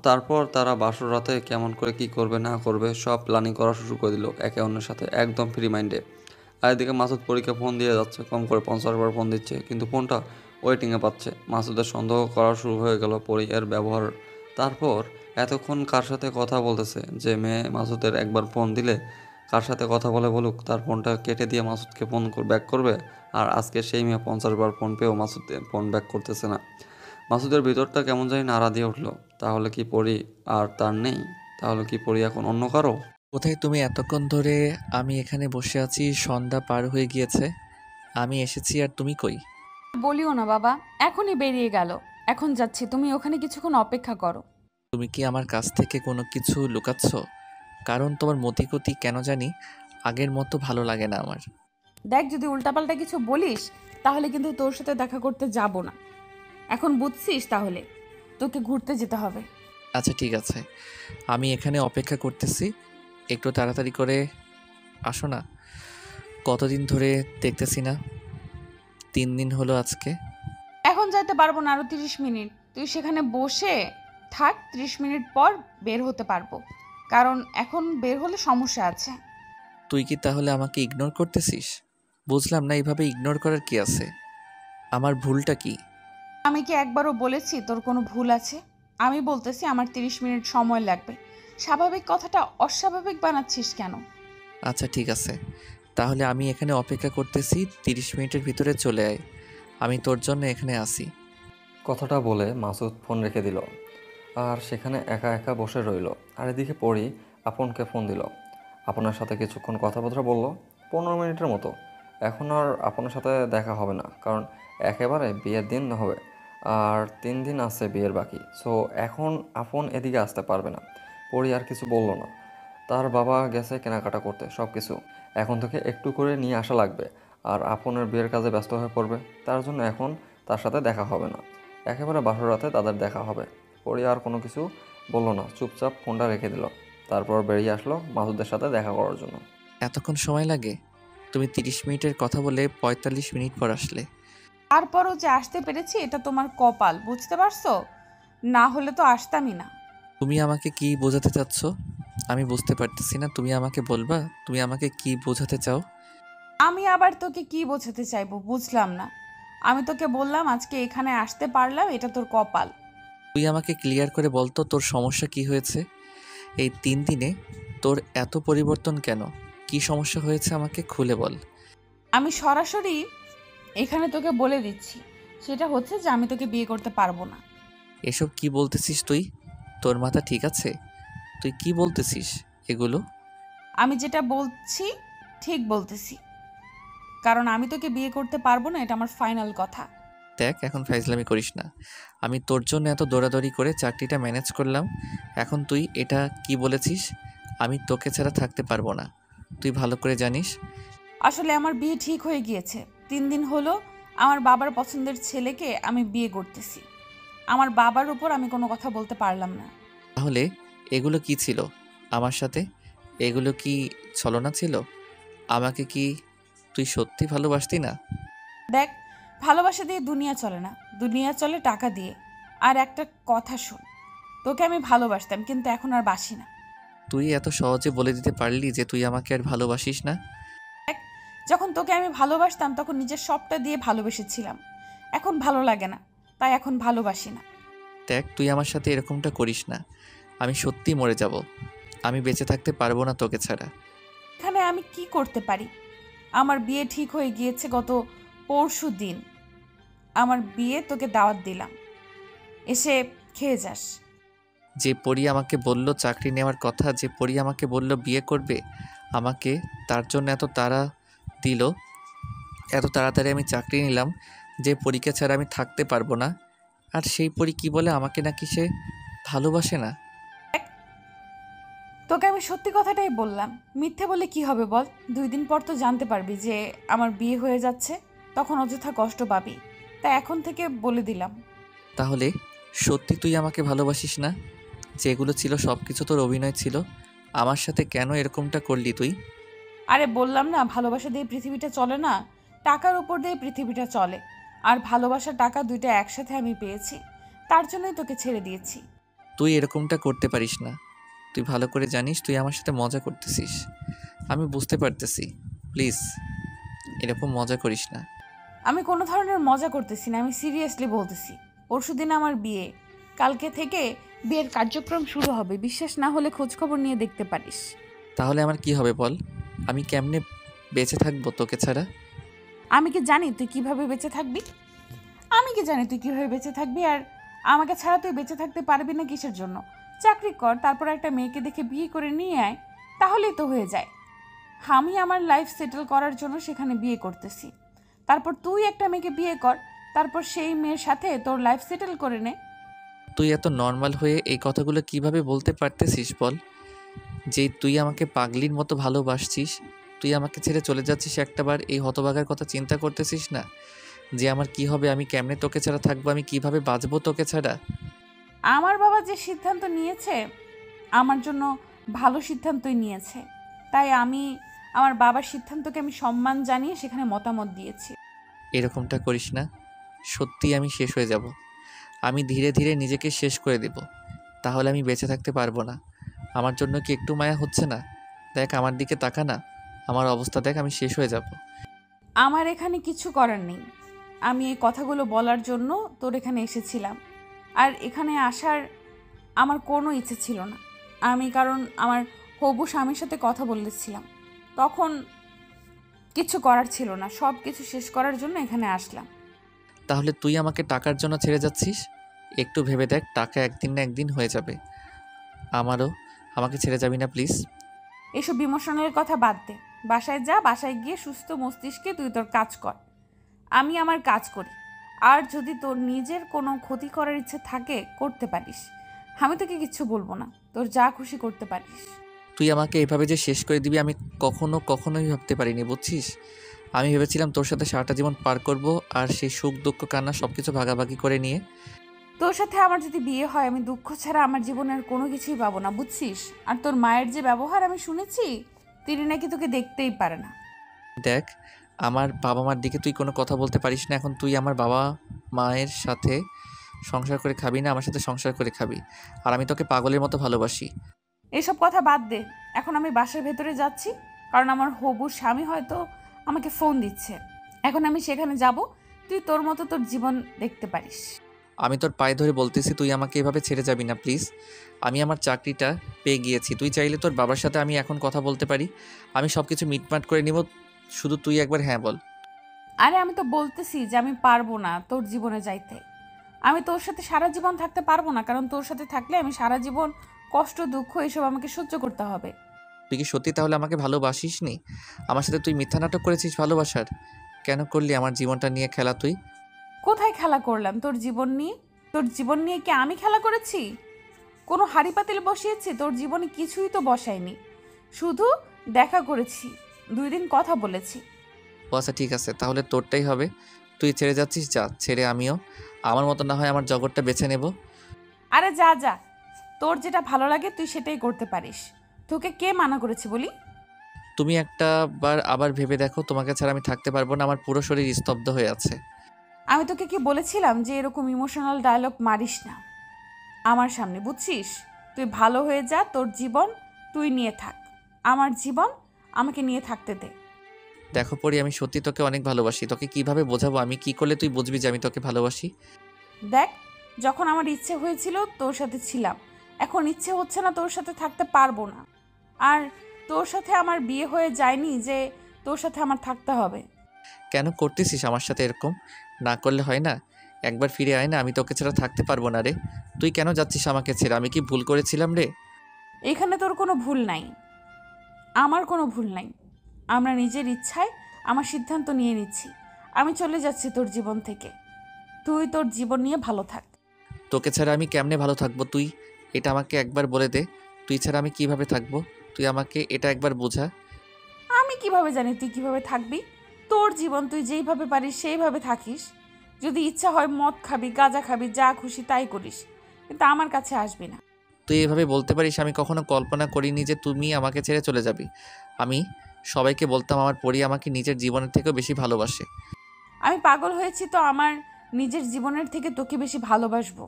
তারপর তারা বাসর রাতে কেমন করে কি করবে না করবে সব প্ল্যানিং করা শুরু করে দিল একে অন্যের সাথে, একদম ফ্রি মাইন্ডে। আর এদিকে মাসুদ পরীকে ফোন দিয়ে যাচ্ছে, কম করে 50 বার ফোন দিচ্ছে, কিন্তু ফোনটা ওয়েটিংয়ে পাচ্ছে। মাসুদের সন্দেহ করা শুরু হয়ে গেল পরী এর ব্যবহার। তারপর এতক্ষণ কার সাথে কথা বলতেছে যে মেয়ে, মাসুদের একবার ফোন দিলে কার সাথে কথা বলে বলুক, তার ফোনটা কেটে দিয়ে মাসুদকে ফোন ব্যাক করবে। আর আজকে সেই মেয়ে 50 বার ফোন পেয়েও মাসুদ ফোন ব্যাক করতেছে না। মাসুদের ভিতরটা কেমন জানি নাড়া দিয়ে উঠলো। তাহলে কি পরি আর তার নেই? তাহলে কি পরি এখন অন্য কারো? কোথায় তুমি এতক্ষণ ধরে? আমি এখানে বসে আছি, সন্ধ্যা পার হয়ে গিয়েছে। আমি এসেছি আর তুমি কই? বলিও না বাবা, এখনই বেরিয়ে গেল। এখন যাচ্ছি, তুমি ওখানে কিছুক্ষণ অপেক্ষা করো। তুমি কি আমার কাছ থেকে কোনো কিছু লুকাচ্ছ? কারণ তোমার মতিগতি কেন জানি আগের মতো ভালো লাগে না আমার। দেখ, যদি উল্টাপাল্টা কিছু বলিস তাহলে কিন্তু তোর সাথে দেখা করতে যাব না। এখন বুঝছিস? তাহলে তোকে ঘুরতে যেতে হবে। আচ্ছা ঠিক আছে, আমি এখানে অপেক্ষা করতেছি। একটু তাড়াতাড়ি করে আসো না। কতদিন ধরে দেখতেছি না, 3 দিন হলো আজকে। এখন যাইতে পারবো না, আরো 30 মিনিট তুই সেখানে বসে থাক। 30 মিনিট পর বের হতে পারবো, কারণ এখন বের হলে সমস্যা আছে। তুই কি তাহলে আমাকে ইগনোর করতেছিস? বুঝলাম না, এইভাবে ইগনোর করার কি আছে? আমার ভুলটা কি? আমি কি একবারও বলেছি তোর কোনো ভুল আছে? আমি বলতেছি আমার 30 মিনিট সময় লাগবে। স্বাভাবিক কথাটা অস্বাভাবিক বানাচ্ছিস কেন? আচ্ছা ঠিক আছে, তাহলে আমি এখানে অপেক্ষা করতেছি। 30 মিনিটের ভিতরে চলে আয়, আমি তোর জন্য এখানে আসি। কথাটা বলে মাসুদ ফোন রেখে দিল আর সেখানে একা একা বসে রইল। আর এদিকে পড়ি আপনকে ফোন দিল। আপনার সাথে কিছুক্ষণ কথাবার্তা বলল, 15 মিনিটের মতো। এখন আর আপনার সাথে দেখা হবে না, কারণ একেবারে বিয়ের দিন হবে আর 3 দিন আছে বিয়ের বাকি। সো এখন আপন এদিকে আসতে পারবে না। পড়ি আর কিছু বলল না। তার বাবা গেছে কেনাকাটা করতে, সব কিছু এখন থেকে একটু করে নিয়ে আসা লাগবে। আর আপনের বিয়ের কাজে ব্যস্ত হয়ে পড়বে, তার জন্য এখন তার সাথে দেখা হবে না। একেবারে বাসর রাতে তাদের দেখা হবে। পরি আর কোনো কিছু বলল না, চুপচাপ ফোনটা রেখে দিল। তারপর বেরিয়ে আসলো মাসুদের সাথে দেখা করার জন্য। এতক্ষণ সময় লাগে? তুমি 30 মিনিটের কথা বলে 45 মিনিট পর আসলে। তারপরও যে আসতে পেরেছি এটা তোমার কপাল, বুঝতে পারছো? না হলে তো আসতামই না। তুমি আমাকে কি বোঝাতে চাচ্ছ? আমি বুঝতে পারতেছি না, তুমি আমাকে বলবা তুমি আমাকে কি বোঝাতে চাও? আমি আবার তোকে কি বোঝাতে চাইবো বুঝলাম না। আমি তোকে বললাম আজকে এখানে আসতে পারলাম, এটা তোর কপাল। তুই আমাকে ক্লিয়ার করে বলতো তোর সমস্যা কি হয়েছে? এই 3 দিনে তোর এত পরিবর্তন কেন? কি সমস্যা হয়েছে আমাকে খুলে বল। আমি সরাসরি এখানে তোকে বলে দিচ্ছি, সেটা হচ্ছে যে আমি তোকে বিয়ে করতে পারবো না। এসব কি বলতেছিস তুই? তোর মাথা ঠিক আছে? তুই কি বলতেছিস এগুলো? আমি যেটা বলছি ঠিক বলতেছি, কারণ আমি তোকে বিয়ে করতে পারবো না, এটা আমার ফাইনাল কথা। দেখ, এখন ফাইজলামি করিস না। আমি তোর জন্য এত দৌড়াদৌড়ি করে চাকরিটা ম্যানেজ করলাম, এখন তুই এটা কি বলেছিস? আমি তোকে ছাড়া থাকতে পারবো না, তুই ভালো করে জানিস। আসলে আমার বিয়ে ঠিক হয়ে গিয়েছে। 3 দিন হলো আমার বাবার পছন্দের ছেলেকে আমি বিয়ে করতেছি। আমার বাবার উপর আমি কোনো কথা বলতে পারলাম না। তাহলে এগুলো কি ছিল আমার সাথে? এগুলো কি ছলনা ছিল? আমাকে কি তুই সত্যি ভালোবাসতি না? দেখ, ভালোবাসা দিয়ে দুনিয়া চলে না, দুনিয়া চলে টাকা দিয়ে। আর একটা কথা শোন, তোকে আমি ভালোবাসতাম কিন্তু এখন আর বাসি না। তুই এত সহজে বলে দিতে পারলি যে তুই আমাকে আর ভালোবাসিস না? যখন তোকে আমি ভালোবাসতাম তখন নিজের সবটা দিয়ে ভালোবেসেছিলাম, এখন ভালো লাগে না, তাই এখন ভালোবাসি না। দেখ, তুই আমার সাথে এরকমটা করিস না। আমি সত্যিই মরে যাব। আমি বেঁচে থাকতে পারবো না তোকে ছাড়া। এখানে আমি কি করতে পারি? আমার বিয়ে ঠিক হয়ে গিয়েছে গত পরশু দিন। আমার বিয়ে তোকে দাওয়াত দিলাম, এসে খেয়ে যাস। যে পরি আমাকে বলল চাকরি নেওয়ার কথা, যে পরি আমাকে বলল বিয়ে করবে আমাকে, তার জন্য এত তাড়া দিল, এত তাড়াতাড়ি আমি চাকরি নিলাম, যে পরীকে ছাড়া আমি থাকতে পারবো না। আর সেই পরি কি বলে আমাকে নাকি সে ভালোবাসে না। তোকে আমি সত্যি কথাটাই বললাম, মিথ্যে বলে কি হবে বল? 2 দিন পর তো জানতে পারবি যে আমার বিয়ে হয়ে যাচ্ছে, তখন অযথা কষ্ট পাবি, তাই এখন থেকে বলে দিলাম। তাহলে সত্যি তুই আমাকে ভালোবাসিস না? যেগুলো ছিল সব কিছু তোর অভিনয় ছিল। আমার সাথে কেন এরকমটা করলি তুই? আরে বললাম না, ভালোবাসা দিয়ে পৃথিবীটা চলে না, টাকার উপর দিয়ে পৃথিবীটা চলে। আর ভালোবাসা টাকা দুইটা একসাথে আমি পেয়েছি, তার জন্যই তোকে ছেড়ে দিয়েছি। তুই এরকমটা করতে পারিস না। তুই ভালো করে জানিস তুই আমার সাথে মজা করতেছিস। আমি বুঝতে পারতেছি। প্লিজ এরকম মজা করিস না। আমি কোনো ধরনের মজা করতেছি না, আমি সিরিয়াসলি বলতেছি। পরশুদিন আমার বিয়ে, কালকে থেকে বিয়ের কার্যক্রম শুরু হবে। বিশ্বাস না হলে খোঁজখবর নিয়ে দেখতে পারিস। তাহলে আমার কি হবে বল? আমি কেমনে বেঁচে থাকবো তোকে ছাড়া? আমি কি জানি তুই কিভাবে বেঁচে থাকবি? আমি কি জানি তুই কিভাবে বেঁচে থাকবি? আর আমাকে ছাড়া তুই বেঁচে থাকতে পারবি না কিসের জন্য? চাকরি কর, তারপর একটা মেয়েকে দেখে বিয়ে করে নিয়ে আয়, তাহলেই তো হয়ে যায়। আমি আমার লাইফ সেটেল করার জন্য সেখানে বিয়ে করতেছি। তারপর তুই একটা মেয়েকে বিয়ে কর, তারপর সেই মেয়ের সাথে তোর লাইফ সেটেল করে নে। তুই এত নর্মাল হয়ে এই কথাগুলো কিভাবে বলতে পারতেছিস বল? যে তুই আমাকে পাগলির মতো ভালোবাসছিস, তুই আমাকে ছেড়ে চলে যাচ্ছিস, একটাবার এই হতভাগার কথা চিন্তা করতেছিস না? যে আমার কি হবে, আমি কেমনে তোকে ছাড়া থাকবো, আমি কিভাবে বাঁচবো তোকে ছাড়া? আমার বাবা যে সিদ্ধান্ত নিয়েছে আমার জন্য ভালো সিদ্ধান্তই নিয়েছে, তাই আমি আমার বাবার সিদ্ধান্তকে আমি সম্মান জানিয়ে সেখানে মতামত দিয়েছি। এরকমটা করিস না। সত্যি আমি শেষ হয়ে যাব। আমি ধীরে ধীরে নিজেকে শেষ করে দেব। তাহলে আমি বেঁচে থাকতে পারবো না। আমার জন্য কি একটু মায়া হচ্ছে না? দেখ আমার দিকে তাকা না, আমার অবস্থা দেখ, আমি শেষ হয়ে যাব। আমার এখানে কিছু করার নেই। আমি এই কথাগুলো বলার জন্য তোর এখানে এসেছিলাম, আর এখানে আসার আমার কোনো ইচ্ছে ছিল না। আমি কারণ আমার হবু স্বামীর সাথে কথা বলেছিলাম, তখন কিছু করার ছিল না, সব কিছু শেষ করার জন্য এখানে আসলাম। তাহলে তুই আমাকে টাকার জন্য ছেড়ে যাচ্ছিস? একটু ভেবে দেখ, টাকা একদিন না একদিন হয়ে যাবে। আমাকে ছেড়ে যাবি না প্লিজ? এসব ইমোশনাল কথা বাদ দে, বাসায় যা, বাসায় গিয়ে সুস্থ মস্তিষ্কে তুই তোর কাজ কর, আমি আমার কাজ করি। আর যদি তোর নিজের কোনো ক্ষতি করার ইচ্ছে থাকে করতে পারিস, আমি তোকে কিচ্ছু বলবো না, তোর যা খুশি করতে পারিস। তুই আমাকে এভাবে যে শেষ করে দিবি আমি কখনোই ভাবতে পারিনি, বুঝছিস? আমি ভেবেছিলাম তোর সাথে সারাটা জীবন পার করব, আর সেই সুখ দুঃখ কান্না সব কিছু ভাগাভাগি করে নিয়ে। তোর সাথে আমার যদি বিয়ে হয় আমি দুঃখ ছাড়া আমার জীবনের কোনো কিছুই পাবো না, বুঝছিস? আর তোর মায়ের যে ব্যবহার আমি শুনেছি, তিনি নাকি তোকে দেখতেই পারে না। দেখ, আমার বাবা মার দিকে তুই কোনো কথা বলতে পারিস না। এখন তুই আমার বাবা মায়ের সাথে সংসার করে খাবি না, আমার সাথে সংসার করে খাবি। আর আমি তোকে পাগলের মতো ভালোবাসি। এসব কথা বাদ দে, এখন আমি বাসার ভেতরে যাচ্ছি, কারণ আমার হবু স্বামী হয়তো আমাকে ফোন দিচ্ছে। এখন আমি সেখানে যাব, তুই তোর মতো তোর জীবন দেখতে পারিস। আমি তোর পায়ে ধরে বলতেছি তুই আমাকে এভাবে ছেড়ে যাবি না প্লিজ। আমি আমার চাকরিটা পেয়ে গিয়েছি, তুই চাইলে তোর বাবার সাথে আমি এখন কথা বলতে পারি। আমি সব কিছু মিটমাট করে নিব, শুধু তুই একবার হ্যাঁ বল। আরে আমি তো বলতেছি যে আমি পারবো না তোর জীবনে যাইতে। আমি তোর সাথে সারা জীবন থাকতে পারবো না, কারণ তোর সাথে থাকলে আমি সারা জীবন কষ্ট দুঃখ এসব আমাকে সহ্য করতে হবে। তুই কি সত্যি তাহলে আমাকে ভালোবাসিস নি? আমার সাথে তুই মিথ্যা নাটক করেছিস ভালোবাসার। কেন করলি আমার জীবনটা নিয়ে খেলা তুই? কোথায় খেলা করলাম তোর জীবন নিয়ে? তোর জীবন নিয়ে কি আমি খেলা করেছি? কোনো হাঁড়ি পাতিল বসিয়েছি? তোর জীবনে কিছুই তো বসাইনি, শুধু দেখা করেছি, 2 দিন কথা বলেছি। ও আচ্ছা ঠিক আছে, তাহলে তোরটাই হবে। তুই ছেড়ে যাচ্ছিস, যা, ছেড়ে আমিও আমার মতো না হয় আমার জগৎটা বেছে নেব। আরে যা যা, তোর যেটা ভালো লাগে তুই সেটাই করতে পারিস, তোকে কে মানা করেছে বলি? তুমি একটা বার আবার ভেবে দেখো, তোমাকে ছাড়া আমি থাকতে পারবো না, আমার পুরো শরীর স্তব্ধ হয়ে আছে। আমি তোকে কি বলেছিলাম যে এরকম ইমোশনাল ডায়লগ মারিস না আমার সামনে, বুঝছিস? তুই ভালো হয়ে যা, তোর জীবন তুই নিয়ে থাক, আমার জীবন আমাকে নিয়ে থাকতে দে। দেখো পরি, আমি সত্যি তোকে অনেক ভালোবাসি। তোকে কিভাবে বোঝাবো? আমি কি করলে তুই বুঝবি যে আমি তোকে ভালোবাসি? দেখ, যখন আমার ইচ্ছে হয়েছিল তোর সাথে ছিলাম, এখন ইচ্ছে হচ্ছে না, তোর সাথে থাকতে পারবো না। আর তোর সাথে আমার বিয়ে হয়ে যায়নি যে তোর সাথে আমার থাকতে হবে। কেন করতেছিস আমার সাথে এরকম? না করলে হয় না? একবার ফিরে আয় না, আমি তোকে ছাড়া থাকতে পারবো না রে। তুই কেন যাচ্ছিস আমাকে ছেড়ে? আমি কি ভুল করেছিলাম রে? এখানে তোর কোনো ভুল নাই, আমার কোনো ভুল নাই। আমরা নিজের ইচ্ছায় আমার সিদ্ধান্ত নিয়ে নিচ্ছি। আমি চলে যাচ্ছি তোর জীবন থেকে। তুই তোর জীবন নিয়ে ভালো থাক। তোকে ছাড়া আমি কেমনে ভালো থাকবো? তুই এটা আমাকে একবার বলে দে। তুই ছাড়া আমি কিভাবে থাকবো? তুই আমাকে এটা একবার বোঝা। আমি কিভাবে জানি তুই কিভাবে থাকবি? তোর জীবন তুই যেইভাবে পারিস সেইভাবে থাকিস। যদি ইচ্ছা হয় মদ খাবি, গাঁজা খাবি, যা খুশি তাই করিস, কিন্তু আমার কাছে আসবি না। তুই এভাবে বলতে পারিস? আমি কখনো কল্পনা করিনি যে তুমি আমাকে ছেড়ে চলে যাবি। আমি সবাইকে বলতাম আমার পরি আমাকে নিজের জীবনের থেকেও বেশি ভালোবাসে। আমি পাগল হয়েছি তো আমার নিজের জীবনের থেকে তোকে বেশি ভালোবাসবো,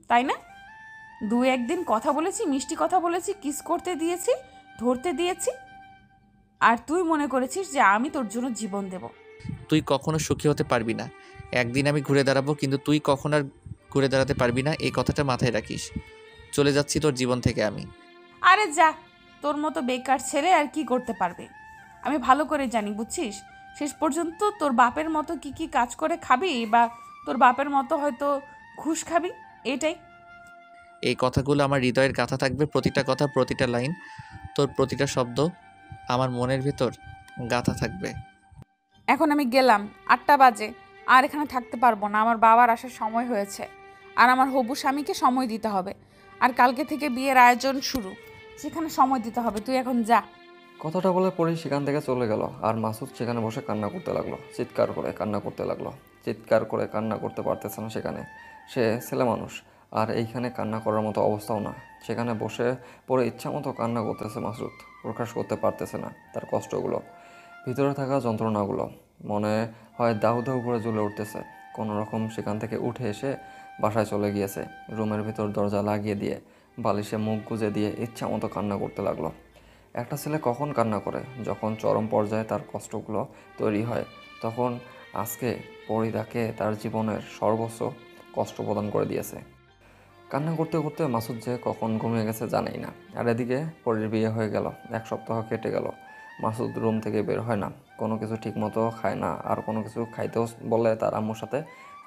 তাই না? দু একদিন কথা বলেছি, মিষ্টি কথা বলেছি, কিস করতে দিয়েছি, ধরতে দিয়েছি, আর তুই মনে করেছিস যে আমি তোর জন্য জীবন দেব। তুই কখনো সুখী হতে পারবি না। একদিন আমি ঘুরে দাঁড়াবো, কিন্তু তুই কখনো আর ঘুরে দাঁড়াতে পারবি না, এই কথাটা মাথায় রাখিস। চলে যাচ্ছি তোর জীবন থেকে আমি। আরে যা, তোর মতো বেকার ছেলে আর কি করতে পারবে? আমি ভালো করে জানি, বুঝছিস? শেষ পর্যন্ত তোর বাপের মতো কি কি কাজ করে খাবি, বা তোর বাপের মতো হয়তো ঘুষ খাবি, এটাই। এই কথাগুলো আমার হৃদয়ের গাথা থাকবে, প্রতিটা কথা, প্রতিটা লাইন, তোর প্রতিটা শব্দ আমার মনের ভেতর গাথা থাকবে। এখন আমি গেলাম, 8টা বাজে, আর এখানে থাকতে পারবো না। আমার বাবার আসার সময় হয়েছে, আর আমার হবু স্বামীকে সময় দিতে হবে। আর কালকে থেকে বিয়ের আয়োজন শুরু, সেখানে সময় দিতে হবে। তুই এখন যা। কথাটা বলে পরেই সেখান থেকে চলে গেল। আর মাসুদ সেখানে বসে কান্না করতে লাগলো, চিৎকার করে কান্না করতে লাগলো। চিৎকার করে কান্না করতে পারতেছে না সেখানে, সে ছেলে মানুষ, আর এইখানে কান্না করার মতো অবস্থাও না। সেখানে বসে পরে ইচ্ছা মতো কান্না করতেছে মাসুদ, প্রকাশ করতে পারতেছে না তার কষ্টগুলো, ভিতরে থাকা যন্ত্রণাগুলো। মনে হয় দাউ দাউ করে জ্বলে উঠতেছে। কোনো রকম সেখান থেকে উঠে এসে বাসায় চলে গিয়েছে, রুমের ভিতর দরজা লাগিয়ে দিয়ে বালিশে মুখ গুজে দিয়ে ইচ্ছা মতো কান্না করতে লাগলো। একটা ছেলে কখন কান্না করে? যখন চরম পর্যায়ে তার কষ্টগুলো তৈরি হয়, তখন আজকে পরিদাকে তার জীবনের সর্বোচ্চ কষ্ট প্রদান করে দিয়েছে। কান্না করতে করতে মাসুদ যে কখন ঘুমিয়ে গেছে জানেই না। আর এদিকে পরির বিয়ে হয়ে গেল, 1 সপ্তাহ কেটে গেল। মাসুদ রুম থেকে বের হয় না, কোনো কিছু ঠিকমতো খায় না, আর কোনো কিছু খাইতেও বলে তার আম্মুর সাথে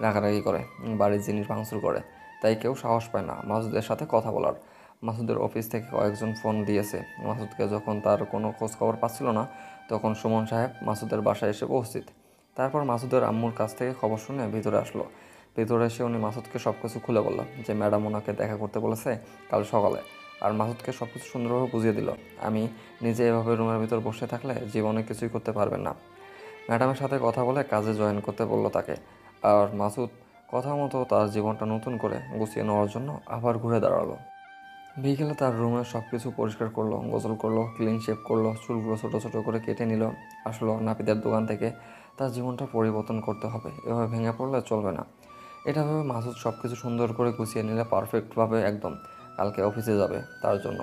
রাগারাগি করে, বাড়ির জিনিস ভাঙচুর করে। তাই কেউ সাহস পায় না মাসুদের সাথে কথা বলার। মাসুদের অফিস থেকে কয়েকজন ফোন দিয়েছে মাসুদকে। যখন তার কোনো খোঁজ খবর পাচ্ছিল না, তখন সুমন সাহেব মাসুদের বাসায় এসে উপস্থিত। তারপর মাসুদের আম্মুর কাছ থেকে খবর শুনে ভিতরে আসলো। ভিতরে এসে উনি মাসুদকে সব কিছু খুলে বলল যে ম্যাডাম ওনাকে দেখা করতে বলেছে কাল সকালে। আর মাসুদকে সব কিছু সুন্দরভাবে বুঝিয়ে দিল, আমি নিজে এভাবে রুমের ভিতর বসে থাকলে জীবনে কিছুই করতে পারবেন না। ম্যাডামের সাথে কথা বলে কাজে জয়েন করতে বলল তাকে। আর মাসুদ কথা মতো তার জীবনটা নতুন করে গুছিয়ে নেওয়ার জন্য আবার ঘুরে দাঁড়ালো। বিকেলে তার রুমে সব কিছু পরিষ্কার করলো, গোসল করলো, ক্লিন শেভ করলো, চুলগুলো ছোটো ছোটো করে কেটে নিল। আসলো নাপিতের দোকান থেকে। তার জীবনটা পরিবর্তন করতে হবে, এভাবে ভেঙে পড়লে চলবে না। এটা ভেবে মাসুদ সব কিছু সুন্দর করে গুছিয়ে নিলে পারফেক্টভাবে একদম কালকে অফিসে যাবে, তার জন্য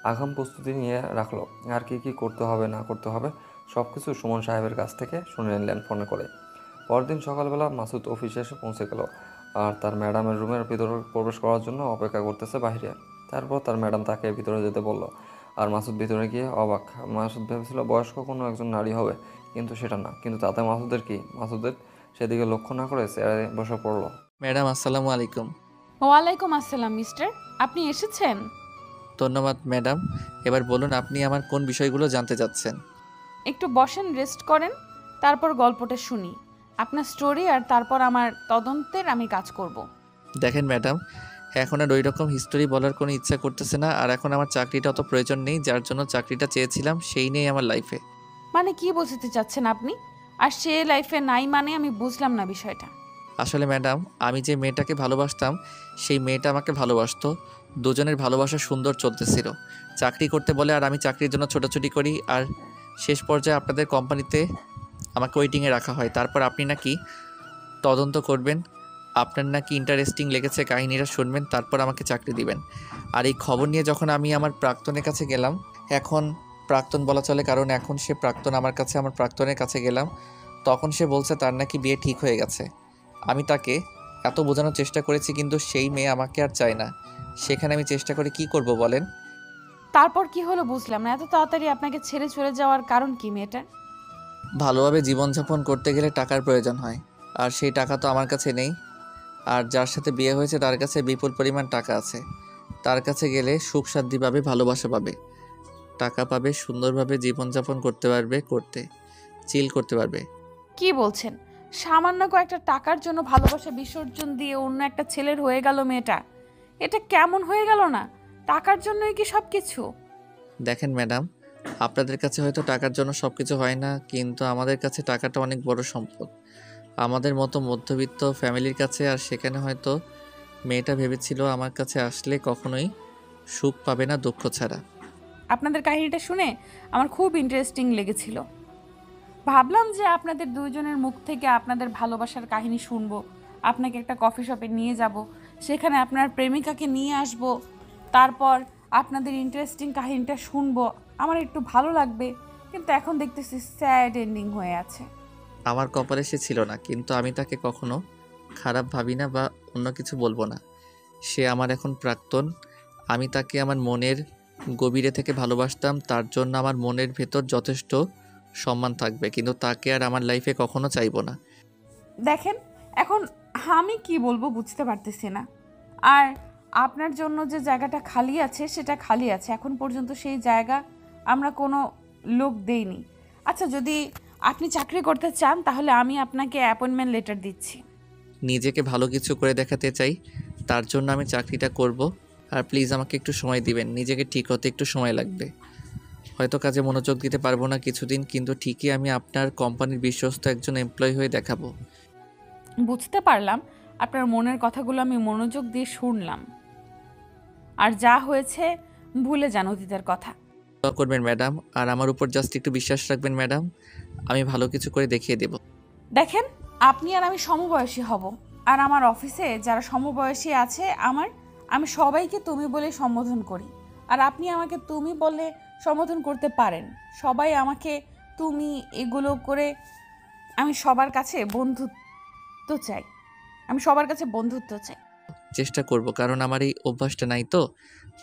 আগাম প্রস্তুতি নিয়ে রাখলো। আর কি কি করতে হবে না করতে হবে সব কিছু সুমন সাহেবের কাছ থেকে শুনে নিলেন ফোনে করে। পরদিন সকালবেলা মাসুদ অফিসে এসে পৌঁছে গেল, আর তার ম্যাডামের রুমের ভিতরে প্রবেশ করার জন্য অপেক্ষা করতেছে বাইরে। তারপর তার ম্যাডাম তাকে ভিতরে যেতে বলল। আর মাসুদ ভিতরে গিয়ে অবাক। মাসুদ ভেবেছিল বয়স্ক কোনো একজন নারী হবে, কিন্তু সেটা না। কিন্তু তাতে মাসুদের কি? মাসুদের সেদিকে লক্ষ্য না করে চেয়ারে বসে পড়লো। ম্যাডাম আসসালামু আলাইকুম। ওয়ালাইকুম আসসালাম মিস্টার, আপনি এসেছেন? ধন্যবাদ ম্যাডাম। এবার বলুন আপনি আমার কোন বিষয়গুলো জানতে চাচ্ছেন? একটু বসেন, রেস্ট করেন, তারপর গল্পটা শুনি, আপনার স্টোরি, আর তারপর আমার তদন্তের আমি কাজ করব। দেখেন ম্যাডাম, এখন আর ওই রকম হিস্টোরি বলার কোনো ইচ্ছা করতেছে না। আর এখন আমার চাকরিটা অত প্রয়োজন নেই, যার জন্য চাকরিটা চেয়েছিলাম সেই নেই আমার লাইফে। মানে কি বোঝাতে চাচ্ছেন আপনি? আর সে লাইফে নাই মানে আমি বুঝলাম না বিষয়টা। আসলে ম্যাডাম, আমি যে মেয়েটাকে ভালোবাসতাম সেই মেয়েটা আমাকে ভালোবাসতো। দুজনের ভালোবাসা সুন্দর চলতেছিল। চাকরি করতে বলে আর আমি চাকরির জন্য ছোটাছুটি করি, আর শেষ পর্যায়ে আপনাদের কোম্পানিতে আমাকে ওয়েটিংয়ে রাখা হয়। তারপর আপনি নাকি তদন্ত করবেন, আপনার নাকি ইন্টারেস্টিং লেগেছে, কাহিনীটা শুনবেন, তারপর আমাকে চাকরি দিবেন। আর এই খবর নিয়ে যখন আমি আমার প্রাক্তনের কাছে গেলাম, এখন প্রাক্তন বলা চলে কারণ এখন সে প্রাক্তন, আমার প্রাক্তনের কাছে গেলাম, তখন সে বলছে তার নাকি বিয়ে ঠিক হয়ে গেছে। আমি তাকে এত বোঝানোর চেষ্টা করেছি, কিন্তু সেই মেয়ে আমাকে আর চায় না। সেখানে আমি চেষ্টা করে কি করব বলেন? তারপর কি হলো বুঝলাম না, এত তাড়াতাড়ি আপনাকে ছেড়ে চলে যাওয়ার কারণ কি মেয়েটার? ভালোভাবে জীবনযাপন করতে গেলে টাকার প্রয়োজন হয়, আর সেই টাকা তো আমার কাছে নেই। আর যার সাথে বিয়ে হয়েছে তার কাছে বিপুল পরিমাণ টাকা আছে। তার কাছে গেলে সুখ শান্তি পাবে, ভালোবাসা পাবে, টাকা পাবে, সুন্দরভাবে জীবনযাপন করতে পারবে, চিল করতে পারবে। কি বলছেন? সামান্য কয়েকটা টাকার জন্য ভালোবাসা বিসর্জন দিয়ে অন্য একটা ছেলের হয়ে গেল মেয়েটা? এটা কেমন হয়ে গেল না? টাকার জন্যই কি সব কিছু? দেখেন ম্যাডাম, আপনাদের কাছে হয়তো টাকার জন্য সব কিছু হয় না, কিন্তু আমাদের কাছে টাকাটা অনেক বড় সম্পদ, আমাদের মতো মধ্যবিত্ত ফ্যামিলির কাছে। আর সেখানে হয়তো মেয়েটা ভেবেছিল আমার কাছে আসলে কখনোই সুখ পাবে না, দুঃখ ছাড়া। আপনাদের কাহিনীটা শুনে আমার খুব ইন্টারেস্টিং লেগেছিল। ভাবলাম যে আপনাদের দুইজনের মুখ থেকে আপনাদের ভালোবাসার কাহিনী শুনবো, আপনাকে একটা কফি শপে নিয়ে যাব, সেখানে আপনার প্রেমিকাকে নিয়ে আসব, তারপর আপনাদের ইন্টারেস্টিং কাহিনীটা শুনবো, আমার একটু ভালো লাগবে। কিন্তু এখন দেখতেছি স্যাড এন্ডিং হয়ে আছে। আমার কপালে সে ছিল না, কিন্তু আমি তাকে কখনো খারাপ ভাবি না বা অন্য কিছু বলবো না। সে আমার এখন প্রাক্তন। আমি তাকে আমার মনের গভীরে থেকে ভালোবাসতাম, তার জন্য আমার মনের ভেতর যথেষ্ট সম্মান থাকবে, কিন্তু তাকে আর আমার লাইফে কখনো চাইবো না। দেখেন, এখন আমি কি বলবো বুঝতে পারতেছি না। আর আপনার জন্য যে জায়গাটা খালি আছে সেটা খালি আছে, এখন পর্যন্ত সেই জায়গা আমরা কোনো লোক দেইনি। আচ্ছা, যদি আপনি চাকরি করতে চান তাহলে আমি আপনাকে অ্যাপয়েন্টমেন্ট লেটার দিচ্ছি। নিজেকে ভালো কিছু করে দেখাতে চাই, তার জন্য আমি চাকরিটা করব। আর প্লিজ আমাকে একটু সময় দিবেন, নিজেকে ঠিক হতে একটু সময় লাগবে। হয়তো কাজে মনোযোগ দিতে পারবো না কিছুদিন, কিন্তু ঠিকই আমি আপনার কোম্পানির বিশ্বস্ত একজন এমপ্লয়ি হয়ে দেখাবো। বুঝতে পারলাম, আপনার মনের কথাগুলো আমি মনোযোগ দিয়ে শুনলাম। আর যা হয়েছে ভুলে যান অতীতের কথা। দোয়া করবেন ম্যাডাম, আর আমার উপর জাস্ট একটু বিশ্বাস রাখবেন ম্যাডাম, আমি ভালো কিছু করে দেখিয়ে দেব। দেখেন, আপনি আর আমি সমবয়সী হব, আর আমার অফিসে যারা সমবয়সী আছে আমি সবাইকে তুমি বলে সম্বোধন করি, আর আপনি আমাকে তুমি বলে সম্বোধন করতে পারেন। সবাই আমাকে তুমি এগুলো করে আমি সবার কাছে বন্ধুত্ব চাই, চেষ্টা করব, কারণ আমার এই অভ্যাসটা নাই তো,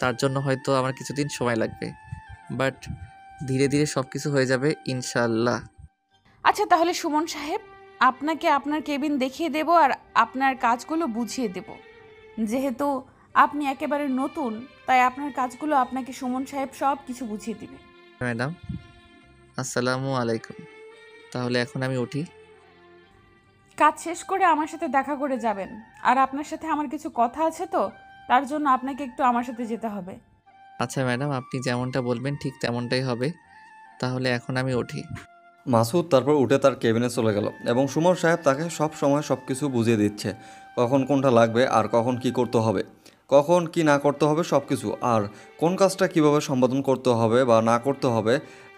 তার জন্য হয়তো আমার কিছুদিন সময় লাগবে, বাট ধীরে ধীরে সব কিছু হয়ে যাবে ইনশাল্লাহ। আচ্ছা, তাহলে সুমন সাহেব, আপনাকে আপনার কেবিন দেখিয়ে দেব আর আপনার কাজগুলো বুঝিয়ে দেব। যেহেতু আপনি একেবারে নতুন, তাই আপনার কাজগুলো আপনাকে সুমন সাহেব সব কিছু বুঝিয়ে দিবে। ম্যাডাম, আসসালামু আলাইকুম। তাহলে এখন আমি উঠি। কাজ শেষ করে আমার সাথে দেখা করে যাবেন, আর আপনার সাথে আমার কিছু কথা আছে, তো তার জন্য আপনাকে একটু আমার সাথে যেতে হবে। আচ্ছা ম্যাডাম, আপনি যেমনটা বলবেন ঠিক তেমনটাই হবে। তাহলে এখন আমি উঠি। মাসুদ তারপর উঠে তার কেবিনে চলে গেল এবং সুমন সাহেব তাকে সব সময় সব কিছু বুঝিয়ে দিচ্ছে, কখন কোনটা লাগবে আর কখন কি করতে হবে, কখন কি না করতে হবে সব কিছু, আর কোন কাজটা কিভাবে সম্পাদন করতে হবে বা না করতে হবে,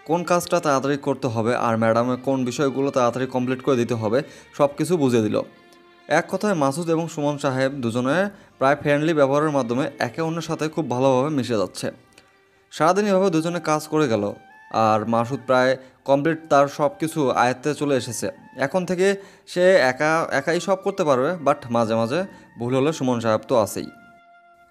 কোন কাজটা তাড়াতাড়ি করতে হবে, আর ম্যাডামের কোন বিষয়গুলো তাড়াতাড়ি কমপ্লিট করে দিতে হবে, সব কিছু বুঝিয়ে দিল। এক কথায় মাসুদ এবং সুমন সাহেব দুজনে প্রায় ফ্রেন্ডলি ব্যবহারের মাধ্যমে একে অন্যের সাথে খুব ভালোভাবে মিশে যাচ্ছে। সারাদিন এভাবে দুজনে কাজ করে গেল, আর মাসুদ প্রায় কমপ্লিট, তার সব কিছু আয়ত্তে চলে এসেছে। এখন থেকে সে একাই সব করতে পারবে, বাট মাঝে মাঝে ভুল হলে সুমন সাহেব তো আছেই।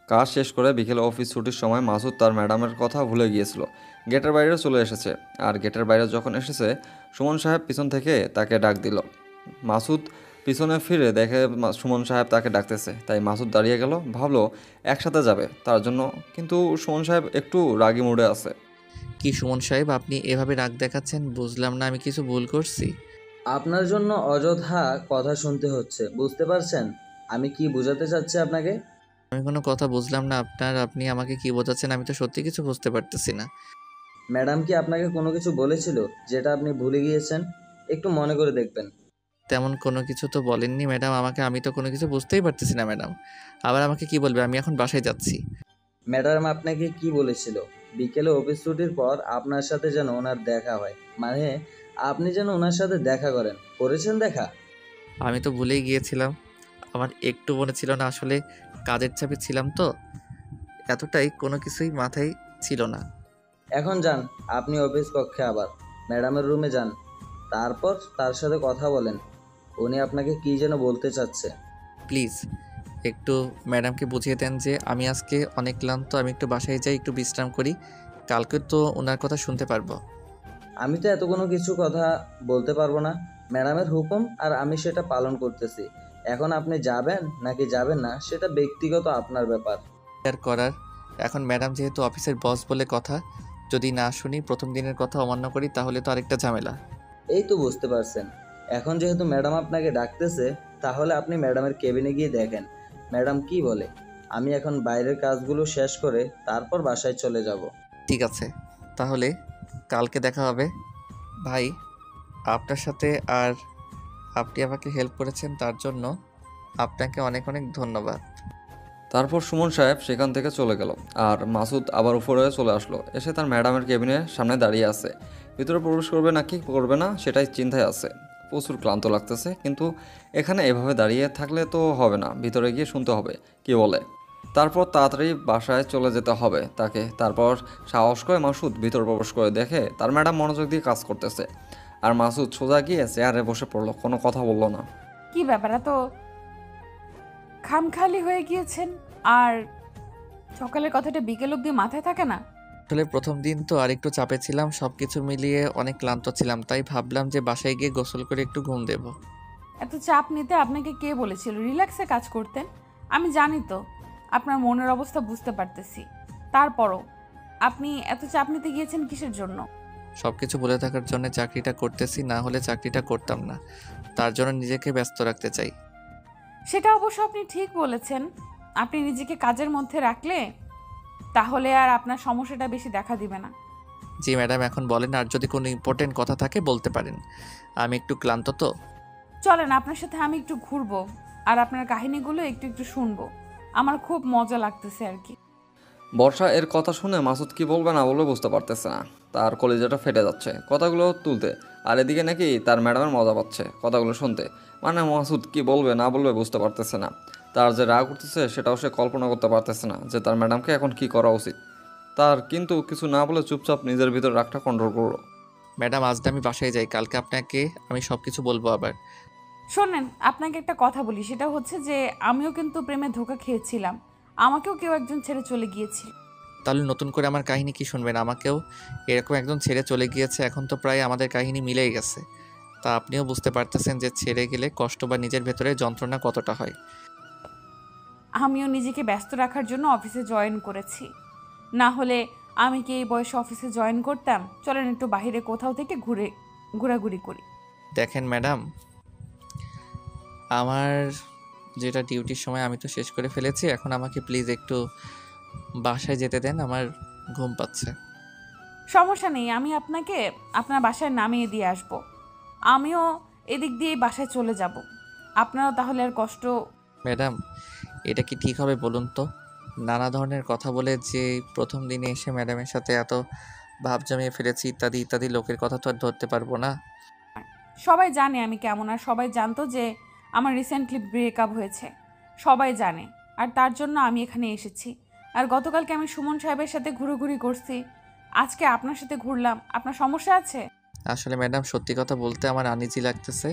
কাজ শেষ করে বিকেলে অফিস ছুটির সময় মাসুদ তার ম্যাডামের কথা ভুলে গিয়েছিল, গেটের বাইরে চলে এসেছে। আর গেটের বাইরে যখন এসেছে, সুমন সাহেব পিছন থেকে তাকে ডাক দিল। মাসুদ পিছনে ফিরে দেখে সুমন সাহেব তাকে ডাকতেছে, তাই মাসুদ দাঁড়িয়ে গেল, ভাবলো একসাথে যাবে তার জন্য, কিন্তু সুমন সাহেব একটু রাগি মুডে আছে। কি সুমন সাহেব, আপনি এভাবে রাগ দেখাচ্ছেন? বুঝলাম না আমি কিছু ভুল করছি? আপনার জন্য অযথা কথা শুনতে হচ্ছে, বুঝতে পারছেন আমি কি বোঝাতে চাচ্ছি আপনাকে? আমি কোনো কথা বুঝলাম না আপনার, আপনি আমাকে কি বোঝাচ্ছেন? আমি তো সত্যি কিছু বুঝতে পারতেছি না। ম্যাডাম কি আপনাকে কোনো কিছু বলেছিল যেটা আপনি ভুলে গিয়েছেন? একটু মনে করে দেখবেন। তেমন কোনো কিছু তো বলেননি ম্যাডাম আমাকে, আমি তো কোনো কিছু বুঝতেই পারতেছি না ম্যাডাম। আবার আমাকে কি বলবে? আমি এখন বাসায় যাচ্ছি। ম্যাডাম আপনাকে কি বলেছিল? বিকেলে অফিস ছুটির পর আপনার সাথে যেন ওনার দেখা হয়, মানে আপনি যেন ওনার সাথে দেখা করেন। করেছেন দেখা? আমি তো ভুলেই গিয়েছিলাম। আমার একটু মনে ছিল না, আসলে কাজের চাপে ছিলাম তো, এতটাই কোনো কিছুই মাথায় ছিল না। এখন যান, আপনি অফিস কক্ষে আবার ম্যাডামের রুমে যান, তারপর তার সাথে কথা বলেন। উনি আপনাকে কী যেন বলতে চাচ্ছে। প্লিজ একটু ম্যাডামকে বুঝিয়ে দেন যে আমি আজকে অনেক ক্লান্ত, আমি একটু বাসায় যাই, একটু বিশ্রাম করি, কালকে তো ওনার কথা শুনতে পারবো। আমি তো এত কোনো কিছু কথা বলতে পারবো না। ম্যাডামের হুকুম আর আমি সেটা পালন করতেছি। এখন আপনি যাবেন নাকি যাবেন না সেটা ব্যক্তিগত আপনার ব্যাপার। আর করার, এখন ম্যাডাম যেহেতু অফিসের বস বলে কথা, যদি না শুনি, প্রথম দিনের কথা অমান্য করি, তাহলে তো আরেকটা ঝামেলা। এই তো বুঝতে পারছেন। এখন যেহেতু ম্যাডাম আপনাকে ডাকতেছে, তাহলে আপনি ম্যাডামের কেবিনে গিয়ে দেখেন ম্যাডাম কি বলে। আমি এখন বাইরের কাজগুলো শেষ করে তারপর বাসায় চলে যাব। ঠিক আছে, তাহলে কালকে দেখা হবে। ভাই, আপনার সাথে, আর আপনি আমাকে হেল্প করেছেন তার জন্য আপনাকে অনেক অনেক ধন্যবাদ। তারপর সুমন সাহেব সেখান থেকে চলে গেল আর মাসুদ আবার উপরে চলে আসলো। এসে তার ম্যাডামের কেবিনের সামনে দাঁড়িয়ে আছে। ভিতরে প্রবেশ করবে নাকি করবে না সেটাই চিন্তায় আছে। প্রচুর ক্লান্ত লাগতেছে, কিন্তু এখানে এভাবে দাঁড়িয়ে থাকলে তো হবে না, ভিতরে গিয়ে শুনতে হবে কি বলে। তারপর তাড়াতাড়ি বাসায় চলে যেতে হবে তাকে। তারপর সাহস করে মাসুদ ভিতরে প্রবেশ করে দেখে তার ম্যাডাম মনোযোগ দিয়ে কাজ করতেছে। আর মাসুদ সোজা গিয়ে চেয়ারে বসে পড়লো, কোনো কথা বললো না। কি ব্যাপার, এত খামখালি হয়ে গিয়েছেন? আর সকালের কথাটা বিকেল অবধি মাথায় থাকে না? আসলে প্রথম দিন তো আর একটু চাপে ছিলাম, সব কিছু মিলিয়ে অনেক ক্লান্ত ছিলাম, তাই ভাবলাম যে বাসায় গিয়ে গোসল করে একটু ঘুম দেব। এত চাপ নিতে আপনাকে কে বলেছিল রিল্যাক্সে কাজ করতেন? আমি জানি তো, আপনার মনের অবস্থা বুঝতে পারতেছি। তারপরও আপনি এত চাপ নিতে গিয়েছেন কিসের জন্য? সব কিছু বলে থাকার জন্য চাকরিটা করতেছি, না হলে চাকরিটা করতাম না, তার জন্য নিজেকে ব্যস্ত রাখতে চাই। সেটা অবশ্য আপনি ঠিক বলেছেন। আপনি নিজেকে কাজের মধ্যে রাখলে তাহলে আর আপনার সমস্যাটা বেশি দেখা দিবে না। জি ম্যাডাম, এখন বলেন, আর যদি কোনো ইম্পর্টেন্ট কথা থাকে বলতে পারেন। আমি একটু ক্লান্ত তো। চলেন, আপনার সাথে আমি একটু ঘুরবো আর আপনার কাহিনীগুলো একটু একটু শুনবো। আমার খুব মজা লাগতেছে আর কি। বর্ষা এর কথা শুনে মাসুদ কি বলবে না বলবে বুঝতে পারতেছে না। তার কলিজাটা ফেটে যাচ্ছে কথাগুলো তুলতে, আর এদিকে নাকি তার ম্যাডামের মজা পাচ্ছে কথাগুলো শুনতে। মানে মাসুদ কি বলবে না বলবে বুঝতে পারতেছে না। তার যে রাগ উঠতেছে সেটাও সে কল্পনা করতে পারতেছে না যে তার ম্যাডামকে এখন কি করা উচিত তার। কিন্তু কিছু না বলে চুপচাপ নিজের ভিতর রাগটা কন্ট্রোল করলো। ম্যাডাম, আজ না আমি বাসায় যাই, কালকে আপনাকে আমি সব কিছু বলবো আবার। শোনেন, আপনাকে একটা কথা বলি, সেটা হচ্ছে যে আমিও কিন্তু প্রেমে ধোঁকা খেয়েছিলাম। আমাকেও কেউ একজন ছেড়ে চলে গিয়েছিল। তাহলে নতুন করে আমার কাহিনী কি শুনবেন? আমাকেও এরকম একজন ছেড়ে চলে গিয়েছে, এখন তো প্রায় আমাদের কাহিনী মিলেই গেছে। তা আপনিও বুঝতে পারতেছেন যে ছেড়ে গেলে কষ্ট বা নিজের ভেতরে যন্ত্রণা কতটা হয়। আমিও নিজেকে ব্যস্ত রাখার জন্য অফিসে জয়েন করেছি, না হলে আমি কি এই বয়সে অফিসে জয়েন করতাম? চলেন একটু বাইরে কোথাও থেকে ঘোরাঘুরি করি। দেখেন ম্যাডাম, আমার যেটা ডিউটির সময় আমি তো শেষ করে ফেলেছি, এখন আমাকে প্লিজ একটু বাসায় যেতে দেন, আমার ঘুম পাচ্ছে। সমস্যা নেই, আমি আপনাকে আপনার বাসায় নামিয়ে দিয়ে আসব। আমিও এদিক দিয়ে বাসায় চলে যাব। আপনারও তাহলে আর কষ্ট। ম্যাডাম, এটা কি ঠিক হবে বলুন তো? নানা ধরনের কথা বলে যে প্রথম দিনে এসে ম্যাডামের সাথে এত ভাব জমিয়ে ফেলেছি, ইত্যাদি ইত্যাদি, লোকের কথা তো আর ধরতে পারবো না। সবাই জানে আমি কেমন, আর সবাই জানতো যে আমার রিসেন্টলি ব্রেকআপ হয়েছে, সবাই জানে। আর তার জন্য আমি এখানে এসেছি। আর গতকালকে আমি সুমন সাহেবের সাথে ঘুরোঘুরি করছি, আজকে আপনার সাথে ঘুরলাম। আপনার সমস্যা আছে? আসলে ম্যাডাম, সত্যি কথা বলতে আমার আনইজি লাগতেছে,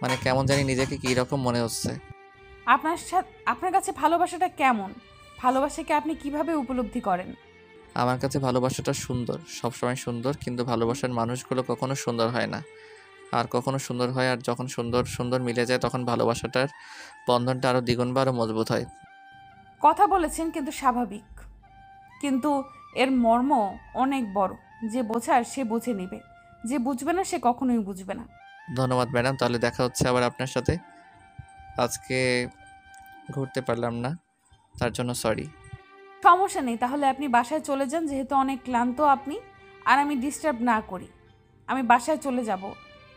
মানে কেমন জানি নিজেকে কী রকম মনে হচ্ছে। আপনার কাছে ভালোবাসাটা কেমন? ভালোবাসাকে আপনি কিভাবে উপলব্ধি করেন? আমার কাছে ভালোবাসাটা সুন্দর, সবসময় সুন্দর, কিন্তু ভালোবাসার মানুষগুলো কখনো সুন্দর হয় না, আর কখনো সুন্দর হয়, আর যখন সুন্দর সুন্দর মিলে যায় তখন ভালোবাসাটার বন্ধনটা আরও দ্বিগুণ বা আরও মজবুত হয়। কথা বলেছেন কিন্তু স্বাভাবিক, কিন্তু এর মর্ম অনেক বড়। যে বোঝার সে বুঝে নেবে, যে বুঝবে না সে কখনোই বুঝবে না। ধন্যবাদ ম্যাডাম, তাহলে দেখা হচ্ছে আবার আপনার সাথে। আজকে ঘুরতে পারলাম না, তার জন্য সরি। সমস্যা নেই, তাহলে আপনি বাসায় চলে যান, যেহেতু অনেক ক্লান্ত আপনি। আর আমি ডিস্টার্ব না করি, আমি বাসায় চলে যাব।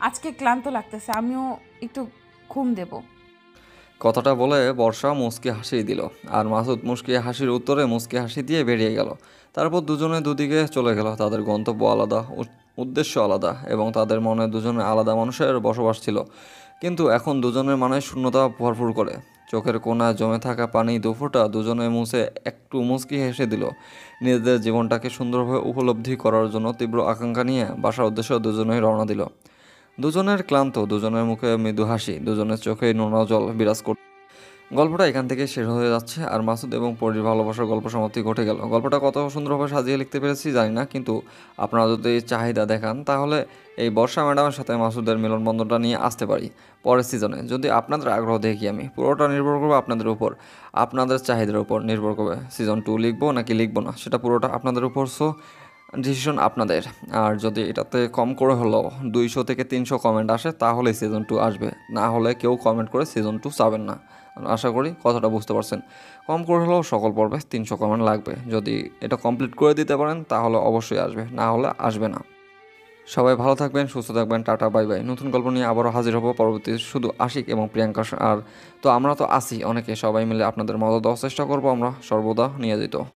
আজকে ক্লান্ত লাগতেছে, আমিও একটু ঘুম দেব। কথাটা বলে বর্ষা মুচকি হাসি দিল, আর মাসুদ মুচকি হাসির উত্তরে মুচকি হাসি দিয়ে বেরিয়ে গেল। তারপর দুজনে দুদিকে চলে গেল। তাদের গন্তব্য আলাদা, উদ্দেশ্য আলাদা, এবং তাদের মনে দুজনে আলাদা মানুষের বসবাস ছিল। কিন্তু এখন দুজনের মানে শূন্যতা ভরপুর করে। চোখের কোণায় জমে থাকা পানি দুফোঁটা দুজনে মুছে একটু মুচকি হেসে দিল। নিজেদের জীবনটাকে সুন্দরভাবে উপলব্ধি করার জন্য তীব্র আকাঙ্ক্ষা নিয়ে বাসার উদ্দেশ্যে দুজনেই রওনা দিল। দুজনের ক্লান্ত, দুজনের মুখে মৃদু হাসি, দুজনের চোখেই নোনা জল বিরাজ করছে। গল্পটা এখান থেকে শেষ হয়ে যাচ্ছে আর মাসুদ এবং পরীর ভালোবাসার গল্প সমাপ্তি ঘটে গেল। গল্পটা কত সুন্দরভাবে সাজিয়ে লিখতে পেরেছি জানি না, কিন্তু আপনারা যদি চাহিদা দেখান তাহলে এই বর্ষা ম্যাডামের সাথে মাসুদের মিলনবন্ধনটা নিয়ে আসতে পারি পরের সিজনে, যদি আপনাদের আগ্রহ দেখি আমি। পুরোটা নির্ভর করবে আপনাদের উপর, আপনাদের চাহিদার উপর নির্ভর করবে সিজন 2 লিখবো নাকি লিখবো না, সেটা পুরোটা আপনাদের উপর। সো ডিসিশন আপনাদের। আর যদি এটাতে কম করে হলেও 200 থেকে 300 কমেন্ট আসে তাহলে সিজন 2 আসবে, না হলে কেউ কমেন্ট করে সিজন 2 চাবেন না। আশা করি কথাটা বুঝতে পারছেন। কম করে হলেও সকল পর্বে 300 কমেন্ট লাগবে। যদি এটা কমপ্লিট করে দিতে পারেন তাহলে অবশ্যই আসবে, না হলে আসবে না। সবাই ভালো থাকবেন, সুস্থ থাকবেন, টাটা বাই বাই। নতুন গল্প নিয়ে আবারও হাজির হব পরবর্তী। শুধু আশিক এবং প্রিয়াঙ্কা আর তো আমরা তো আসি অনেকে, সবাই মিলে আপনাদের মদত দেওয়ার চেষ্টা করবো আমরা সর্বদা নিয়োজিত।